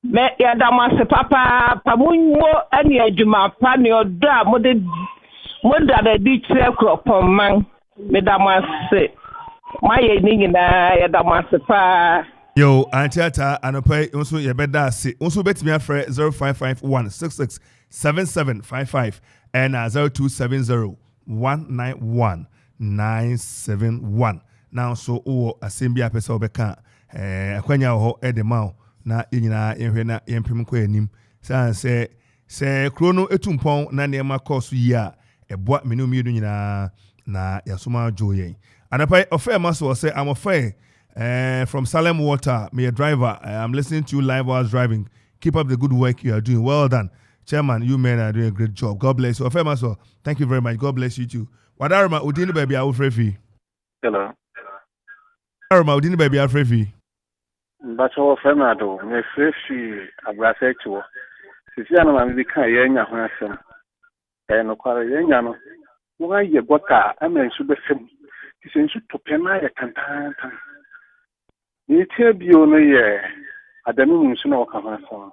me ya damase papa pamunwo ani adwuma pa ne odo a moda da di kire kropon man me damase maye ni nyina ya damase pa. Yo, Antiata, Anope, also ye beda se. Also bet me afre 0551667755 and 0270191971. Now so asembia pesa obeka akwanya ho edema na nyina yehwe na yempem ko anim. San se krono etumpon na ne ma course yi a eboa menu mienu nyina na yasoma joye anapai ofe maso say I'm ofe from Salem Water, me a driver. I'm listening to you live while I was driving. Keep up the good work you are doing. Well done. Chairman, you men are doing a great job. God bless you. Ofe maso, thank you very much. God bless you too. Wadarma udini baby a ufrefi. Hello. Wadarma udini baby a ufrefi. Bacho Fernando, me freshi abrasecho. Sisi ana mami kan yenya ho asem. No kwara yenya no. Mo ga ye gota ama nsu befem. Sisi nsu topena ya tantan. Ni tie bio no ye adami nsu na waka ho asem.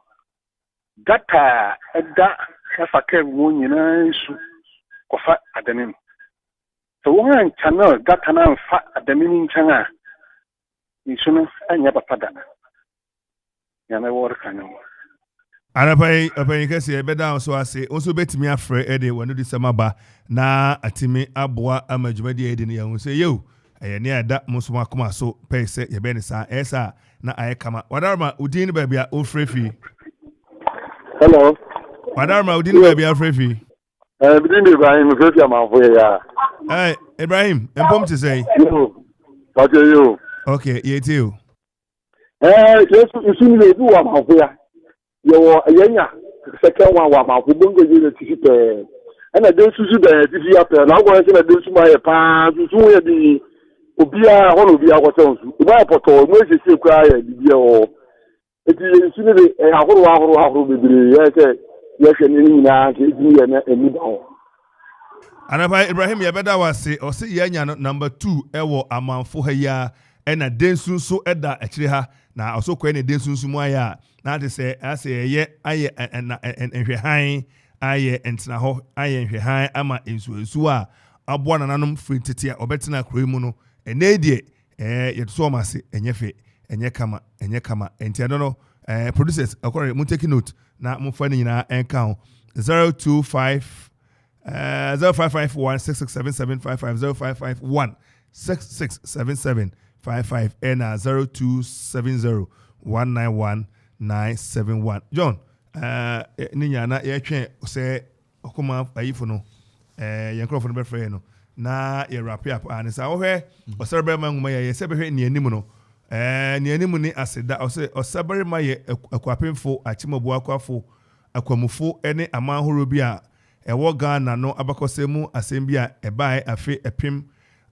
Gata eda afaka mu nyina nsu kofa adami. So one channel gata na mfa adami nchanga. Nsuno anya papada. Yana work anu. Anapai apai kase beda so ase onso betimi afre ede wonu di samaba na atimi aboa amajumadi ede ne yahu se yo ne ada muso akoma so pese ye be ne sa esa na aye kama wadarma udin ba bia ofrefi. Hello. Wadarma udin ba bia ofrefi. Bidin Ibrahim ofrefi amanfo ya. Ibrahim empom to say. Yo. Okay yo. Okay, you. Yes, you see do amanfo ya. Yo yenya second one wa amanfo bongo je ti pe. And I don't see the TV up there. Now go say na do su ma ye pa su ye di obia ho no obia ko so su. Ba poto mo se se kwa ya di o. Eti you see the ahoro bebere ye say ye hwe ni na ke di ye na emi ba ho. Anaba Ibrahim ya beda wase o se yenya number 2 ewo amanfo ha ya ena densu so eda akire ha na osokwa ne densu so mu aya na de se ase ye aye enhwe han aye entina ho aye enhwe han ama ensu a aboa nananom free tete a obetena kro mu no ene die yeto ma se enyefe enye kama entiado no producers akore mu take note na mu fa ni nyina enka ho 025 0551 667755 0551 667755 and 0270 191 John ninya na ye twen say okoma ayifo no ye nkrofo no be frɛ no na ye wrap up and say wo hwɛ osɛrbe ma nguma ye se be hwɛ ni anim no ni anim ni aseda osɛbere ma ye akwapemfo achimabu akwafo akwamufo ene amanhoro bi a ewo Ghana no abakosemu asem bi a ebae afe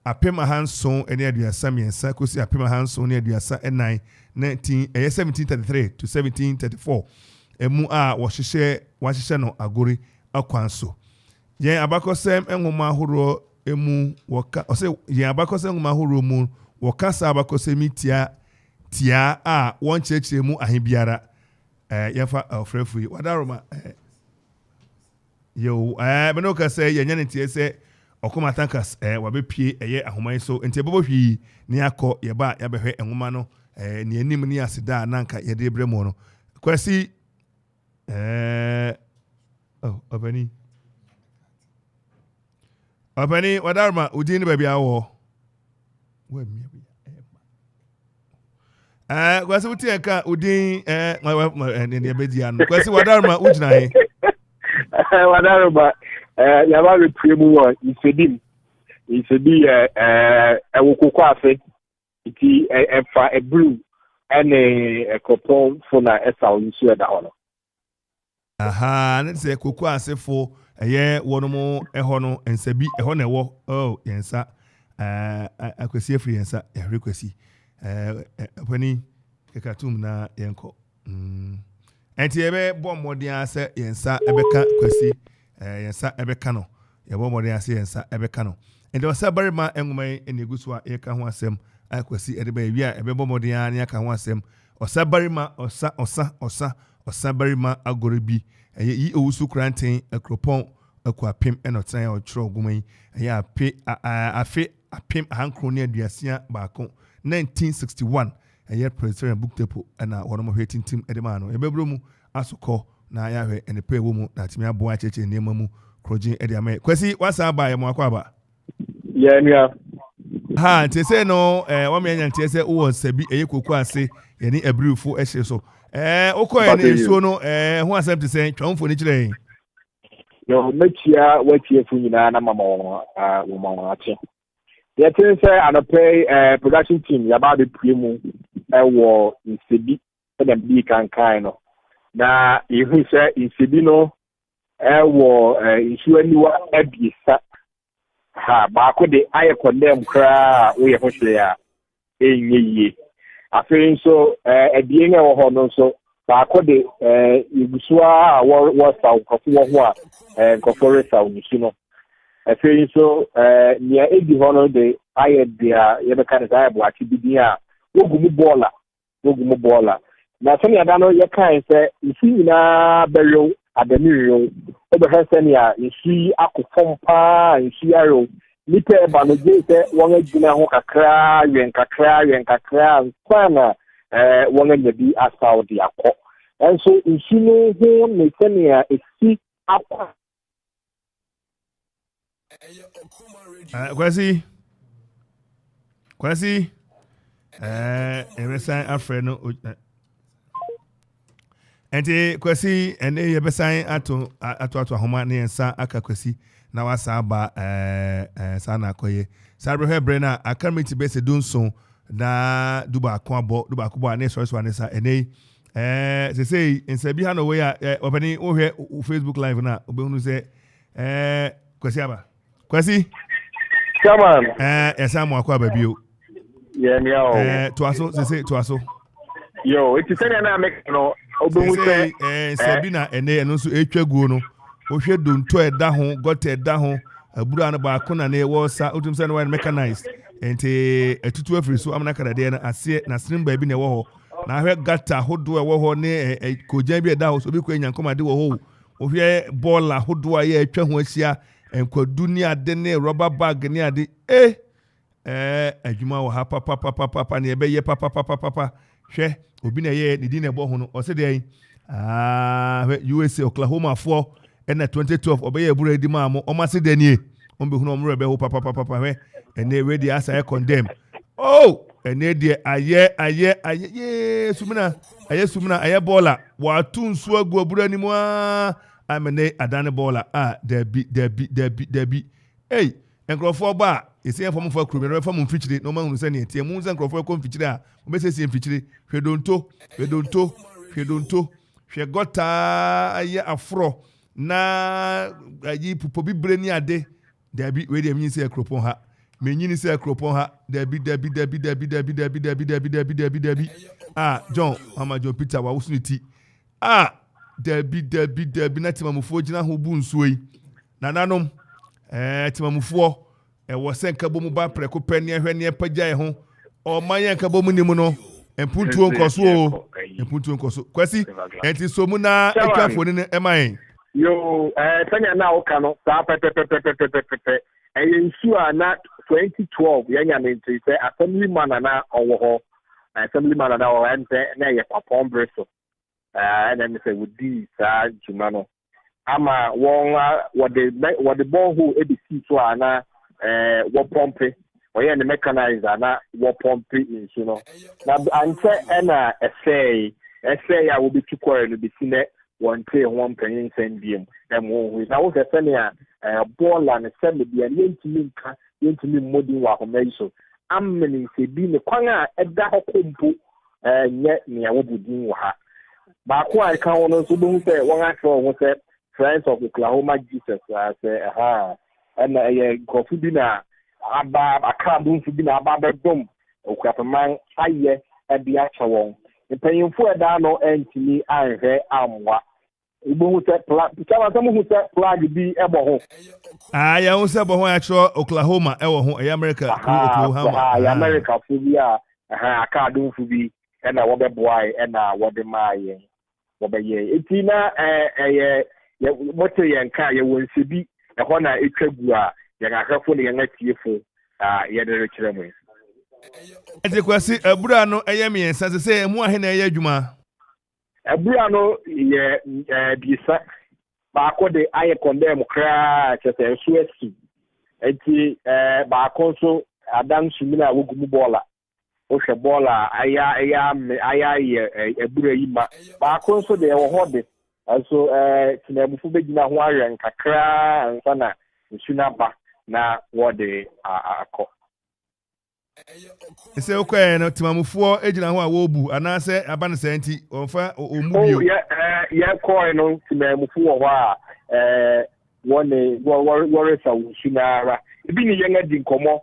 apem ahanson ene aduasa miensa kosi apem ahanson ne aduasa enan 1733 to 1734 emu a wahyehyɛ no agori akwanso yen abakosem enwoma horo emu woka ose yen abakosem enwoma horo mu woka sa abakosem tia a won kyerɛkyerɛ mu ahebiara yefa ofrefui wadaroma yo beno ka say yenya ne tie say okoma tankas wabepie eye ahoman so enti ebobo hwi ni akọ yeba yabehwe enwoma no ni anim ni aseda nanka yede bremo no kwasi obani wadarma udin ba bia wo we mi kwasi uti enka udin ne ebedi an kwasi wadarma ujina he Wadarba yaba be premu wo ifebi ewokoko afe iti efa blue ene ekopon fona esa onsu eda hono aha ne se koko asefo eye wonomo eho no ensabi eho na ewo yensa akwesi afri yensa yahwe kwesi apani kekatum na yenko enti ebe bom modin ase yensa ebeka kwasi yensa ebeka no ye bom modin ase yensa ebeka no enti wasa barima enwuman eneguso a yeka ho asem akwasi edeba wi a ebe bom modin an yaka ho asem osa barima osa barima agoribi yi owusu kranten akropon akwapem enotan ochro oguman ya afe apem ahankro ne aduasia baako 1961 eye president book tepo na wono hwetin tim edema no ebebro mu asokọ na ya hwe enepe wo mu na timi abo acheche nema mu krojin ede ame kwasi wasa ba ye mu akwa ba ye nua ha ntese no wo me nya ntese wo sabi eye koku ase ye ni abrifu ehye so okoye ne so no ho asem te se twamfo ni kire Yo, Mechia, what you na mama, woman. The thing say, and pay production team, about the primo, war in Sibi, and then big and kind of. Now, if we say in Sibino, war in Shuanua, Ebisa, ha, Bako de I condemn cry, we are there. Ye. I think so, at the end of Honor, so Bako de Ibusua, was out of Wahua, and Coforest out, you know. I think so, near 80 honor the I had the kind of I watch it be here. Wogumu Bola. Now, some of them, you can't say, you see, na burial at the New over her senior, you see, Akufompa, and see arrow. Nipe Banojate, one of Gina Kakra, and Sana, one of the be as Saudi Akko. And so, in Shino, who may send me a see Aqua. Kwasi ebesan afre no enti Kwasi ene yebesan ato ahoma ne ensa aka Kwasi na wasa ba sana akoye sabre hebre na akamiti bese dunso na duba akwa ne so ne sa ene say ensabi ha no we obani ohwe Facebook live na obehunu se Kwasi aba Kwasi come on esamu akwa babio yeah meow toaso say toaso yo it is na make no obehunu se ensabi na ene eno so etwaguo no ohwe donto eda ho got eda ho aburu an ba akona na ewo sa otum se no one mechanized enti etutu afiri so amana kada de na ase na srim ba bi na ewo ho na ahwe gata hodo ewo ho ne kojan bi eda ho so bi ko enyankoma de wo ho ohwe bola hodo aye atwa ho asia enkwadu ni ade ne rubber bag ni ade adwuma wo ha papa ne ebe ye papa hwe obi na ye ne di na ebo ho no o se de USA Oklahoma for na 2012 obeye eburu edi ma mo o ma se de nie o be hu no mre be ho papa hwe ene ready asa condemn ene de aye sumina aye bola wa tu nsu agu aburu animu amene adane bola debi enkrofo ba ese enfo mfo akuru me fam mfichire no ma hunu se ne etie mu nse enkrofo ko mfichire a obesesi mfichire hwedonto hwe gota aye afro na ayi pupo bibre ni ade debi we de menyi se akropon ha menyini se akropon ha debi John Mama John Peter wa wusuniti debi na timamufo gina ho bu nsuo yi nananom timamufo wo senka bomu ba preko pani ahwe ne pagya e ho o mayen ka bomu nimu no empuntuo nkoso Kwasi enti so mu na etwafo ni emayen yo tanya na oka no sa pepe nsu a na 2012 yanya me nti se assemblyman na owo ho assemblyman na o ente na ye papon breso and then say would be sa jumano ama won what the ball who ABC so ana what pompe or the mechanizer na what pompe in you know na ante na essay I will be too quiet to be seen one play one penny send them who now was a senior ball and send the yentimi modern wa homeso ameni se bi ne kwanga eda hokompo nye ne awobudin wa ha ba ko I can one so bo say one afro won say Friends of Oklahoma Jesus say and Kofi bi na aba akabun fu bi na aba bedom okwapaman aye e bia chawon mpanyimfo eda no entimi anhwe amwa ibo say plug bi ebo ho ya hu say bo ho achro Oklahoma ewo ho America Oklahoma America fu bi akadun fu bi na wo be boy na wo de maye wo be ye etina moto yanka ye wonsebi ho na etwagu a ye gahafo ne yanatiefo ye de rekire mu enti Kwasi abura no eye miensa se mu ahe na eye adwuma abura no ye bisa ba ko de aye condemn kra chese so esi enti ba ko so adan sumina wogumu bola o hwe bola aya ye abura yi ma ba ko so de wo hode Also timamufu begina ho awen kakra ansa na nsuna ba na wode akọ. Ese okwe no timamufuo ejina ho a wo bu anase abane senti onfa omubio. Yeah coin no timamufu wo a one woresa nsuna ebi ni yenga di nkomo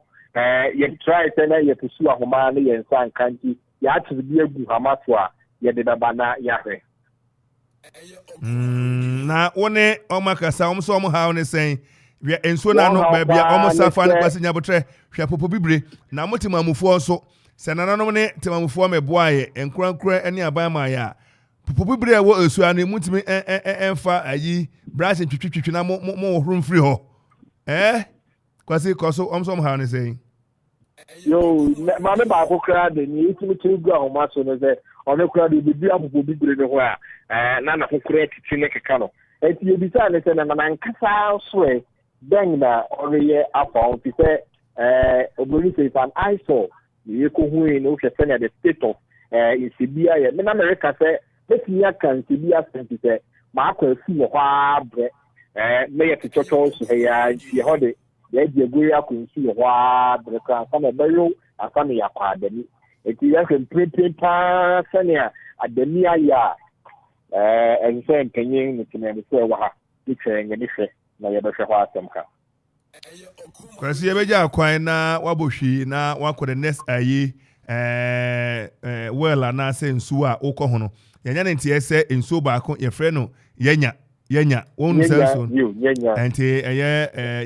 ye try say na ye pursue ahoma na ye nsa nkanti ya atwe bi egu hamato a ye de daba na ya hwe. Na one omakasa omso omha ne sen we enso na no ba bia omosafa ne kwase nyabotre hwe popo bibre na motimamufuo so se nananom ne timamufuo meboaye enkrankra ene aban ma ya popo bibre wo esu anu mutimi enfa ayi brush twitwitwi na mo horo free ho kwase koso omso omha ne sen yo ma me ba ko kra de ni itimi gu ahoma so no ze ono kra de bi apopo bibre ne ho a na na kokura titi ne keka no enti ye bisa ne se na nkasa so then na oriye afa ti se obori se fan iso ye ko hu ni o hwese na the state of Sibia ye me na America se betinya kan Sibia senti se ma akwa fu wo kwa bre me ye tchocho so ya ye hode ye die gori akunsu wo kwa bre kan sama bayo afame ya kwa adani enti ya kan prepa sania adani ya ense mpenyin nitimene so wa ha itwenge ni hwe na yebehwe ho asemka kwasi yebeja kwan na wabohwi na wakode next ayi well na se nsu a ukọ hono yenya ne ntie se nsu baako ye frɛ no yenya wonu senso enti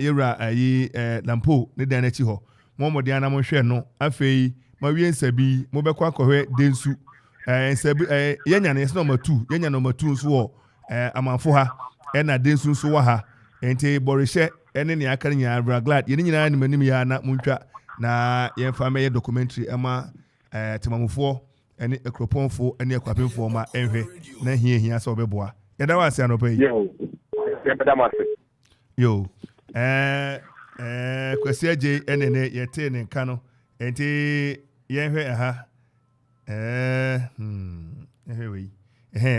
yewra ayi lampo ne dan achi ho momodi ana mo hwɛ no afei ma wie nsabi mo bekọ akọhwe densu nsabi yenya ne se no matu yenya no matu nso wo amanfo ha na densu nso wa ha enti borishe ene ne aka nya glad ye nyina ni manim ya na muntwa na ye fa me documentary ama timamufo ene ekroponfo ene ekwapemfo ma enhwe na hia so beboa ye da wase anopai yo ye beda mase yo kwasi aje ene ne ye te ne nka no enti ye hwe aha we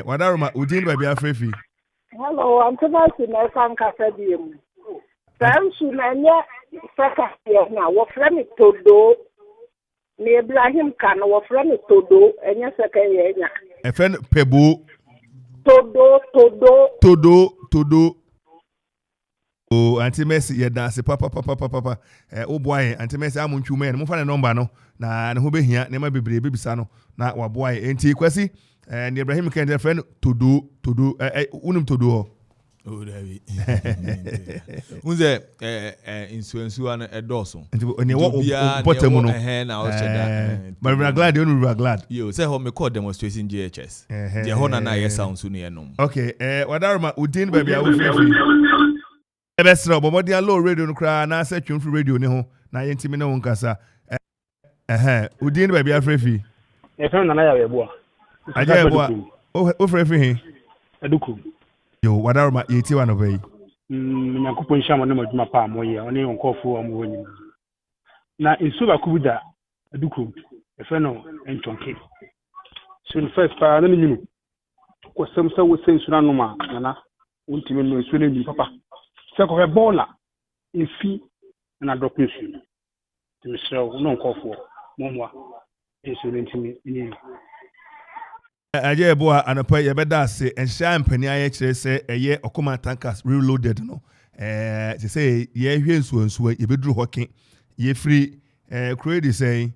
wadaruma udin ba bia frefi. Hello, I'm Kofi Ansong Baffour. Samsu na nya saka na wo frame todo ni Ibrahim kan wo frame todo enya saka ye nya efen pebo todo o anti Messi ye dance papa o boy anti Messi amuntwu men mo fa ne number no na ne ho behia ne ma bebre bebisa no na wa boy enti kwasi ni Ibrahim kan de friend todo unum todo ho oh David unze insuensu an edoso ne wo bottom no na o cheda but we are glad you are glad yo say ho me call demonstration GHS je ho na ye sound su ne enom okay wadaruma udin ba bia wo free ebesro bomodia low radio no kra na se twumfru radio ne ho na yentimi ne won kasa udin ba bia free e fe na na ya webo aja ebo o free he eduku yo wadaruma yeti wa no bai nyankopon shama na maduma pa amoye oni onkofo amwonyi na insuba kubuda eduku e fe no entonke so the first pa na nyinu ko samsa wo sensura no ma na untimi no so na ni papa se ko bola ifi na dokunsu timsel no onkofo momwa eso ntimi ni aje eboa anopa ye beda ase enhia mpani aye kire se eye Okoman Tankers reloaded no se say ye hwe nsuansuwa ye beduru hokin ye free create say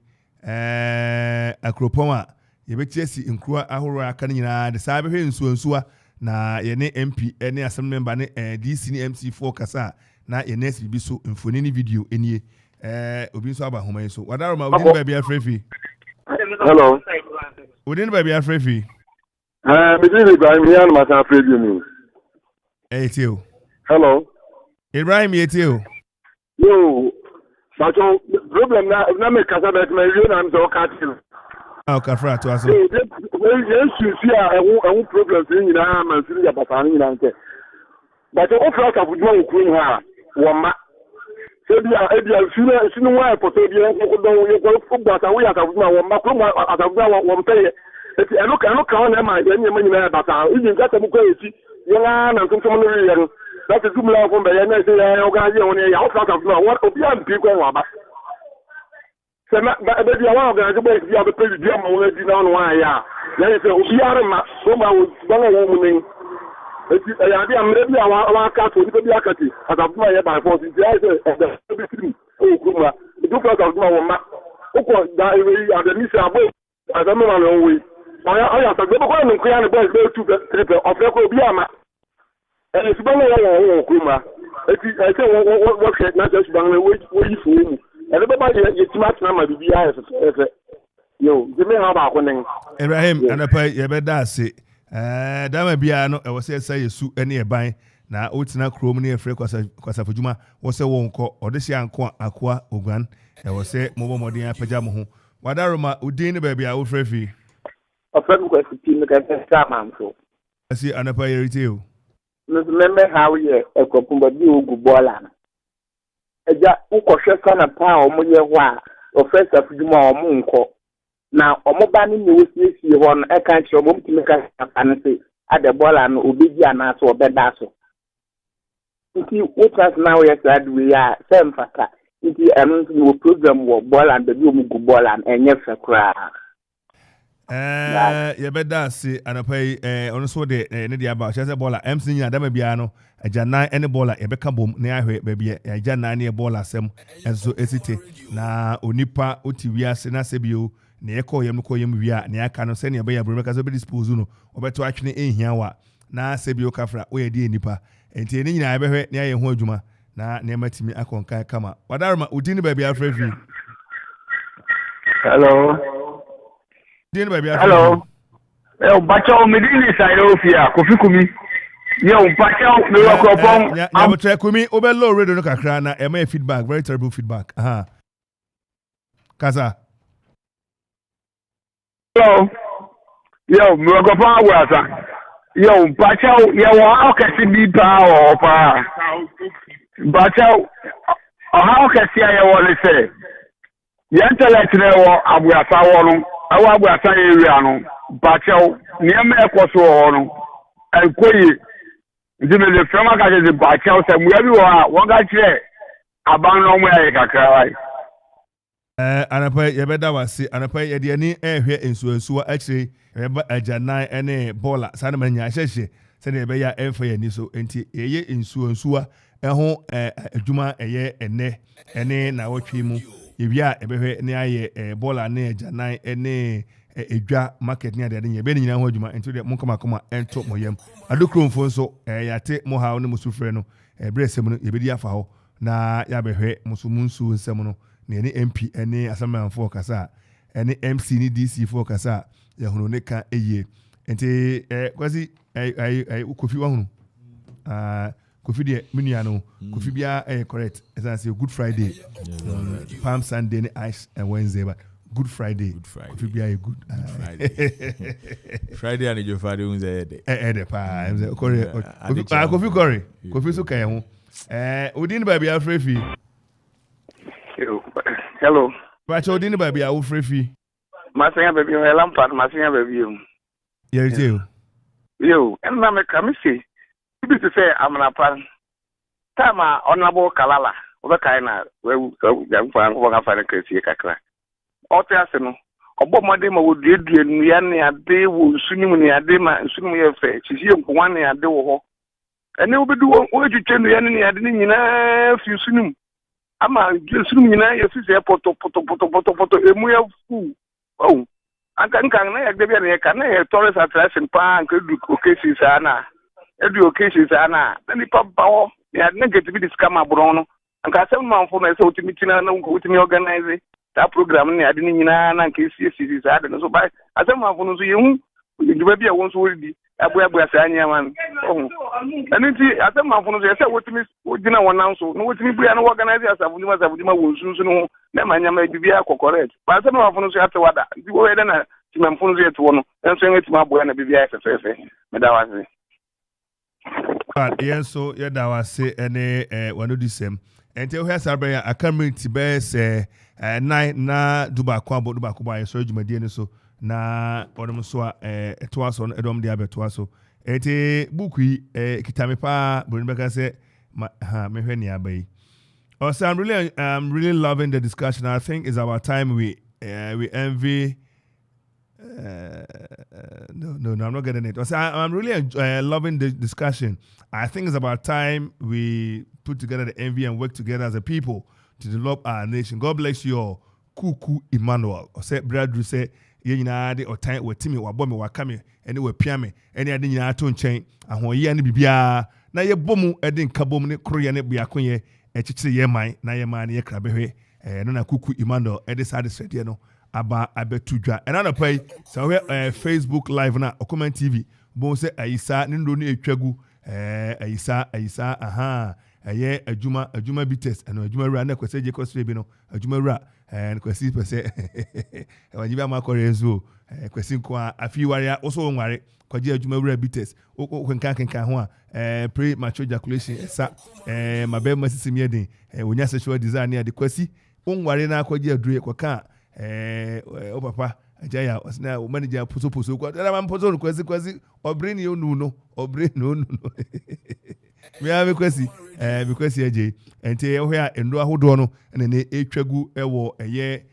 akropoma ye betiesi nkruwa ahoro aka nyina de sa behwe nsuansuwa na ye ne MP ne assembly member ne DC ne MC4 kasa na ye next bibi so mfoni ni video enie obi so aba homa so wadaroma odin ba bia frefi hello odin ba bia frefi Mr. Ibrahim here on my radio news. Hey, Tio. Hello. Ibrahim, Tio. Yo, but problem na me kasa bet me you na so catch. Ah, kafra to aso. Yes, you see a problem thing na man see ya papa ni na nke. But o fra ka fudwa okun ha wo ma. Se bia sunu wa po se bia ko don ye ko fugba ta wo ya ka fudwa wo ma ko ata fudwa wo mpeye. I look on them, I didn't mean that. You got them crazy. yana na tum tum no yero that is dumla ko be yana say ya organize on ya out of no what obi am bi ko wa ba se ma be dia wa organize be dia be pay dia ma won di na no wa ya say obi are ma so ma wo na wo mu ni eti ya bi am re bi wa ka to ni bi akati atafuma ye by force dia say be trim o kuma do ka ta ma wo ma o ko da iwe ya de ni se abo adama ma no we aya ta gbogbo ko nku ya ni boys be tu triple of ko bi ama e su banwe ya wo kuma eti e se wo ke na just banwe wo yi fu mu e be ba ye timat na ma bi ya efe yo je me ha ba ko nen Ibrahim anapa ye be da ase dama bia no e wo se yesu ene e ban na otina krom ne efre kwasa fadwuma wo se wo nko ode se anko akoa oguan e wo se mo modin apagya mo ho wadaroma udin ne ba bia wo frefi ofan ko asipi me ka sa man so asi anapa ye retail me how ye ekopumba bi ogu bola na eja ukwohwe sana pa o mo ye ho a ofesa fuduma o mo nko na o mo ba ni ne wosiesie ho no e kan kire mo mtime ka ane se ade bola no obegi ana so obeda so nti what now yes that we are same fata nti anu no program wo bola and bi o mo gu bola enye fe kra ye beda se anapai ono so de ne dia ba chese bola MC nya dama bia no ajanan ene bola ye beka bom ne ahwe ba bia ajanan ne bola asem enso esite na onipa oti wiase na sebio ne yeko yem ko yem wia ne aka no se ne be ya bro meka so be dispose no obeto atwene ehia wa na sebio kafra o ye die nipa enti ne nyina ebehwe ne aye ho adwuma na ne matimi akonkan kama wadarma udini ba bia frefri hello hello. Bacho medini side ofia Kofi Kumi. Yo bacho me wakopon. Ya botre Kumi obe low radio no kakra na e my feedback, very terrible feedback. Kasa. Hello. Yo me wakopon awasa. Yo bacho ye wa okasi bi pa o pa. Bacho how okasi ye wo le se. Yantelect ne wo abuasa wo no. Awa abu asa area no bachew niam ekoso no enkoyi ndime le frama ka je bachew se muya bi wo a won ga kire aban no mu ya kakra anapa ye beda wase anapa ye de ani ehwe ensuansuwa akire ye ba ajanan ene bola sa na manya hyehye se ne be ya emfa ye ni so enti eye ensuansuwa eho adwuma eye ene na wotwe mu ebia ebehwe ne aye bola ne ajanan ene edwa market ne ade ne be nyina ho adwuma enti de monkomakoma ento moyam adokromfo so yate mo ha ne musufre no bresem no yebedi afa ho na ya behwe musumunsu nsem no ne ni MP ene asamanfo kasa ene MC ni DC fo kasa ya hunu ne ka eye enti kwasi Kofi wa hunu Kofi de miniano Kofi bia correct as I say Good Friday Palm Sunday Ice and Wednesday but Good Friday Kofi bia good Friday and your Friday unze de pa Kofi Corey Kofi so kan ho odin ba bia frefi hello Pacho odin ba bia wo frefi Masenya baby o lampard Masenya baby o Yerite yo enna me kamisi bi to say amna pan tama honorable kalala obekai na we jam fan ko ga fan kresi kakra ote ase no obomode ma wo duedue nu ya ne ade wo sunim ne ade ma sunim ye fe chisie nko ne ade wo ho ene obedu wo twetwe nu ya ne ade ni nyina fi sunim ama sunim nyina ye fi se poto emu ya fu oh anka na ya debia ne ka na ye tourist attraction pa anka du okesi sana edu occasion sana ni papa ho ya negative discount abron no anka asem manfo na se ultimate na ultimate organize that program ni ade ni nyina na anka esi sa ade no so ba asem manfo no so yehu juba bia won so wodi abu asa anya man aniti asem manfo no so se ultimate wodina wonan so no ultimate bia no organize asabudima wo sunsu no na manya ma bibia correct ba asem manfo no so atewada ndi wo ede na timamfo no so yeto no enso enwetima abo na bibia efefe medawase so yada wase ene wano di sem ente o hesa bre ya akamiti be se na duba kwa bo duba kwa so dwumadie ne so na odom so a to aso no edom de abeto aso ete buku yi kitame pa Brunbeka say me hwe ni abai. Also, I'm really loving the discussion. I think it's about time we envy. No, I'm not getting it. Also, I'm really loving the discussion. I think it's about time we put together the envy and work together as a people to develop our nation. God bless you all. Kuku Emmanuel. Or say, brother, say, ye na de or time we timi wa bomi wa kame ene we piame ene ade nyina to nchen ahon ye ne bibia na ye bomu ede nkabom ne kroye ne bia konye echichire ye man na ye man ye krabehwe no na Kuku Emmanuel ede satisfied no aba abetudwa ena no pai so we Facebook live na Okoman TV bon se ayisa ne ndo ne etwagu ayisa aha aye adwuma bites eno adwuma wura na kwese je kosre bi no adwuma wura and kwesi pese wajibi amakore nso kwesi kwa afi waria oso nware kwaji adwuma wura bites okwenkan ho a pre mature ejaculation esa mabe masisimi edin wonya sexual desire ne ade kwesi onware na kwaji adure kwaka o papa ajaya osna o manager poso kwa na man poso kwesi obrini onu no me ave kwesi because eje ente ho ya endo ahodo no ne etwagu ewo eye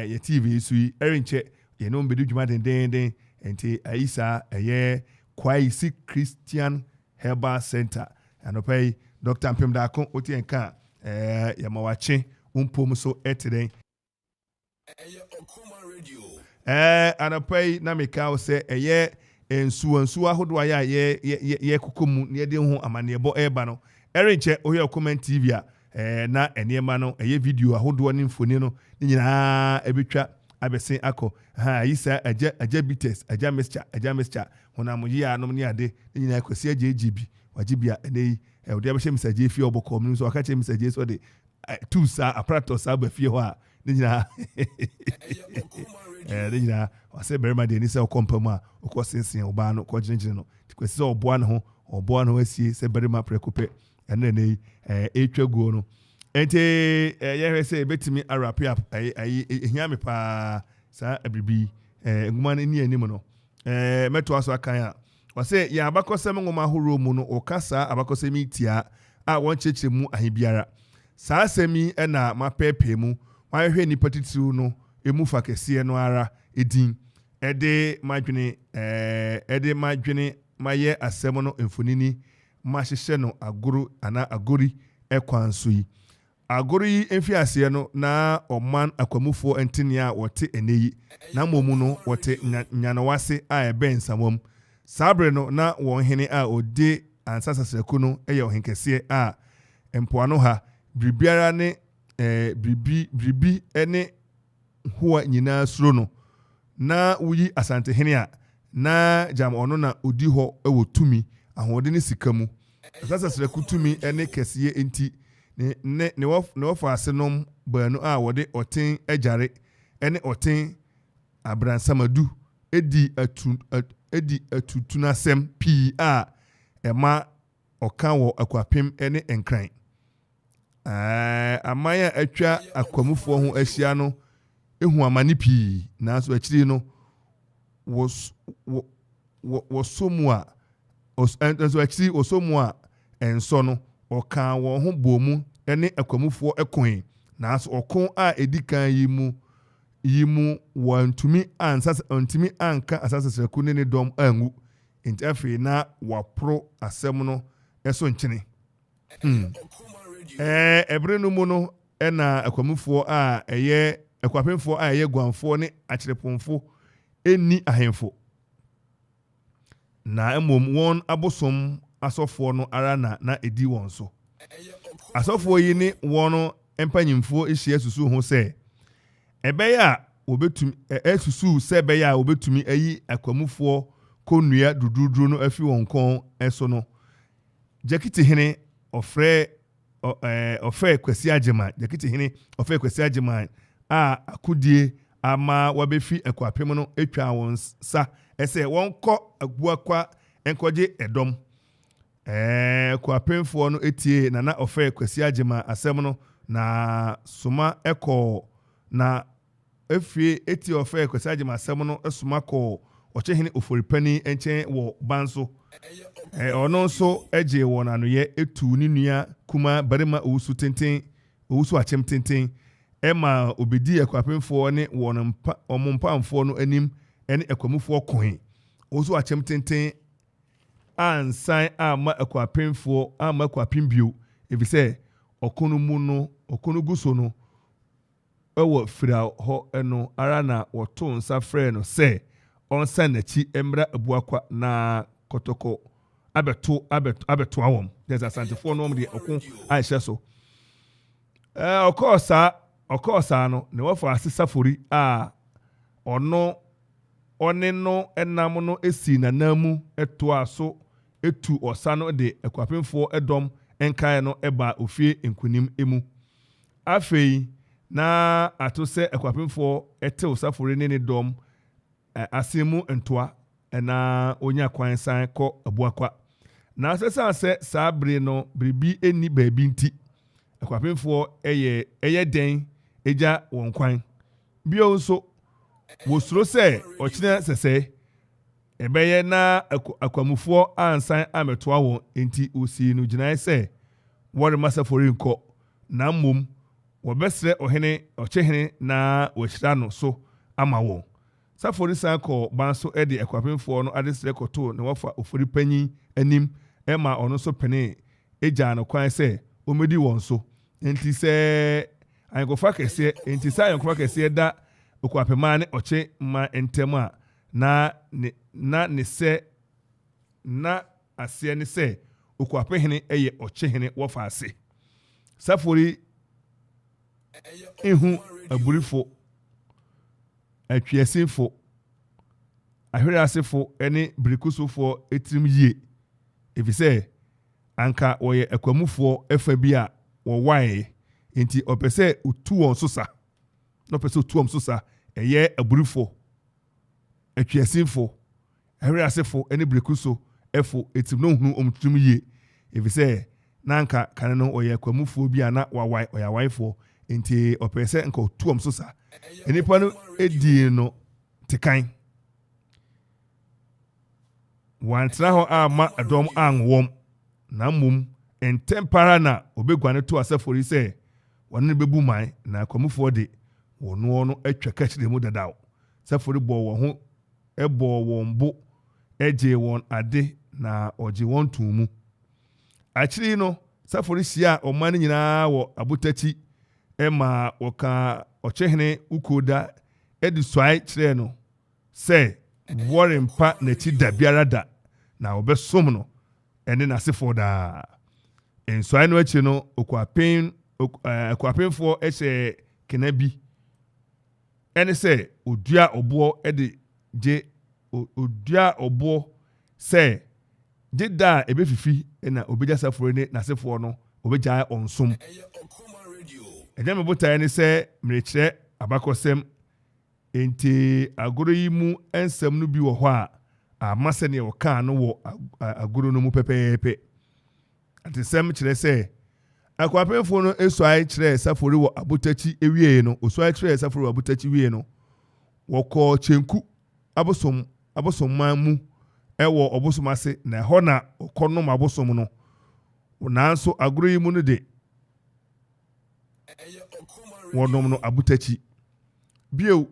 ye TV sui erinche ye no mbedu dwuma den ente Aisa eye Kwaisi Christian Herbal Center anopai Dr. Mpemdako otienka ya mawache umpom so eteden anopai na meka se eye ensu ahodo ya ye kokomu ne de ho amanebo eba no erinche ohia Okoman TV a na enema no eye video ahodo ne mfoni no nyina ebetwa abese akọ Aisa aja bites aja mixture hona moyi anom ne ade nyina kwasi agb wagibia enei odi abehye misaje fie oboko mu so aka che misaje so de tusa apparatus abafie ho a nyina nyina wase berima de ni se okompamu a okosensen oba no kogyingyina no kwasi so oboa no asie se berima prekope enenei etwaguo no ente ye se betimi arap up ehia me pa sa abribi nguma ni anim no meto aso akan a wase ya abakosem ngoma horo mu no okasa abakosem itia a won chechire mu ahibiara sa asemi na mapepe mu wahwe ni patitiru no emu fakese no ara edin ede madwene maye asem no emfonini mahyehyɛ no agoro ana agori ekwanso yi agori emfiase no na oman akwamufo entini a wote eneyi na momu no wote nyanawase a ebe nsamom sabre no na won hene a ode ansasasreku no eye ohenkese a empoano ha bribiara ne bribi ene huwa nyina suro no na wuyi asante hene a na jam ono na odi ho ewo tumi ahode ne sikamu asasasreku tumi ene kesiye enti ne wofa asenom banu a wode oten ajare ene oten abransamadu edi atutunasem pi a ema oka wo akwapem ene enkran amaya atwa akwamufo ho ahia no ehu amane pi nanso akiri no wosomu a enso akiri wosomu a enso no oka wo ho bomu ene akwamufo ekon nanso okon a edikan yimu wantumi ansas antumi anka asasasreku ne dom angu entafe na wapro asem no eso nkyene ebre no mu no na akwamufo a eye akwapemfo a eye gwanfo ne akyerepomfo eni ahemfo na emom won abosom asofo no ara na edi won so asofo yi ni won empanyimfo ehia susu ho se ebeya obetumi esusu se ebeya obetumi ayi akwamufo konua dududuru no afi won kon eso no jakiti hene ofre kwasi agema jakiti hene ofre kwasi agema a akudie ama wabefi akwapem no etwa won sa ese won kọ aguakwa enkoje edom kwapemfo no etie na ofre kwasi agema asem no na suma eko na efie eti ofre kwasi agema asem no esuma ko ɔkyehene oforipani nkyɛn wɔ banso ɔno nso agye wɔn anoyɛ etu ne nua kuma barima owusu tenten owusu akyem tenten ɛma obedi akwapemfoɔ ne wɔn mpamfoɔ no anim ɛne akwamufoɔ kohe owusu akyem tenten ansan ama akwapemfoɔ ama akwapem bio efisɛ ɔkono mu no ɔkono guso no ɛwɔ fira hɔ ɛno ara na wɔto nsa frɛ no sɛ ɔnsan n'akyi mmra abuakwa na kɔtɔkɔ abɛto awom there's asantefoɔ no de ɔko ahyɛ so ɔkɔɔ saa no ne wɔfa asesafori a ɔne no ɛnam no esi nanan mu ɛtoa so etu ɔsa no de akwapemfoɔ ɛdɔm ɛnkae no ɛba ofie nkunim emu afei na ato sɛ akwapemfoɔ ɛtew safori ne ne dɔm asemu ntoa ɛna onya kwan san kɔ abuakwa na sɛ saa bere no biribi eni baabi nti akwapemfoɔ ɛyɛ den egya wɔn kwan bio nso wosuro sɛ ɔkyena sɛsɛ ɛbɛyɛ na akwamufoɔ ansan ametoa wɔn enti osi no gyinae sɛ wɔrema safori nkɔ na mmom wɔbɛsrɛ ɔkyehene na wɔahyira no so ama wɔn safori san kɔ banso ɛde akwapemfoɔ no adesrɛ kɔtoo na wɔfa ofori panyin anim ɛma ɔno nso pene egya no kwan sɛ ɔmɛdi wɔn so enti sɛ ayɛnkɔfa kɛseɛ da okwapema ne ɔkye ma ntɛm a na aseɛ ne sɛ okwapehene ɛyɛ ɔkyehene wɔfa ase safori ihu aburifo atwiasinfo ahwereasefo ɛne birikusofo etirim yie efisɛ anka wɔyɛ akwamufoɔ ɛfa bi a wɔwae enti ɔpɛ sɛ otu wɔn so sa ɛyɛ aburifo atwiasinfo ahwereasefo ɛne birikuso ɛfo etirim no hunu ɔmtirim yie efisɛ nanka kane no ɔyɛ akwamufoɔ bi a na wawae ɔyɛ awaefoɔ enti ɔpɛ sɛ nka otu wɔn so sa nipa no edi no tekan wantena hɔ ama ɛdɔm anwɔm na mmom ntɛmpara na obeguane to asafori sɛ wɔn no bebu man na akwamufoɔ de wɔn no atwa kakyire mu dadaw safori bɔ wɔn ho ɛbɔ wɔn bo ɛgye wɔn ade na ɔgye wɔn tum mu akyiri no safori hyia ɔman no nyinaa wɔ abotakyi ɛma wɔka ɔkyehene ukoda ɛde suae kyerɛ no sɛ wɔrempa n'akyi da biara da na wɔbɛsom no ɛne n'asefoɔ daa nsuae no akyi no akwapemfoɔ ɛhyɛ kena bi ɛne sɛ odua ɔboɔ sɛ gye da a ɛbɛfifi ɛna obɛgya safori ne n'asefoɔ no obɛgya ɔnsom ɛnyɛ me botaeɛ ne sɛ mmerekyerɛ abakɔsɛm enti agoro yi mu nsɛm no bi wɔ hɔ a ama sɛnea wɔkaa no wɔ agoro no mu pɛpɛɛpɛ atesɛm kyerɛ sɛ akwapemfoɔ no esuae kyerɛ safori wɔ abotakyi ewie no osuae kyerɛ safori wɔ abotakyi wie no wɔkɔ kyenku abosomman mu ɛwɔ ɔbosom ase na ɛhɔ na ɔkɔnom abosom no nanso agoro yi mu no de wɔnom no abotakyi bio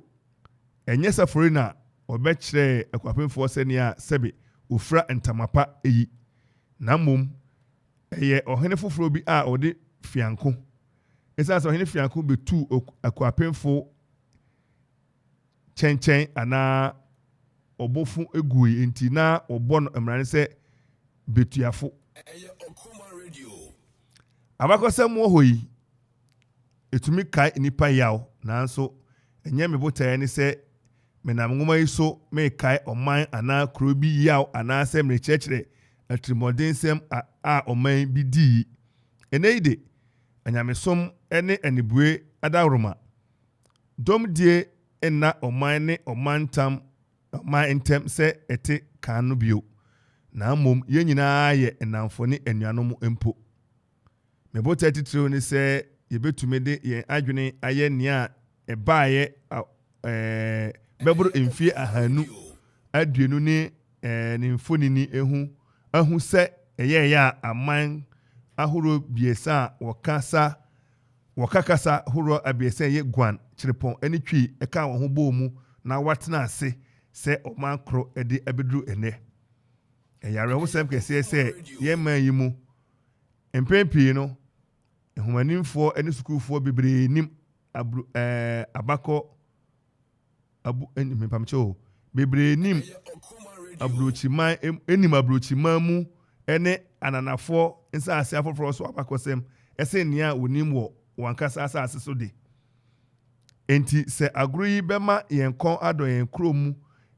ɛnyɛ safori na ɔbɛkyerɛ akwapemfoɔ sɛnea sɛbe ofura ntamapa eyi na mmom ɛyɛ ɔhene foforɔ bi a ɔde fianko ɛsiane sɛ ɔhene fianko betu akwapemfo kyɛnkyɛn anaa ɔbɔfo egui nti na ɔbɔ no mmara ne sɛ betuafo abakɔsɛm wɔ hɔ yi etumi kae nipa yaw nanso ɛnyɛ me botaeɛ ne sɛ menam nwoma yi so mekae ɔman anaa kuro bi yaw anaa sɛ merekyerɛkyerɛ atirimɔdensɛm a ɔman bi dii ɛnɛ yi de anyamesom ne anibue adaworoma dɔm die nna ɔman ne ɔman ntɛm sɛ ɛte kan no bio na mmom yɛn nyinaa yɛ nnamfo ne anuanom mpo mebotaeɛ titiriw ne sɛ yɛbɛtumi de yɛn adwene ayɛ nea ɛbaayɛ bɛboro mfie 200 aduenu ne ne mfonini ahu sɛ ɛyɛ ya aman ahoro biesa wɔkakasa horo abiesa yɛ guan kyerepɔn ani twi ɛka wɔn ho bɔ mu na watena ase sɛ ɔman koro ɛde abeduru ɛnɛ ɛyare ho sɛm kɛseɛ sɛ yɛman yi mu mpɛmpii no ehumanimfoɔ ɛne sukuufoɔ bebree nim abakɔ abu mpamkyɛw bebree nim abrochiman enim abrochiman mu ɛne ananafoɔ nsa ase afoforɔ so abakɔsɛm ɛsɛ nea onim wɔ wankasa asase so de enti sɛ agoro yi bɛma yɛn kɔn adɔ yɛn kuro mu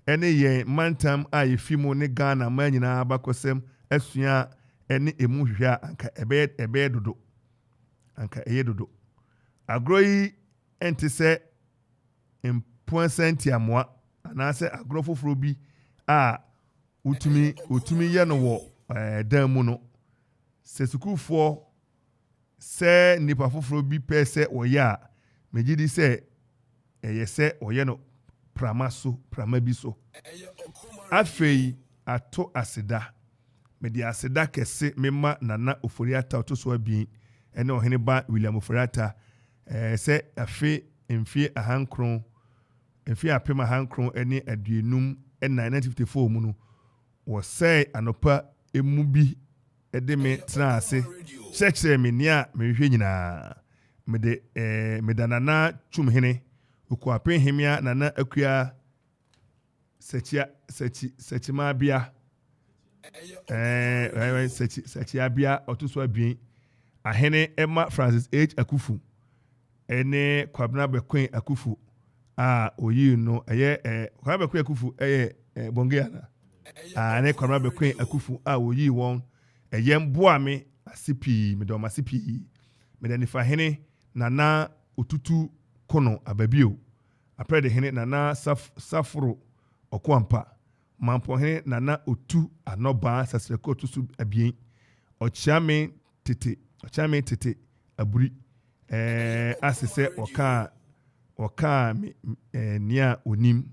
ɛne yɛn mantam a yɛfi mu ne Ghana man nyinaa abakɔsɛm asua ɛne emu hwehwɛ a anka ɛbɛyɛ dodo anka ɛyɛ dodo agoro yi ɛnte sɛ mpoansa amoa anaasɛ agoro foforɔ bi a utumi yɛ no wɔ dan mu no sɛ sukuufoɔ sɛ nipa foforɔ bi pɛ sɛ ɔyɛ a megye di sɛ ɛyɛ sɛ ɔyɛ no prama bi so afei ato aseda mede aseda kɛse mema Nana Ofori-Atta ɔto so abien ɛne ɔhene ba William Ofori-Atta sɛ afe mfie apem ahankron ɛne aduonum ɛna 1954 mu no wɔsɛe anopa emu bi ɛde me tena ase kyerɛkyerɛ me nea mehwehwɛ nyinaa mede Nana Twumhene Okuapem Hemia Nana Akua Sachimabia Sachiabia ɔto so abien ahene Emma Francis H. Akufu ɛne Kwabena Bekwen Akufu a oyi no ɛyɛ Kwabena Bekwen Akufu ɛyɛ Bongeana ne Kwabena Bekwen Akufu a oyi wɔn ɛyɛ mboa me asipi medɔm asipi mede nifa hene Nana Otutu Kono Ababio aprede hene Nana Saforo Okwampa mampo hene Nana Otu Anoba Sasreko Tusu abien Ochiame tete aburi asese oka me nia onim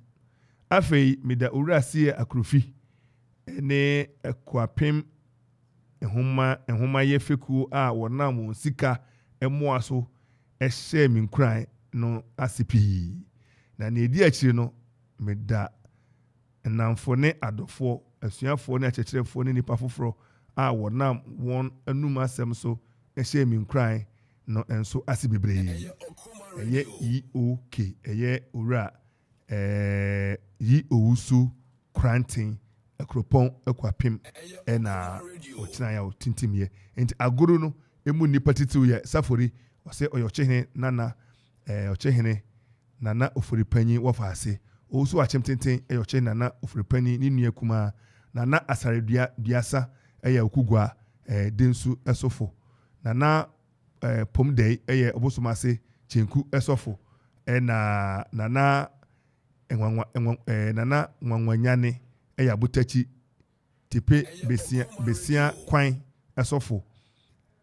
afei meda owurasie akrofi ne Akuapem ehoma ye feku a wonam sika emoa so ɛhyɛ me nkran no asipi na ne edi akiri no meda nnamfo ne adɔfo asuafo ne akyerɛkyerɛfo ne nipa foforɔ a wonam won anum asɛm so ɛhyɛ me nkran no enso asi bebree ɛyɛ EOK ɛyɛ owura yi owusu kranten akropɔn Akuapem ɛna ɔkyena ya otintimye enti agoro no emu nipa titiw yɛ Safori ɔsɛ ɔyɛ ɔkyehene Nana Ofori-Panyin wɔfa ase owusu akyem tenten ɛyɛ ɔkyehene Nana Ofori-Panyin ne nua kuma Nana Asaredua Duasa ɛyɛ okugua densu ɛsofo Nana Pomdei ɛyɛ obosomase Chenku ɛsofo ɛna Nana Nwanwanyane ɛyɛ abutachi tepe besia kwan ɛsofo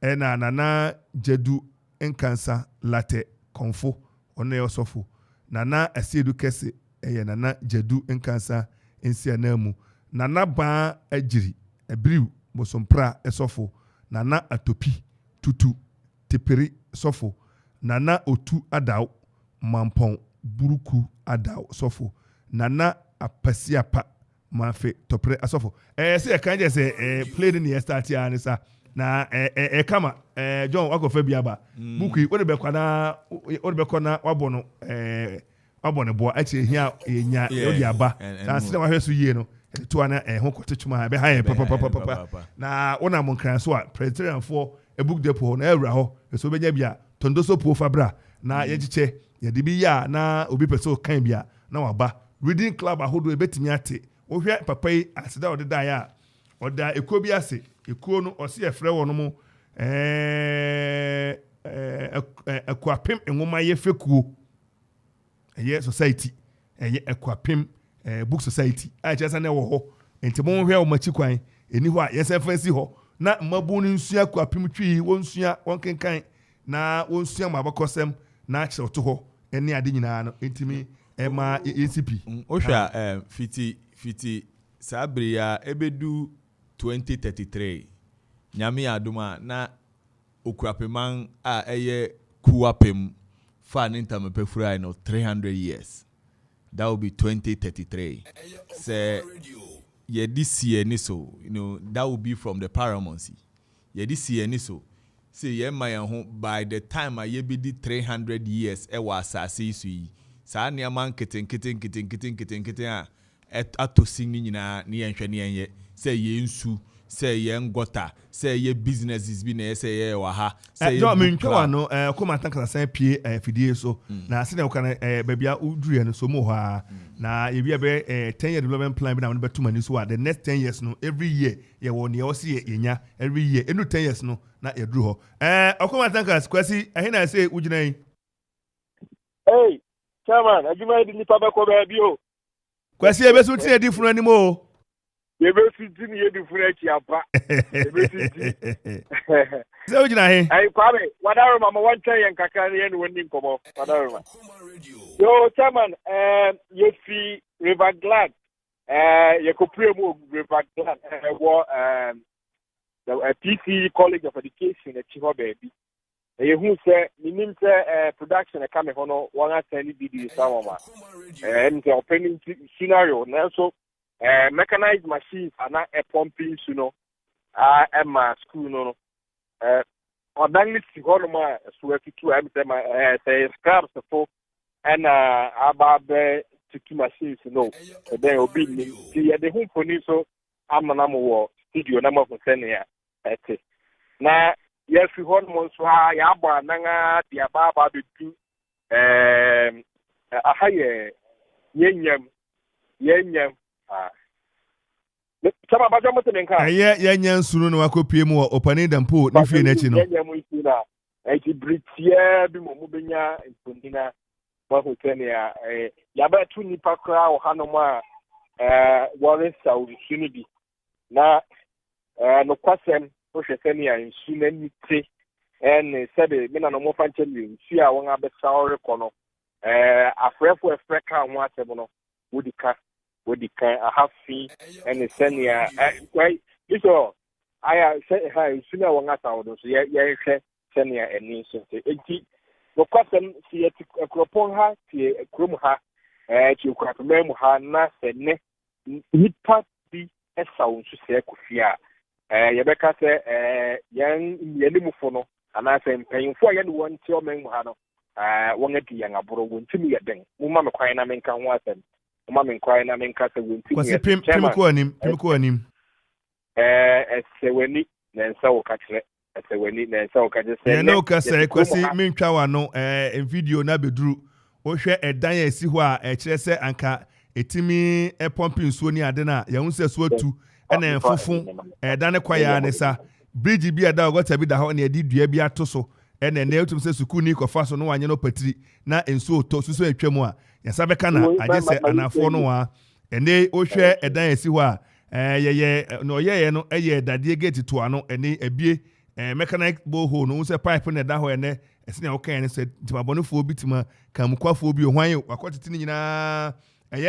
ɛna Nana Jedu Nkansa Late Konfo ɔno yɛ ɔsofo Nana Asiedu Kese ɛyɛ Nana Jedu Nkansa Nsianamu Nana Ba Agiri Ebriu Bosompra ɛsofo Nana Atopi Tutu Teperi sofo Nana Otu Adaw Mampon Buruku Adaw sofo Nana Apasiapa Mafe Topre asofo se kanje se play ni start ya ni sa na kama John wakofa biaba buku wode be kwana wabono wabono bo achi hia enya odi aba na se na wahweso yie no to ana ho kotechuma be ha papa na wona monkran so a Presbyterian for a book depot na awura ho so benya bia tondoso po fabra na yegiche yede bi ya na obi peso kan bia na waba reading club ahodo ebetimi ate ohwe papa yi aseda odeda ya oda ekuo bi ase ekuo no ose efre wono mu Akuapem enwoma ye fekuo eye society eye Akuapem book society a chesa na wo ho enti mo hwe o machi kwan eni ho a yesa fancy ho na mabu ni nsua Akuapem twi wonsua wonkenkan na wonsua mabakosem na kyerɛ to ho ene ade nyinaa no entimi ema ECP ohwa fiti sabria ebedu 2033 nyame adoma na okurapeman a eye kuapem fa nintamepefura no 300 years. That will be 2033. Say yeah, this year ni so, that will be from the paramountcy. Yeah, this year ni so. Say yeah, my home by the time I be the 300 years e was asasi sa ni aman keten ato singing na ni enhwe ni enye say ye nsu say ye ngota say ye businesses bi na say ye wa ha say no me ntwa no Okoman Kasa san pie fidie so na se na ukana babia uduru no so mo ha na ye bia be 10 year development plan bi na beto mani so the next 10 years no every year ye won ye o se ye nya every year enu 10 years no na ye duru ho Okoman Kasa kwasi ahina say ugina yi hey chairman ajuma di nipa be ko be bi o kwasi ebe so tin edi funu animo Yebesi ni yedi furechi apa. Yebesi. So ujina he. Ai kwabe, wadaro mama wancha yen kakari yen woni nkomo. Wadaro ma. Yo chairman, yefi River Glad. Yekopre mu River Glad. The PC College of Education at Chiho baby. Who say minim say production e kame hono wanga send video sama. And the opening scenario na so mechanized machines are not a pumping, Emma school, no. Or then let's see what my sweaty two, say scraps the folk and about the two machines, Then will be see the home for so I'm a number studio number for sending here. Now, yes, we hold months, Yaba, Nanga, the Ababa, the two, a higher Yenyam. Chama bajo motenenka ya nyansuru no akopie mu opani dampo ni fie na chi no ya mu isina enti britia bi mo benya ntondina ba hotene ya ba tu nipa kra o hanom a wore saudi suni bi na no kwasem o hwesene ya nsuna nite en sebe me na no mo fanche ni nsi a won abesa ore kono afrefo efreka ho asem no wodika I have fee and the senior quite so I say hi sooner one at our so senior and needs no question see a cropon ha see a crum ha to crap memo ha na said ne nipa be a sound to say kufia Yabeka say young yelimufono and I say paying for any one till memo hano one at the young abro went to me a thing woman crying I mean can want them Mama inquire na menka se wonti kwasi pimko anim eseweni na nsa wo ka kire eseweni na nsa wo ka je se no ka se kwasi mentwa wa no video na beduru wo hwe edan ya esi ho a kire se anka etimi pumping nsuo ni ade na ya hunse so atu na enfufu edan ne kwaya ne sa bridge bi ada ogota bi da ho na edi dua bi ato so na etum se suku ni kofa so no wanye no patiri na ensuo to suso atwam a yasa beka na aje se anafo no wa ene ohwe edan esi ho a ye no ye no eye dadie gate to ano ene ebie mechanic borehole no se pipe na da ho ene esene o kan ne se timabonefo bitima kamkwafo bi ohwan akotete ni nyina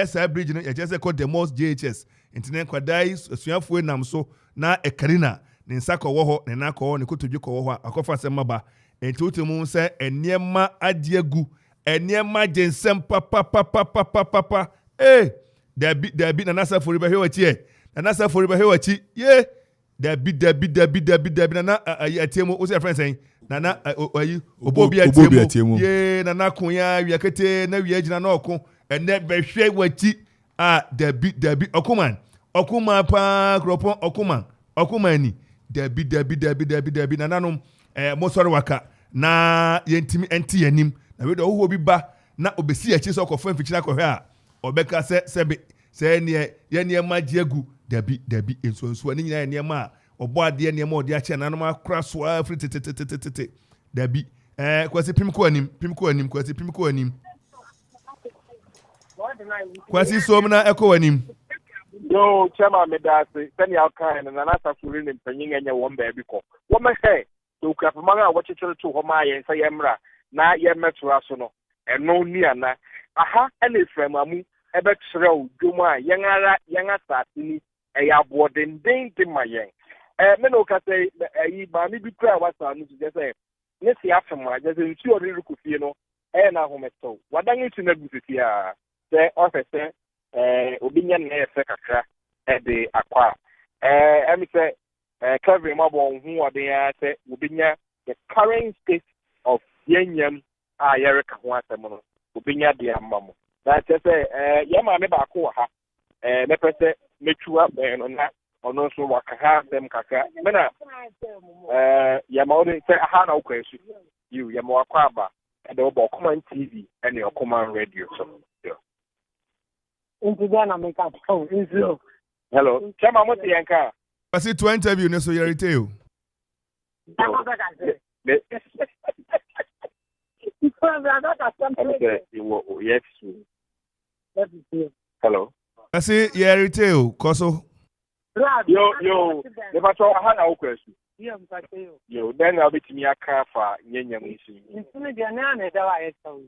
sa bridge no ye je se called the most JHS intine kwadai asuafo nam so na ekarina ne nsaka wo ho ne nakọ ne kotodwe kọ wo ho akofa se maba entotemu se eniema adiegu eniema jensem papa dabi na nasa fori ba hewachi nasa fori ba hewachi ye dabi na atiemu o se friend saying na ayi obobi atiemu ye na nakonya wiakete na wiagina na okun ene behwe wachi dabi Okoman pa kropon Okoman ni dabi na nanom mo sori waka na yentimi enti yanim na we do wo bi ba na obesi achi so kofa mfichina ko hwe a obeka se ne ye ne magiegu dabi enso ani nyina ne ma obo ade ne ma ode achi na no akra so afri tete dabi kwasi pimko anim kwasi so mna eko anim yo chama medase sani alkan na nasa furi ne mpanyin anya won ba bi ko wo me he to krafa manga wachechele to ho ma ye sa yemra na ye metura so no eno ni ana aha ene framamu ɛbɛkyerɛw dwom a yɛn asase ni ɛyɛ aboɔdenden de ma yɛn me na ɔka sɛ ɛyi maame bi kura wasa no so sɛ ne si afem a gyesɛ nsu ɔde rekɔ fie no ɛyɛ na ahometew wadan nsu na gu sisi a sɛ ɔfɛ sɛ obi nya ne yɛ fɛ kakra ɛde akɔ a ɛmi sɛ Kevin mabɔ ho ɔden a sɛ obi nya the current state of yɛnyam a yɛreka ho asɛm no obi nya de ama mo na kyerɛ sɛ yɛ maame baako wɔ ha mɛpɛ sɛ mɛtwa no na ɔno nso waka ha asɛm kakra mena yɛma wo sɛ aha na wokɔ asu yiw yɛma wakɔ aba ɛde wobɔ Okoman TV ɛne Okoman Radio so hello kyɛma mote yɛn ka Pasi to interview ne so yɛrete o hello Pasi yɛrete o koso yo never saw how na okwesu yo then I'll be to me aka fa nyanyam isi ntune dia na na da wa yesaw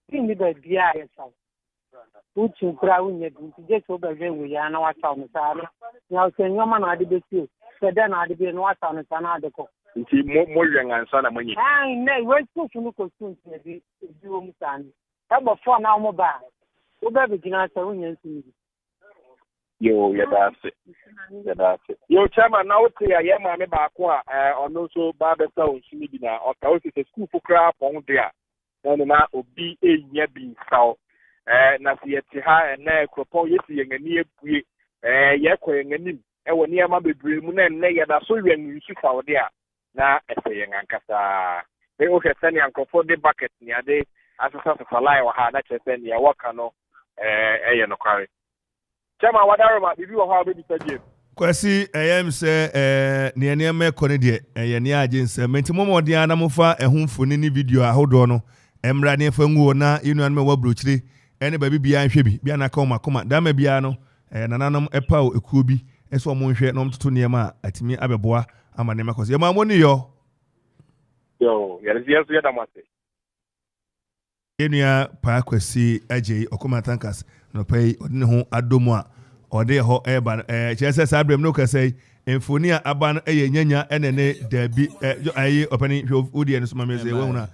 ni ba bia yesaw uchu kura unye dunti je so ba we ya na wa saw no sa na o se nyoma na ade besi se da na ade be no wa saw no sa na ade ko nti mo ywen ansa na manyi ai nei we so no ko sun ti di wo mu sa ni e bo fo na mo ba wo ba be gina sa unye nsi yo yadase yo chama na wote ya ye maame baako a ono so ba besa onsumi bi na o ka o se school fukra pon de a na obi enya bi saw na se yete ha na ekropon yesi yengani epue ye kɔ yenganim wo ne ama bebre mu na nne yeda so wen nsu saw de a na ese yengankasa e o hwese ne ankofo de bucket ne ade asesa supply wa ha na kyese ne ya waka no eye no kware Chama wadaroma bibi wo ha be bi sadie Kwasi ayam sɛ ne me kɔ ne de ɛyɛ ne agye nsɛm menti momɔden ana mofa ɛhomfoni ne video ahodo no emra ne fa nguo na inu an me wabrochire ɛne ba bibia nhwɛ bi bia na ka koma dama bia no nananom ɛpa ekuo bi ɛso ɔmo nhwɛ na ɔmo toto ne ma atimi abɛboa ama ne makɔse ma mo ne yo yɛrezia so yɛda mate enua pa Kwasi agye Okoman Tankas no pay odne ho adomu a ode ho eba kyerese sabrem no kasai emfoni a aba no nyanya enene dabi ayi opani hwodi en so ma meze wona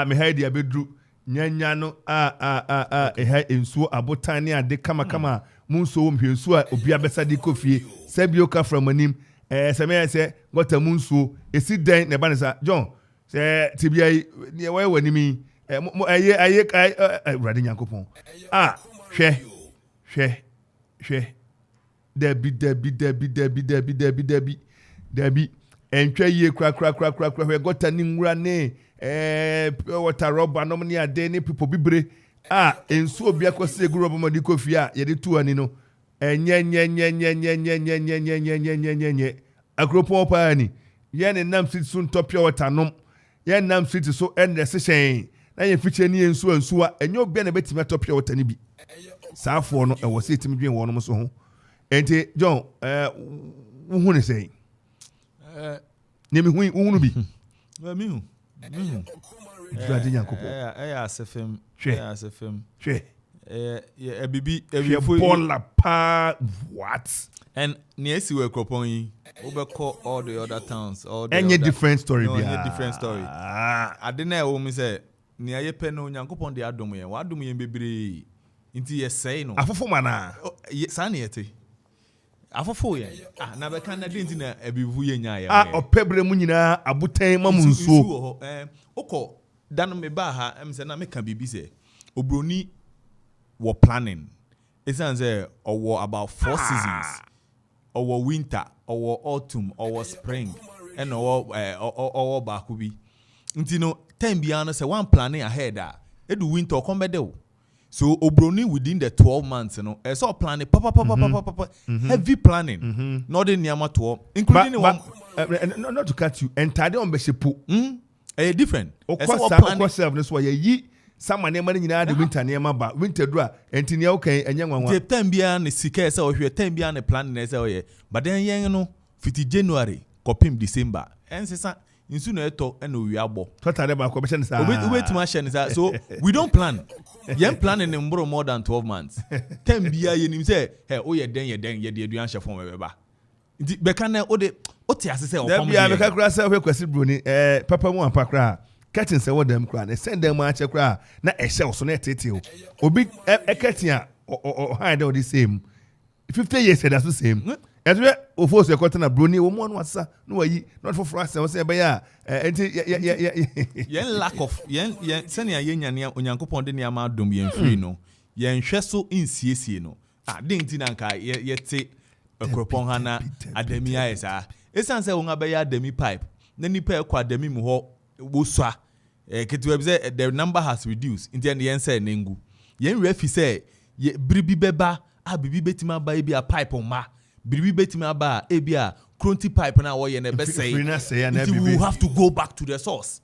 me haidi abedru nyanya no eha ensuo abotan ne ade kama munso wo mhwensu a obi abesa de kofie sabio ka from anim seme se gota munso esi dan ne ba ne sa John se tibia ne wa wanimi aye radi nyankopon hwɛ dabi entwa yie kra gota ni nwura ne water rubber no ne ade ne pipo bibre ensu obi akose gu rubber madi kofi a ye de tu ani no nye akropon pa ani ye ne nam sit sun top your water nom ye nam sit so ende se hyen na ye fiche ni ensu a enyo obi na betime top your water ni bi saafo no ɛwɔ sɛ timi dwen wɔnom so ho enti John wo ne sɛ ne me hu bi me hu Dwade nyankopɔ asefem bibi bola pa what and near si we kropon yi obekɔ all the other towns any different story bi different story ade na ɛwɔ mi sɛ ne ayepe no nyankopɔn de adom yɛn wa adom yɛn bebree inti yesɛi no afofo mana saa ne yɛte afofo yɛn na bɛka na de nti na abivu yɛn nya yɛn ɔpɛbrɛ mu nyinaa abotan ma mu nsuo okɔ dano me ba ha sɛ na meka bibi sɛ obroni wɔ planning esan sɛ ɔwɔ about 4 seasons ɔwɔ winter ɔwɔ autumn ɔwɔ spring ɛna ɔwɔ baako bi nti no time bia no sɛ one planning ahead edu winter ɔkɔmbɛde o so obroni within the 12 months so planning papa heavy planning not in niama to including not to cut you entire on beshepo different okɔ no so yi sama ne ma nyina de winter ne ma ba winter do a enti ne okay enye nwanwa the time bia ne sika se ohwe time bia ne planning ne se oye but then yen no fiti January kopim December ensesa insu no eto na owi abo totally ba ko be shen sa obetima shen sa so we don't plan Yen planning in more than 12 months. 10 bia yenim say, hey, oh ye den ye de aduan chef from beba. Nti beka na o de o te ase say o come bia beka kra say we kwesi broni papa mu ampa kra curtain say wo dem kra na send dem a che kra na e shell so na tete o obi e curtain a o hide all the same 50 years that's the same. As we force your cotton a bruni, woman was no way, not for us. I was say, yeah, yen lack of yen senior yen unyanko pondi ni ama dum yen free no, yen sheso in CC no. Ah, ding tinanka yet a cropon hana ademia esa. Esan se unga beya demi pipe. Neni pe kwa demi muho wuswa. Ketwebze the number has reduced. In the end yen say nengu. Yen refi say ye bribi beba bibi betima ba ebi a pipe on ma. Bibi betima ba ebi a cronty pipe na wo ye na be say. We will have to go back to the source.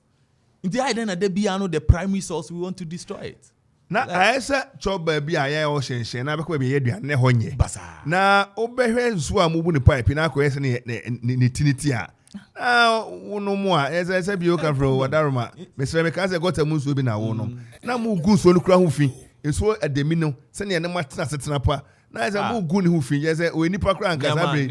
In the idea that the primary source we want to destroy it. Na aesa choba bi aye o hyenhyen na bekwa bi ye duane ho nye. Na obehwe nso a mubu ne pipe na akọ yese ne tiniti a. Na wono mu a ese bi o ka fro wadaroma. Mesere me ka se gota mu nso bi na wo no. Na mu gu nso no kura ho fi. Nso ademi no se ne matena setena pa. Na ese mu gu ne ho fi yese o nipa kura anka sabe.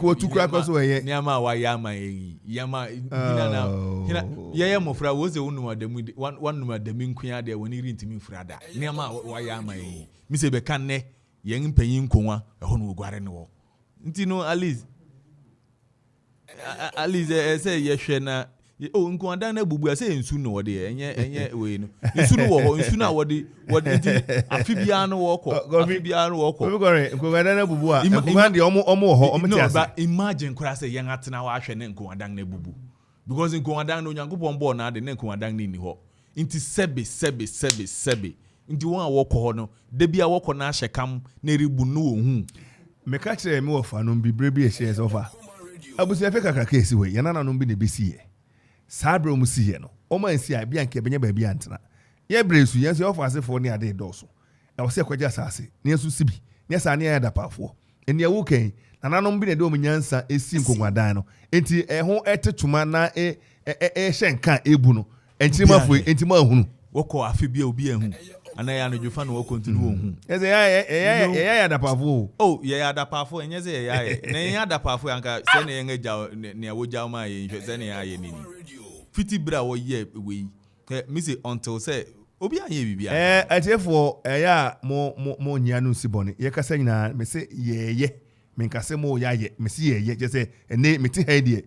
Watu kura ko so ye. Niama wa yama yi. Yama hina yeye mofra wo se wonu ademi wanu ademi nkuya de woni rintimi frada. Niama wa yama yi. Mi se be kan ne yen panyin nkonwa eho no gware ne wo. Nti no Alice say ye hwe na nkondan na bubu ase ensu no wode enye we no. Ensu no wo ho ensu na wode nti afibia no wo kọ. Afibia no wo kọ. Nkondan na bubu a nkondan de omo ho omo ti ase. No, but imagine kura say yen atena wa hwe ne nkondan na bubu. Because nkondan no Nyankopon bo na de ne nkondan ni ho. Nti sebe. Nti won a wo kọ ho no, de bia wo kọ na hyekam na ribu no wo hu. Me ka kire me wo fa no bibre bi e share over. Abusia fe kakra kesi we yana no bi ne besi ye. Sabro mu si ye no. O man si a bia nke benya ba bia antena. Ye bresu ye so ofase fo ne ade doso. E wo se kwaja asase. Ne yesu sibi. Ne sa ne ya da pafo. Eni e wo kan nananom bi ne de o nyansa esi nkongwadan no. Enti e ho etetuma na hyenka ebu no. Entima fo entima hunu. Woko afibia obi ehun. Ana ya no jufa no wo continue ohun. Eze ya da pafo. Oh, ya da pafo enye ze ya. Na ya da pafo anka se ne yen eja ne awoja ma ye hwe se ne ya ye nini. Fiti bra wo ye we. Me say until say obi anye bibia. Atefo ya mo nya no sibone. Ye kasa nyina me say ye. Me kasa mo ya ye. Me say ye je say ene me ti ha die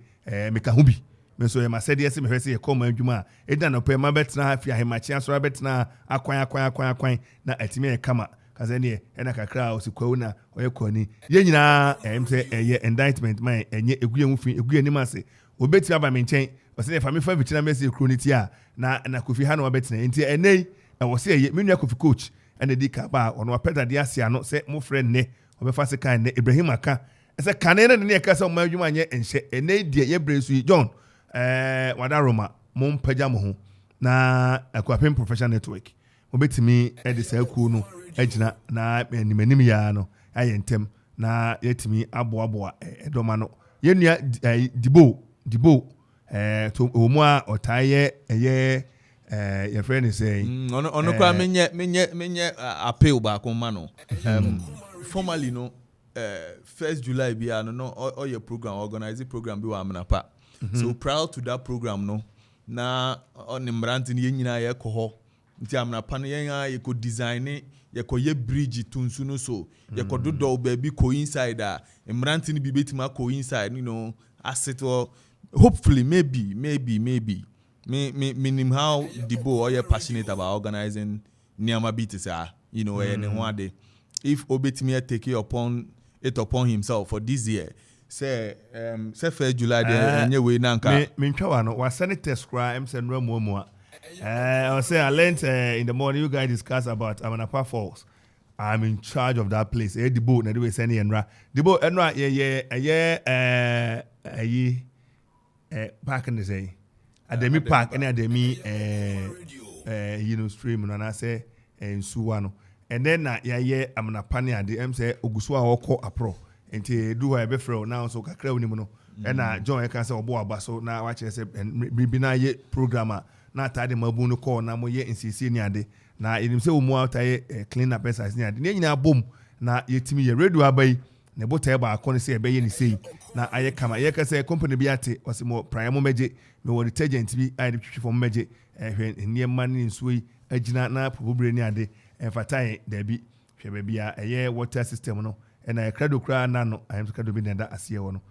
me ka hu bi. Me so ye ma say die se me hwe say ye koma adwuma. Eda no pe ma betena ha fi ahimachi aso betena akwan na atime ye kama. Kaza ne ena kakra o sikwawu na oye kwani. Ye nyina say ye indictment man enye eguye hu fi eguye ni mase. Obeti aba me nchen o se fa me fa bitina me se kroniti a na Kofi ha na obetena enti enei e wo se ye me nua Kofi coach ena di ka ba ono apeda de asia no se mo friend ne obefa se kan ne Ibrahim aka se kanene ne ne kasa o ma adwuma nye enhye enei die ye bresu John wadaroma mo mpaja mo ho na Akwapem Professional Network obetimi e de sa ku no agina na animanim ya no ayentem na yetimi aboaboa edoma no ye nua dibo to omu a otaye eye your friend is saying ono kwa menye appeal ba ko ma no formally no 1st July bia no your program organize program bi wa amnapa. So proud to that program no na on mranti ni nyina ye ko ho nti amnapa no ye ko design ye ko ye bridge tunsu no so ye ko dodo baby ko inside a mranti ni bi betima ko inside asset or hopefully maybe meaning how Debo or you're passionate about organizing Niama beats if Obetimi take it upon himself for this year say 1st July anyway nanka minchawano was senator scribe and Romo I say I learned in the morning you guys discuss about Amanapa Falls. I'm in charge of that place. Debo na do send Enra. Debo Enra back in the day. Ademi Park and Ademi stream and I say in Suwano. And then Amana Pania the say Oguswa Oko Apro. And do I before now so kakra unimono. And John can say Obo Abaso now watch and Bibina programmer na atade mabu no call na moye nsisi ni ade na enim se wo mu ataye clean up exercise ni ade ne nyina bom na yetimi ye radio abai ne botae ba akon se ebe ye ni sei na aye kama ye ka se company bi ate wase mo prime meje me wo detergent bi aye twitwi fo meje hwe ne mani nsuo yi agina na probable ni ade fatai da bi hwe ba bia eye water system no na ye credo kra na no ayem credo bi nda asiye wo no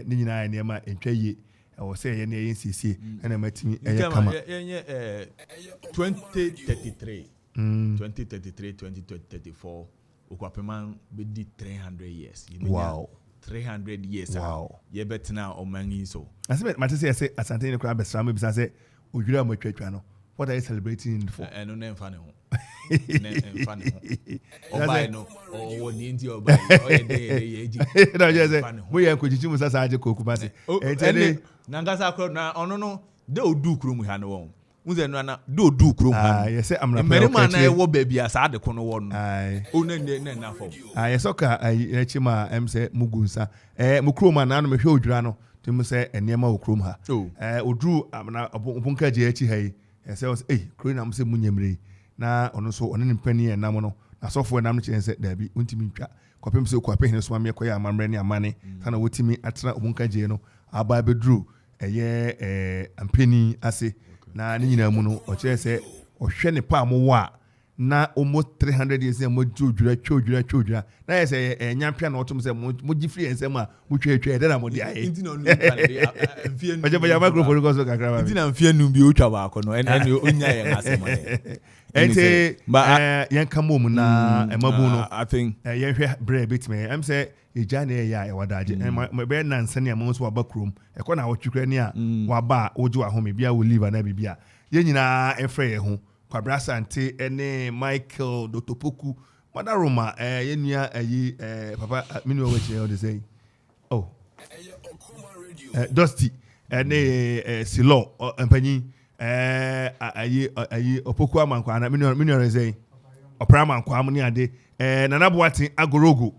ni nyina aye ne ma entwa ye o se ye ne ye nsisi na matimi eye kama 2033 2034 Okwapeman be di 300 years. Wow. 300 years. Wow. Ye betina omangi so. Asime matese say asante ne kwa besra me bisa say odwira mo twatwa no. What are you celebrating for? No na mfa ne ho. Na mfa ne ho. Obai no o ni nti obai. O ye de eji. Na je say mo ye nkochichi musa sa aje koku ba say. Ene na ngasa akro na ono no de odu krom ha no won. Unze no na do krom ha. Yes amna pe. Merima na e wo baabi asa de kono won. O na fo. Yes oka echi ma em say mugunsa. Mu krom na no me hwe odwira no. Tim say enema wo krom ha. Odru amna obunka je echi ha yi. Yes kro na mo say munyemre. Na ono so ono nimpani enam no. Na sofo enam no chense da bi untimi ntwa. Kopem say kwape hene so ma me koya amamre ne amane. Sana wotimi atena obunka je no. Aba bedru eye ampeni ase. Na ni nyina mu no o kire se o hwe ne pa mo wa na almost 300 years mo dwudwura na ye se nyampia na otum se mo gifri ensem a mo twetwe de na mo di aye inti na onu mfie nu oje ba microphone ko so kakra ba inti na mfie nu bi o twa ba ko no en onya ye asem ente yen kamo mu na emabu no I think yen hwe bre bit me am say eja na ye ya e wadaje me be na nsane am so waba krom e ko na wotwekra ni a waba oju ahome bia wo liver na bibia ye nyina efre ye ho Kwabra Sante ene Michael Dotopoku Madaroma yenua ayi papa mini we che dey say oh Dusty ene Silo empanyi ayi Opoku amankwa na mini we say opra amankwa am ni ade Nana Boatin agorogo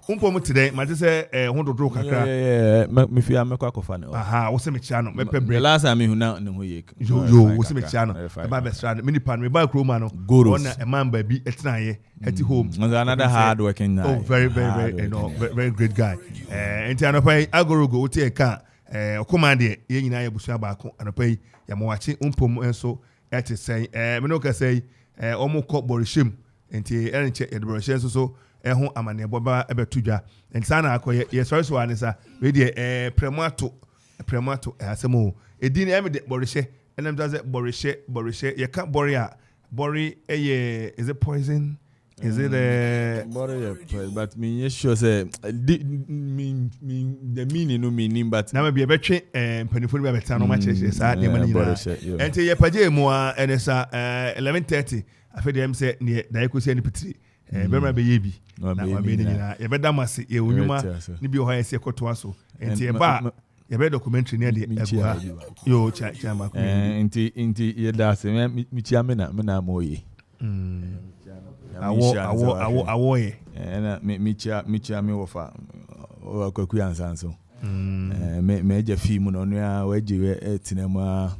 umpo today mate say hondodro kakra me fia me kwa kofa ne aha wo se me chia no me pe the last time me hu na ne ho ye yo wo se me chia no ba be stra mini pan me ba kroma no ona e man ba bi etena ye hati home another hard working guy very very great guy enti anopai agorogo wo tie ka Okoman de ye nyina ye busua ba ko anopai ya mo wache umpo enso ete sei me no ka sei omo ko borishem enti enche edboroshe so ho amane boba ebetudwa ensana akoye ye sorry so anisa we de premato asemo edin eme de borishe enem does borishe ye ka bori eye is it poison is it bori but me sure say the meaning no meaning but na be betwe mpanifo be beta no ma cheche sa de mani na enti ye paje mu a enesa 11:30 afede em say ne da ekosi ani pitiri bemra be yebi na wa be ni na ye be damase ye onwuma ni bi ho ya se koto aso enti ye ba ye be documentary ne de ebuha yo cha ma ko enti ye da se mi chia me na moye awo ye na mi chia me wofa o Kofi Ansong so me je film no no wa je tinema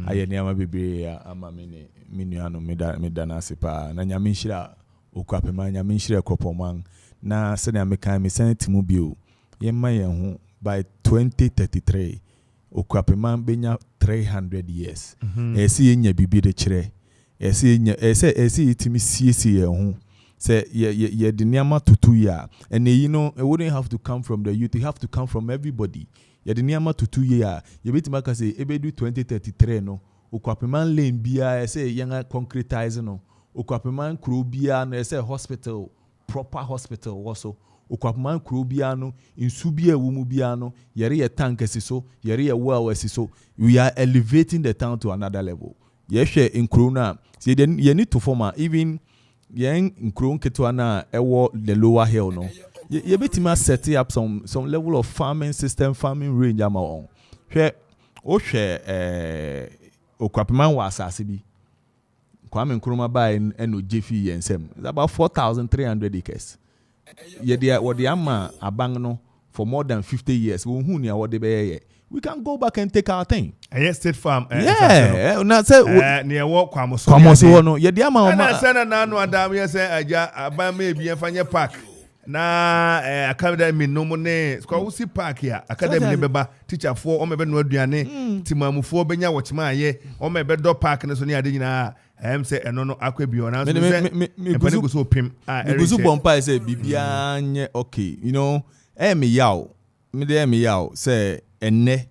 aye ne ama bebre ama me nuano me da na sepa na nyame nhira Okwapeman nyame nhira Kopoman na se na me kan me sentimu bio ye ma ye ho by 2033 Okwapeman benya 300 years esi enya bibi de kire esi enya esi itimi siesi ye ho say ye the niama tutu ya and you know it wouldn't have to come from the youth, it have to come from everybody. Ye the niama tutu ya ye beti maka say ebedu 2033 no Okwapeman lane bia say yanga concretize no Okwapeman kro bia no say hospital proper hospital also Okwapeman kro bia no insu bia wo mu bia no yere ye tank esiso yere ye well esiso we are elevating the town to another level. Ye hwe nkro na say ye need to form even yen nkron ketwa na ewo the lower hill no ye betima set up some level of farming system farming range ama on hwe o hwe Okwapeman wa asase bi kwame nkroma ba eno jefi yensem it's about 4,300 acres ye dia wo dia ama abang no for more than 50 years wo hu ne wo de be ye we can go back and take our thing. Yes, State Farm. Yeah, na say near walk kwamoso. Kwamoso no. Ye dia ma. Na say na no adam ye say aja aba maybe enfanye park. Na academy no mo ne kwa usi park ya academy ne beba teacher for o mebe no aduane timamufo benya wochima aye o mebe do park ne so ne ade nyina say eno no akwa bi ona so say empane go so pim gusu bompa say bibia nye okay you know me yaw say enne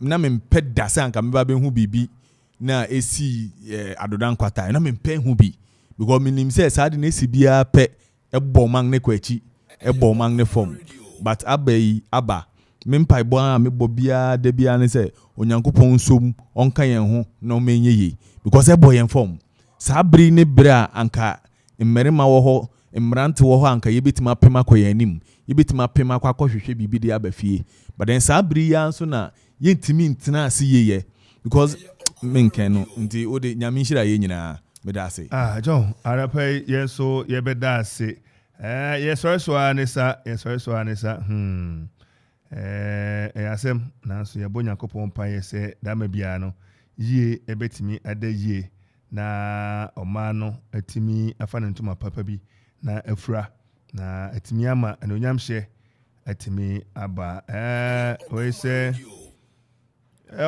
na me mpeda say anka me ba be hu bibi na esi adodan kwata na me mpe hu bi because me nim say sad na esi bia pe ebo mang ne kwachi ebo mang ne form but aba me mpai bo a me bobia de bia ne say onyankopon som onka yen ho na o menye yi because ebo yen form sabri ne bra anka mmerima wo ho mrante wo ho anka yebetima pema koyanim yebetima pema kwakohwehwe bibi de abafie but then sabri ya nso na yentimi ntina ase yeye because menken no nti ode nyame nhira ye nyina medase John arapai yeso yebedase yeso anisa asem nanso yebo Nyankopon pa yese dama bia no yie ebetimi adaye na omano atimi afa ntuma papa bi na afura na atimi ama anonyamhye atimi aba we say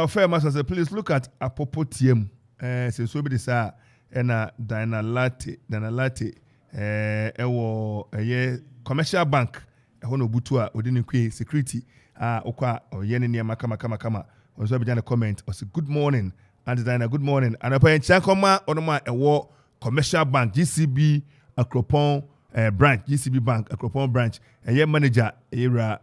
fair master please look at apopotiem say so be this na Dynalate ewo commercial bank hono butu a odini kwe security okwa oyene niam kama onso be jana comment o say good morning and Dina good morning and apa enchakoma onoma ewo commercial bank GCB Akropon branch GCB bank Akropon branch manager era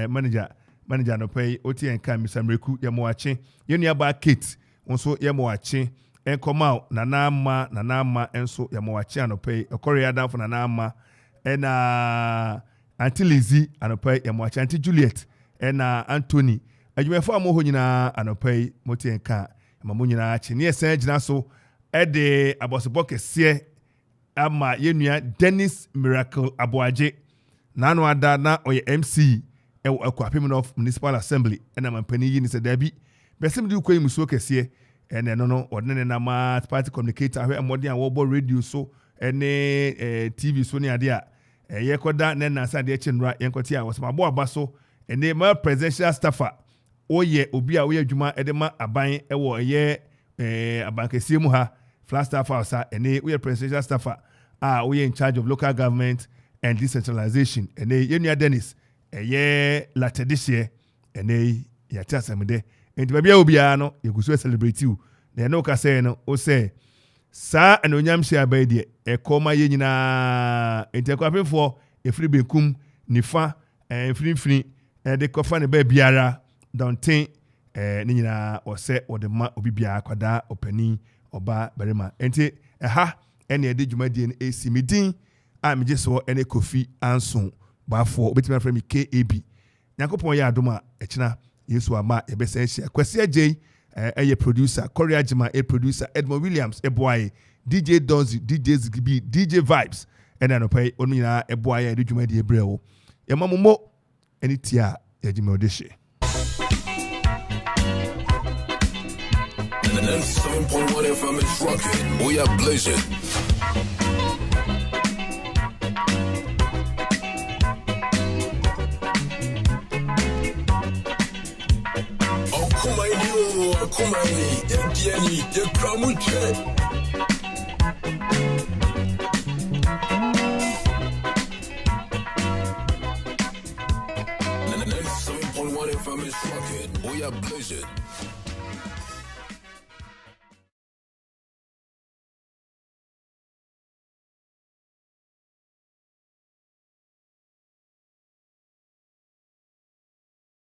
manager no pay oti enka misamreku yemoache yenuaba Kate onso yemoache enkoma nanama enso yemoache anope okoria down for nanama ena Auntie Lizzie anope yemoache Auntie Juliet ena Anthony adwumefo amoho nyina anope moti enka mamu nyina ache ne esen gina so ede abosebo kese ama yenua Dennis Miracle Aboaje nanu ada na oye MC Ekwapim of Municipal Assembly ena mampani yi ni se dabi besim di ukwe musuo kese ene no ordinary na ma party communicator ahwe amodi an wo radio so ene TV so ni ade a yekoda ne na sa de chenra yenkoti a wasama bo aba so ene ma presidential staffer oye obi a oye adwuma edema aban ewo ye abankese mu ha flat staffer sa ene oye presidential staffer oye in charge of local government and decentralization ene yenua Dennis latedishie ene yati asamde enti babia obia no yegusu celebrate you na no ka say no o say sa anonyam hye abade ekoma ye nyina enti akwapefo efiri benkum nifa free de kofa ne ba biara donten ne nyina o se o de ma obi bia kwada opani oba barema enti ene de dwumadie no esi medin a mejeso ene Kofi Ansong Baffour obetima from KAB Nyankopon ya adoma echina Yesu ama ebese hye Kwesi Ajay producer Korea Jima producer Edmond Williams boy DJ Donzi DJ Zigby DJ Vibes ena no pay onu nyina boy ya dwumadi ebrewo yemamomo eni tia ya jima odehye 97.1 FM is rocking. We are blazing. Okoman Kasa, PROMOTIONAL. FM is rocking. We are blazing.